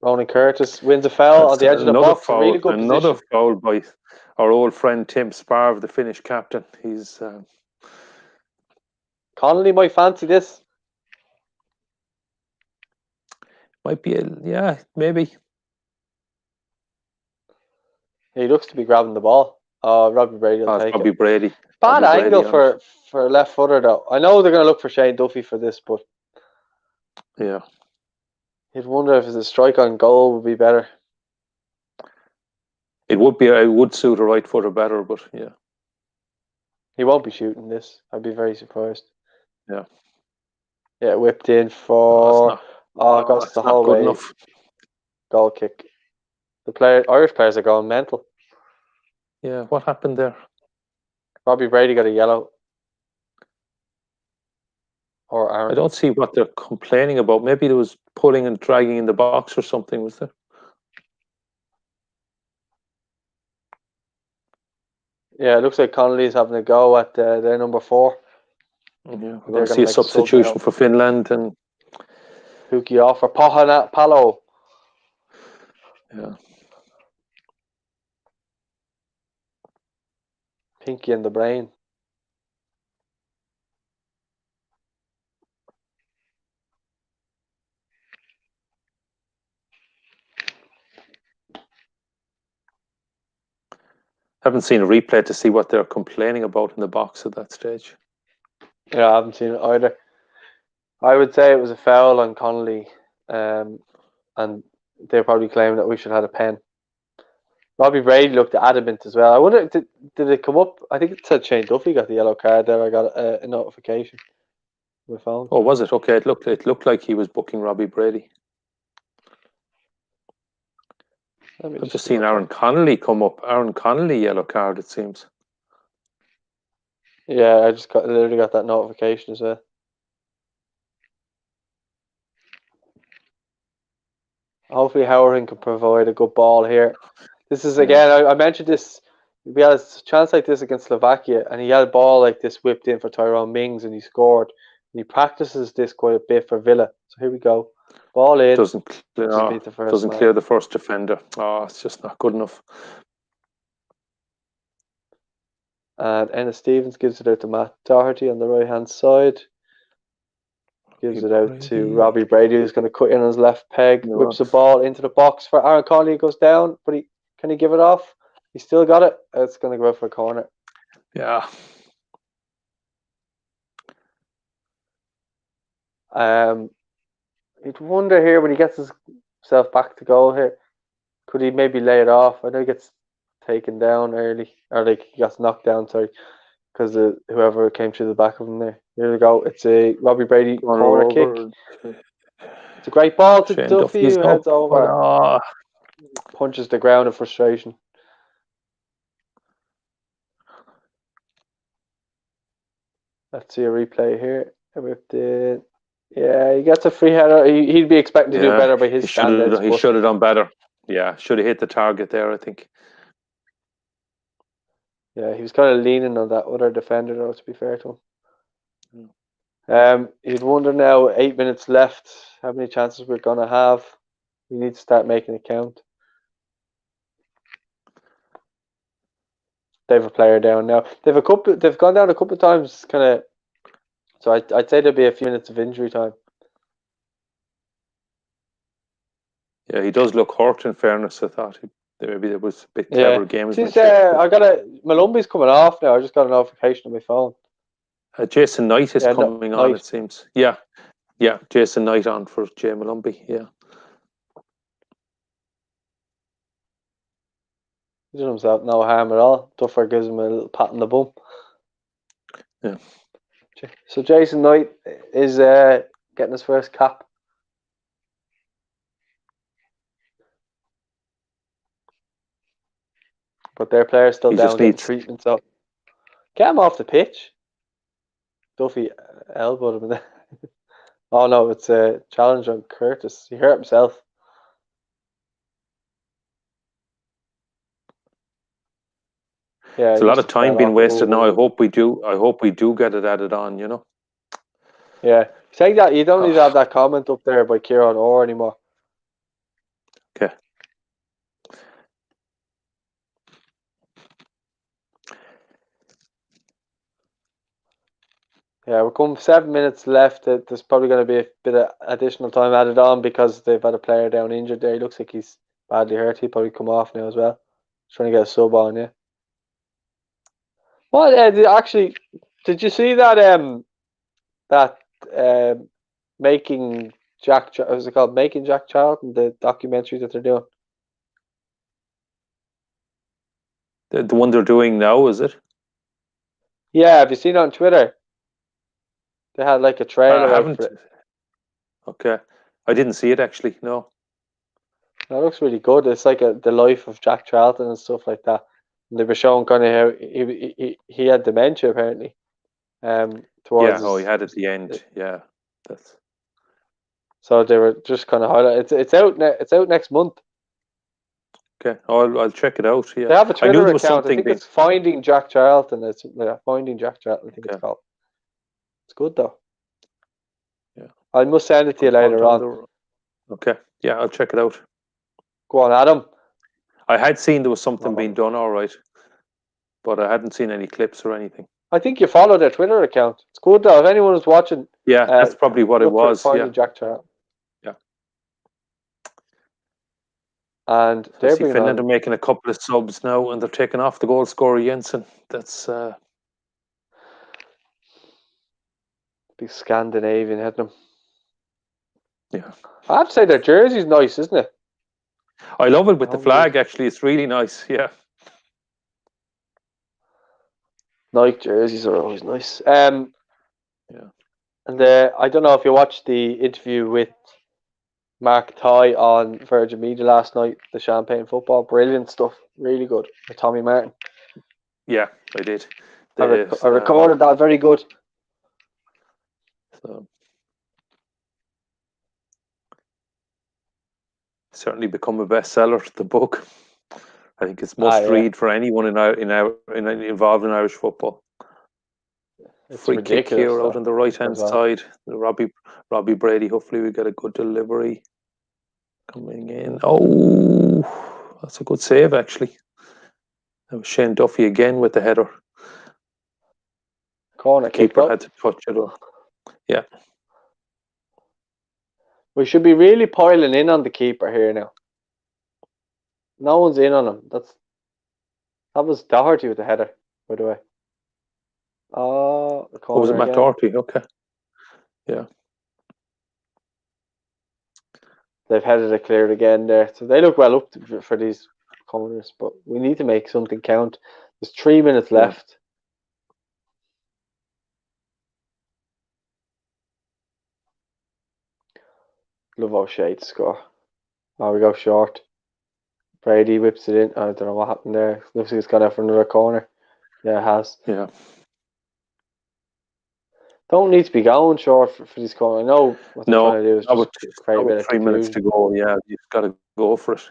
Ronan Curtis wins a foul on the edge of the box. Foul, really good another position. Foul by our old friend Tim Sparv, the Finnish captain. He's Connolly might fancy this. Might be maybe. He looks to be grabbing the ball. Robbie Brady will take Robbie it. Brady. Bad angle for a left footer though. I know they're going to look for Shane Duffy for this, but yeah, you'd wonder if a strike on goal would be better. It would be. It would suit a right footer better, but yeah, he won't be shooting this. I'd be very surprised. Yeah. Yeah, whipped in for. Goes the whole way. Enough. Goal kick. Irish players are going mental. Yeah, what happened there? Robbie Brady got a yellow. Or Aaron. I don't see what they're complaining about. Maybe there was pulling and dragging in the box or something, was there? Yeah, it looks like Connolly's having a go at their number 4. Yeah, we're going to see a substitution for Finland and Pookie off for Palo. Yeah. Pinky in the brain. Haven't seen a replay to see what they're complaining about in the box at that stage. Yeah, I haven't seen it either. I would say it was a foul on Connolly, and they're probably claiming that we should have had a pen. Robbie Brady looked adamant as well. I wonder, did it come up? I think it said Shane Duffy got the yellow card there. I got a notification on my phone. Oh, was it? Okay, it looked like he was booking Robbie Brady. I've just seen Aaron Connolly come up. Aaron Connolly yellow card, it seems. Yeah, I just literally got that notification as well. Hopefully Howard can provide a good ball here. This is again, I mentioned this. We had a chance like this against Slovakia, and he had a ball like this whipped in for Tyrone Mings, and he scored. And he practices this quite a bit for Villa. So here we go. Ball in. Doesn't clear the first defender. Oh, it's just not good enough. And Ennis Stevens gives it out to Matt Doherty on the right-hand side. Gives it out to Robbie Brady, who's going to cut in on his left peg. Whips the ball into the box for Aaron Connolly. Goes down, but can he give it off? He still got it. It's going to go out for a corner. Yeah. You'd wonder here when he gets himself back to goal here, could he maybe lay it off? I know he gets taken down early, or like he gets knocked down, sorry, because whoever came through the back of him there. Here we go. It's a Robbie Brady corner kick. It's a great ball to Duffy, who heads over, punches the ground in frustration. Let's see a replay here. Yeah, he gets a free header. He'd be expecting to do better by his standards. He should have done better. Yeah, should have hit the target there, I think. Yeah, he was kind of leaning on that other defender, though, to be fair to him. You'd wonder now, 8 minutes left, how many chances we're going to have. We need to start making it count. They have a player down now. They've gone down a couple of times, kind of. So I'd say there'll be a few minutes of injury time. Yeah, he does look hurt. In fairness, I thought maybe there was a bit clever games. Malumbi's coming off now. I just got a notification on my phone. Jason Knight is coming on. It seems. Yeah, Jason Knight on for Jay Malumbi. Yeah. He did himself no harm at all. Duffer gives him a little pat on the bum. Yeah. So Jason Knight is getting his first cap. But their player's still down getting treatment, so get him off the pitch. Duffy elbowed him there. Oh no, it's a challenge on Curtis. He hurt himself. Yeah, it's a lot of time being wasted now. I hope we do get it added on, you know. Yeah. Saying that, you don't need to have that comment up there by Kieran Orr anymore. Okay. Yeah, we're coming 7 minutes left. There's probably going to be a bit of additional time added on because they've had a player down injured there. He looks like he's badly hurt. He'll probably come off now as well. Trying to get a sub on, yeah. Well, actually, did you see that Making Jack? What's it called? Making Jack Charlton, the documentary that they're doing. The one they're doing now, is it? Yeah, have you seen it on Twitter? They had like a trailer. I haven't. Okay, I didn't see it actually. No. It looks really good. It's like the life of Jack Charlton and stuff like that. And they were showing kind of how he had dementia apparently. He had at the end. Yeah, that's. So they were just kind of highlight. It's out. It's out next month. Okay, I'll check it out. Yeah, they have a Twitter account. I think it's Finding Jack Charlton. It's Finding Jack Charlton. I think it's called. It's good though. Yeah, I must send it to you later on. Okay, yeah, I'll check it out. Go on, Adam. I had seen there was something being done, all right, but I hadn't seen any clips or anything. I think you follow their Twitter account. It's good though. If anyone was watching, yeah, that's probably what it was. Finding Jack Charlton. Yeah. And they're Finland are making a couple of subs now, and they're taking off the goal scorer Jensen. That's big Scandinavian heading them. Yeah, I have to say their jersey's nice, isn't it? I love it with the flag. Actually, it's really nice. Yeah. Nike jerseys are always nice. Yeah. And I don't know if you watched the interview with Mark Ty on Virgin Media last night, the Champagne Football. Brilliant stuff. Really good. With Tommy Martin. Yeah, I did. I recorded that. Very good. So, certainly become a bestseller, the book. I think it's must read for anyone involved in Irish football. It's free kick here out on the right hand side. Robbie Brady. Hopefully we get a good delivery coming in. Oh, that's a good save actually. That was Shane Duffy again with the header. Corner The kick keeper up. had to touch it. Yeah. We should be really piling in on the keeper here now. No one's in on him. That was Doherty with the header, by the way. Oh, the corner Was it Matt again. Doherty? Okay. Yeah. They've headed it cleared again there. So they look well up for these corners, but we need to make something count. There's 3 minutes left. Love O'Shea to score. Oh, we go short. Brady whips it in. I don't know what happened there. Looks like it's gone out for another corner. Yeah, it has. Yeah. Don't need to be going short for these corners. I know what they're trying to do is just create a bit of 3 minutes to confusion. go. Yeah, you've got to go for it,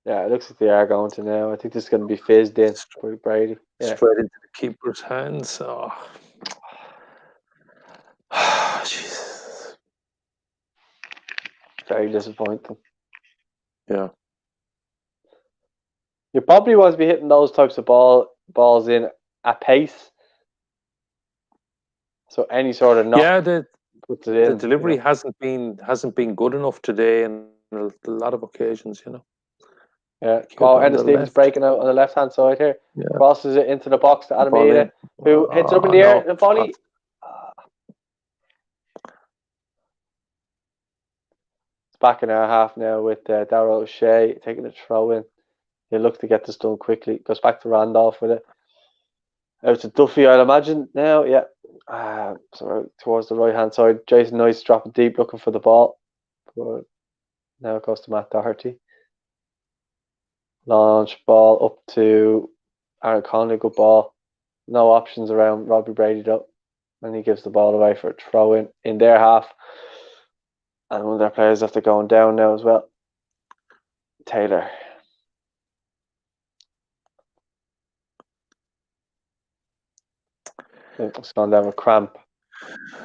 Yeah, it looks like they are going to now. I think this is going to be fizzed in by Brady. Yeah. Straight into the keeper's hands. Oh. Jesus. Very disappointing. Yeah. You probably want to be hitting those types of balls in at pace. So any sort of knock puts it in. The delivery hasn't been good enough today in a lot of occasions, Yeah. Oh, Ennis Stevens breaking out on the left hand side here. Yeah. Crosses it into the box to Alameda, who hits it up in the air. The volley. It's back in our half now with Darrell O'Shea taking a throw in. He looks to get this done quickly. Goes back to Randolph with it. Out to Duffy, I'd imagine now. Yeah. So towards the right hand side, Jason Nice dropping deep, looking for the ball. But now it goes to Matt Doherty. Launch ball up to Aaron Conley. Good ball. No options around Robbie Brady though, and he gives the ball away for a throw in their half. And one of their players after going down now as well. Taylor. It's gone down with cramp.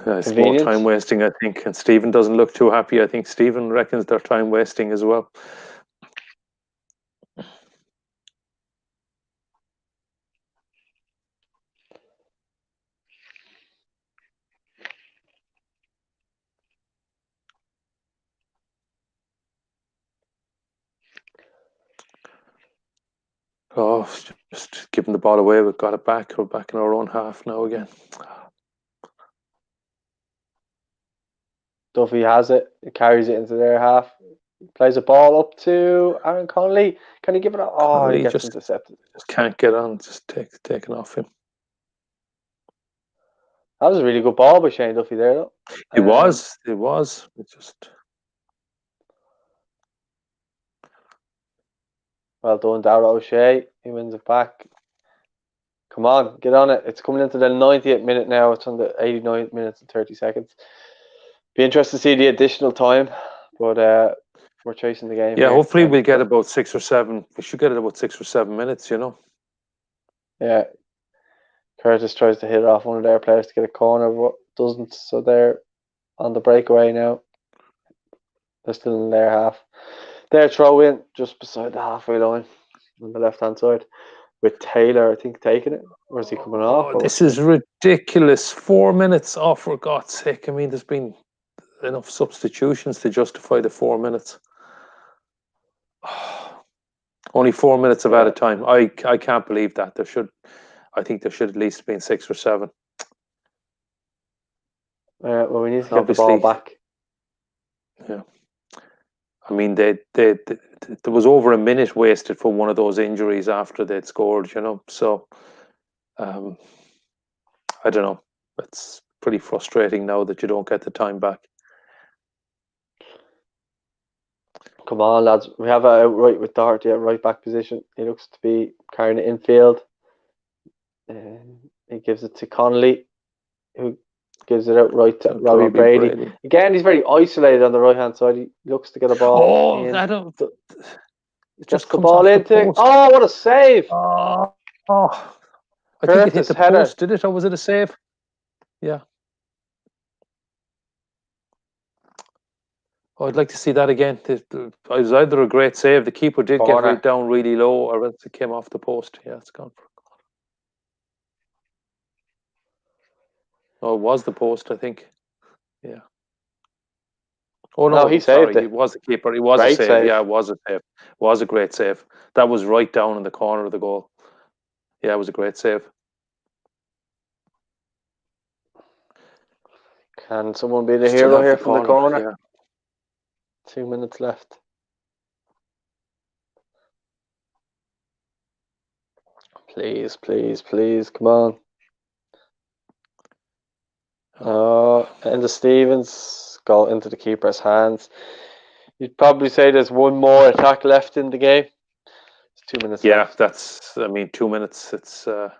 It's more time wasting, I think. And Stephen doesn't look too happy. I think Stephen reckons they're time wasting as well. Oh, just giving the ball away. We've got it back. We're back in our own half now again. Duffy has it. He carries it into their half. He plays a ball up to Aaron Conley. Can he give it? Oh, he gets intercepted. Just can't get on. Just taken off him. That was a really good ball by Shane Duffy there, though. It was. It just. Well done, Darrell O'Shea. He wins it back. Come on, get on it. It's coming into the 90th minute now. It's on the 89 minutes and 30 seconds. Be interested to see the additional time, but we're chasing the game. Yeah, hopefully we'll get about 6 or 7. We should get it about 6 or 7 minutes, Yeah. Curtis tries to hit it off one of their players to get a corner, but doesn't. So they're on the breakaway now. They're still in their half. Their throw in just beside the halfway line on the left hand side with Taylor, I think, taking it. Or is he coming off? Oh, this is ridiculous. 4 minutes off, for God's sake. I mean, there's been enough substitutions to justify the 4 minutes. Only 4 minutes of added time. I can't believe that. I think there should at least have been 6 or 7. Well, we need to get the ball back. Yeah. I mean, there was over a minute wasted for one of those injuries after they'd scored, So, I don't know. It's pretty frustrating now that you don't get the time back. Come on, lads. We have it outright with Doherty at right back position. He looks to be carrying it infield. He gives it to Connolly, who gives it out right to Robbie Brady. Again, he's very isolated on the right hand side. He looks to get a ball. I don't. It just the ball into. Oh, what a save! I think it hit the post. Did it, or was it a save? Yeah. I'd like to see that again. It was either a great save. The keeper did get right down really low, or else it came off the post. Yeah, it's gone. Oh, it was the post, I think. Yeah. Oh No, no, he sorry, saved it. it was the keeper. It was a Great save. save. Yeah, it was a save. It was a great save. That was right down in the corner of the goal. Yeah, it was a great save. Can someone be the Still hero have here the from the corner. corner? Yeah. 2 minutes left. Please, please, please, come on. And the Stevens goal into the keeper's hands. You'd probably say there's one more attack left in the game. It's 2 minutes left. That's. I mean, 2 minutes. It's. I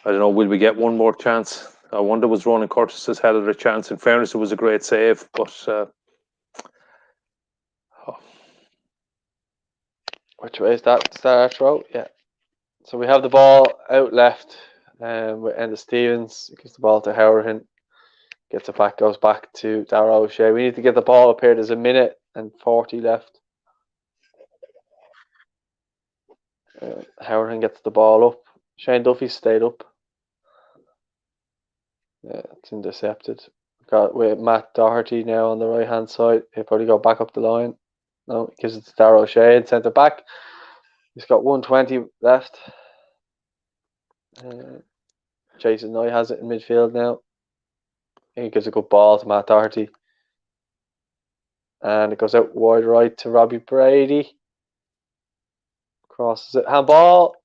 don't know. Will we get one more chance? I wonder was Ronan Curtis's had a chance. In fairness, it was a great save, but. Which way is that? Is that our throw? Yeah. So we have the ball out left with Enda Stevens. Gives the ball to Howard. Gets it back, goes back to Darragh O'Shea. We need to get the ball up here. There's a minute and 40 left. Howard gets the ball up. Shane Duffy stayed up. Yeah, it's intercepted. Got with Matt Doherty now on the right hand side. He'll probably go back up the line. No, he gives it to Darragh O'Shea in centre back. He's got 120 left. Jason Knight has it in midfield now. He gives a good ball to Matt Doherty. And it goes out wide right to Robbie Brady. Crosses it. Handball.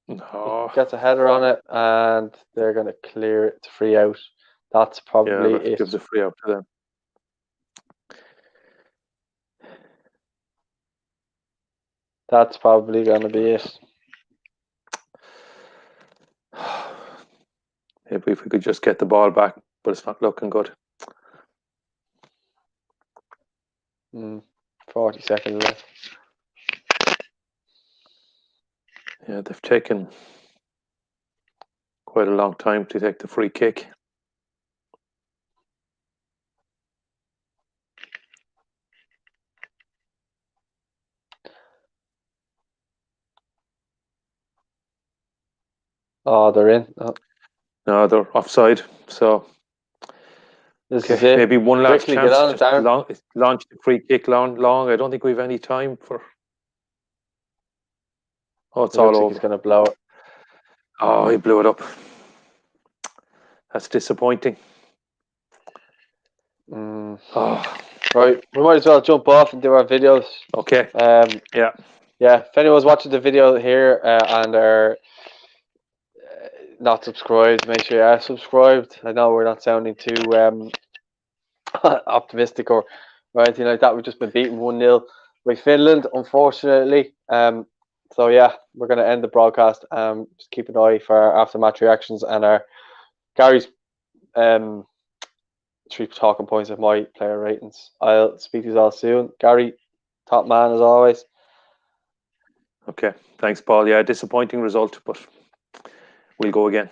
No. Gets a header on it. And they're going to clear it to free out. That's probably it. Gives a free out to them. That's probably going to be it. If we could just get the ball back, but it's not looking good. 40 seconds left. Yeah, they've taken quite a long time to take the free kick. Oh, they're in. Oh. No, they're offside. So This is it. Maybe one last Quickly, chance. get on it, Just Darren. launch the free kick long. I don't think we've any time for. Oh, it's It all looks like over. he's going to blow it. Oh, he blew it up. That's disappointing. Oh. Right, we might as well jump off and do our videos. Okay. Yeah. If anyone's watching the video here and are not subscribed, make sure you are subscribed. I know we're not sounding too optimistic or anything like that. We've just been beaten 1-0 by Finland, unfortunately. So yeah, we're going to end the broadcast. Just keep an eye for our after-match reactions and our Gary's 3 talking points of my player ratings. I'll speak to you all soon. Gary, top man as always. Okay, thanks, Paul. Yeah, disappointing result, but we'll go again.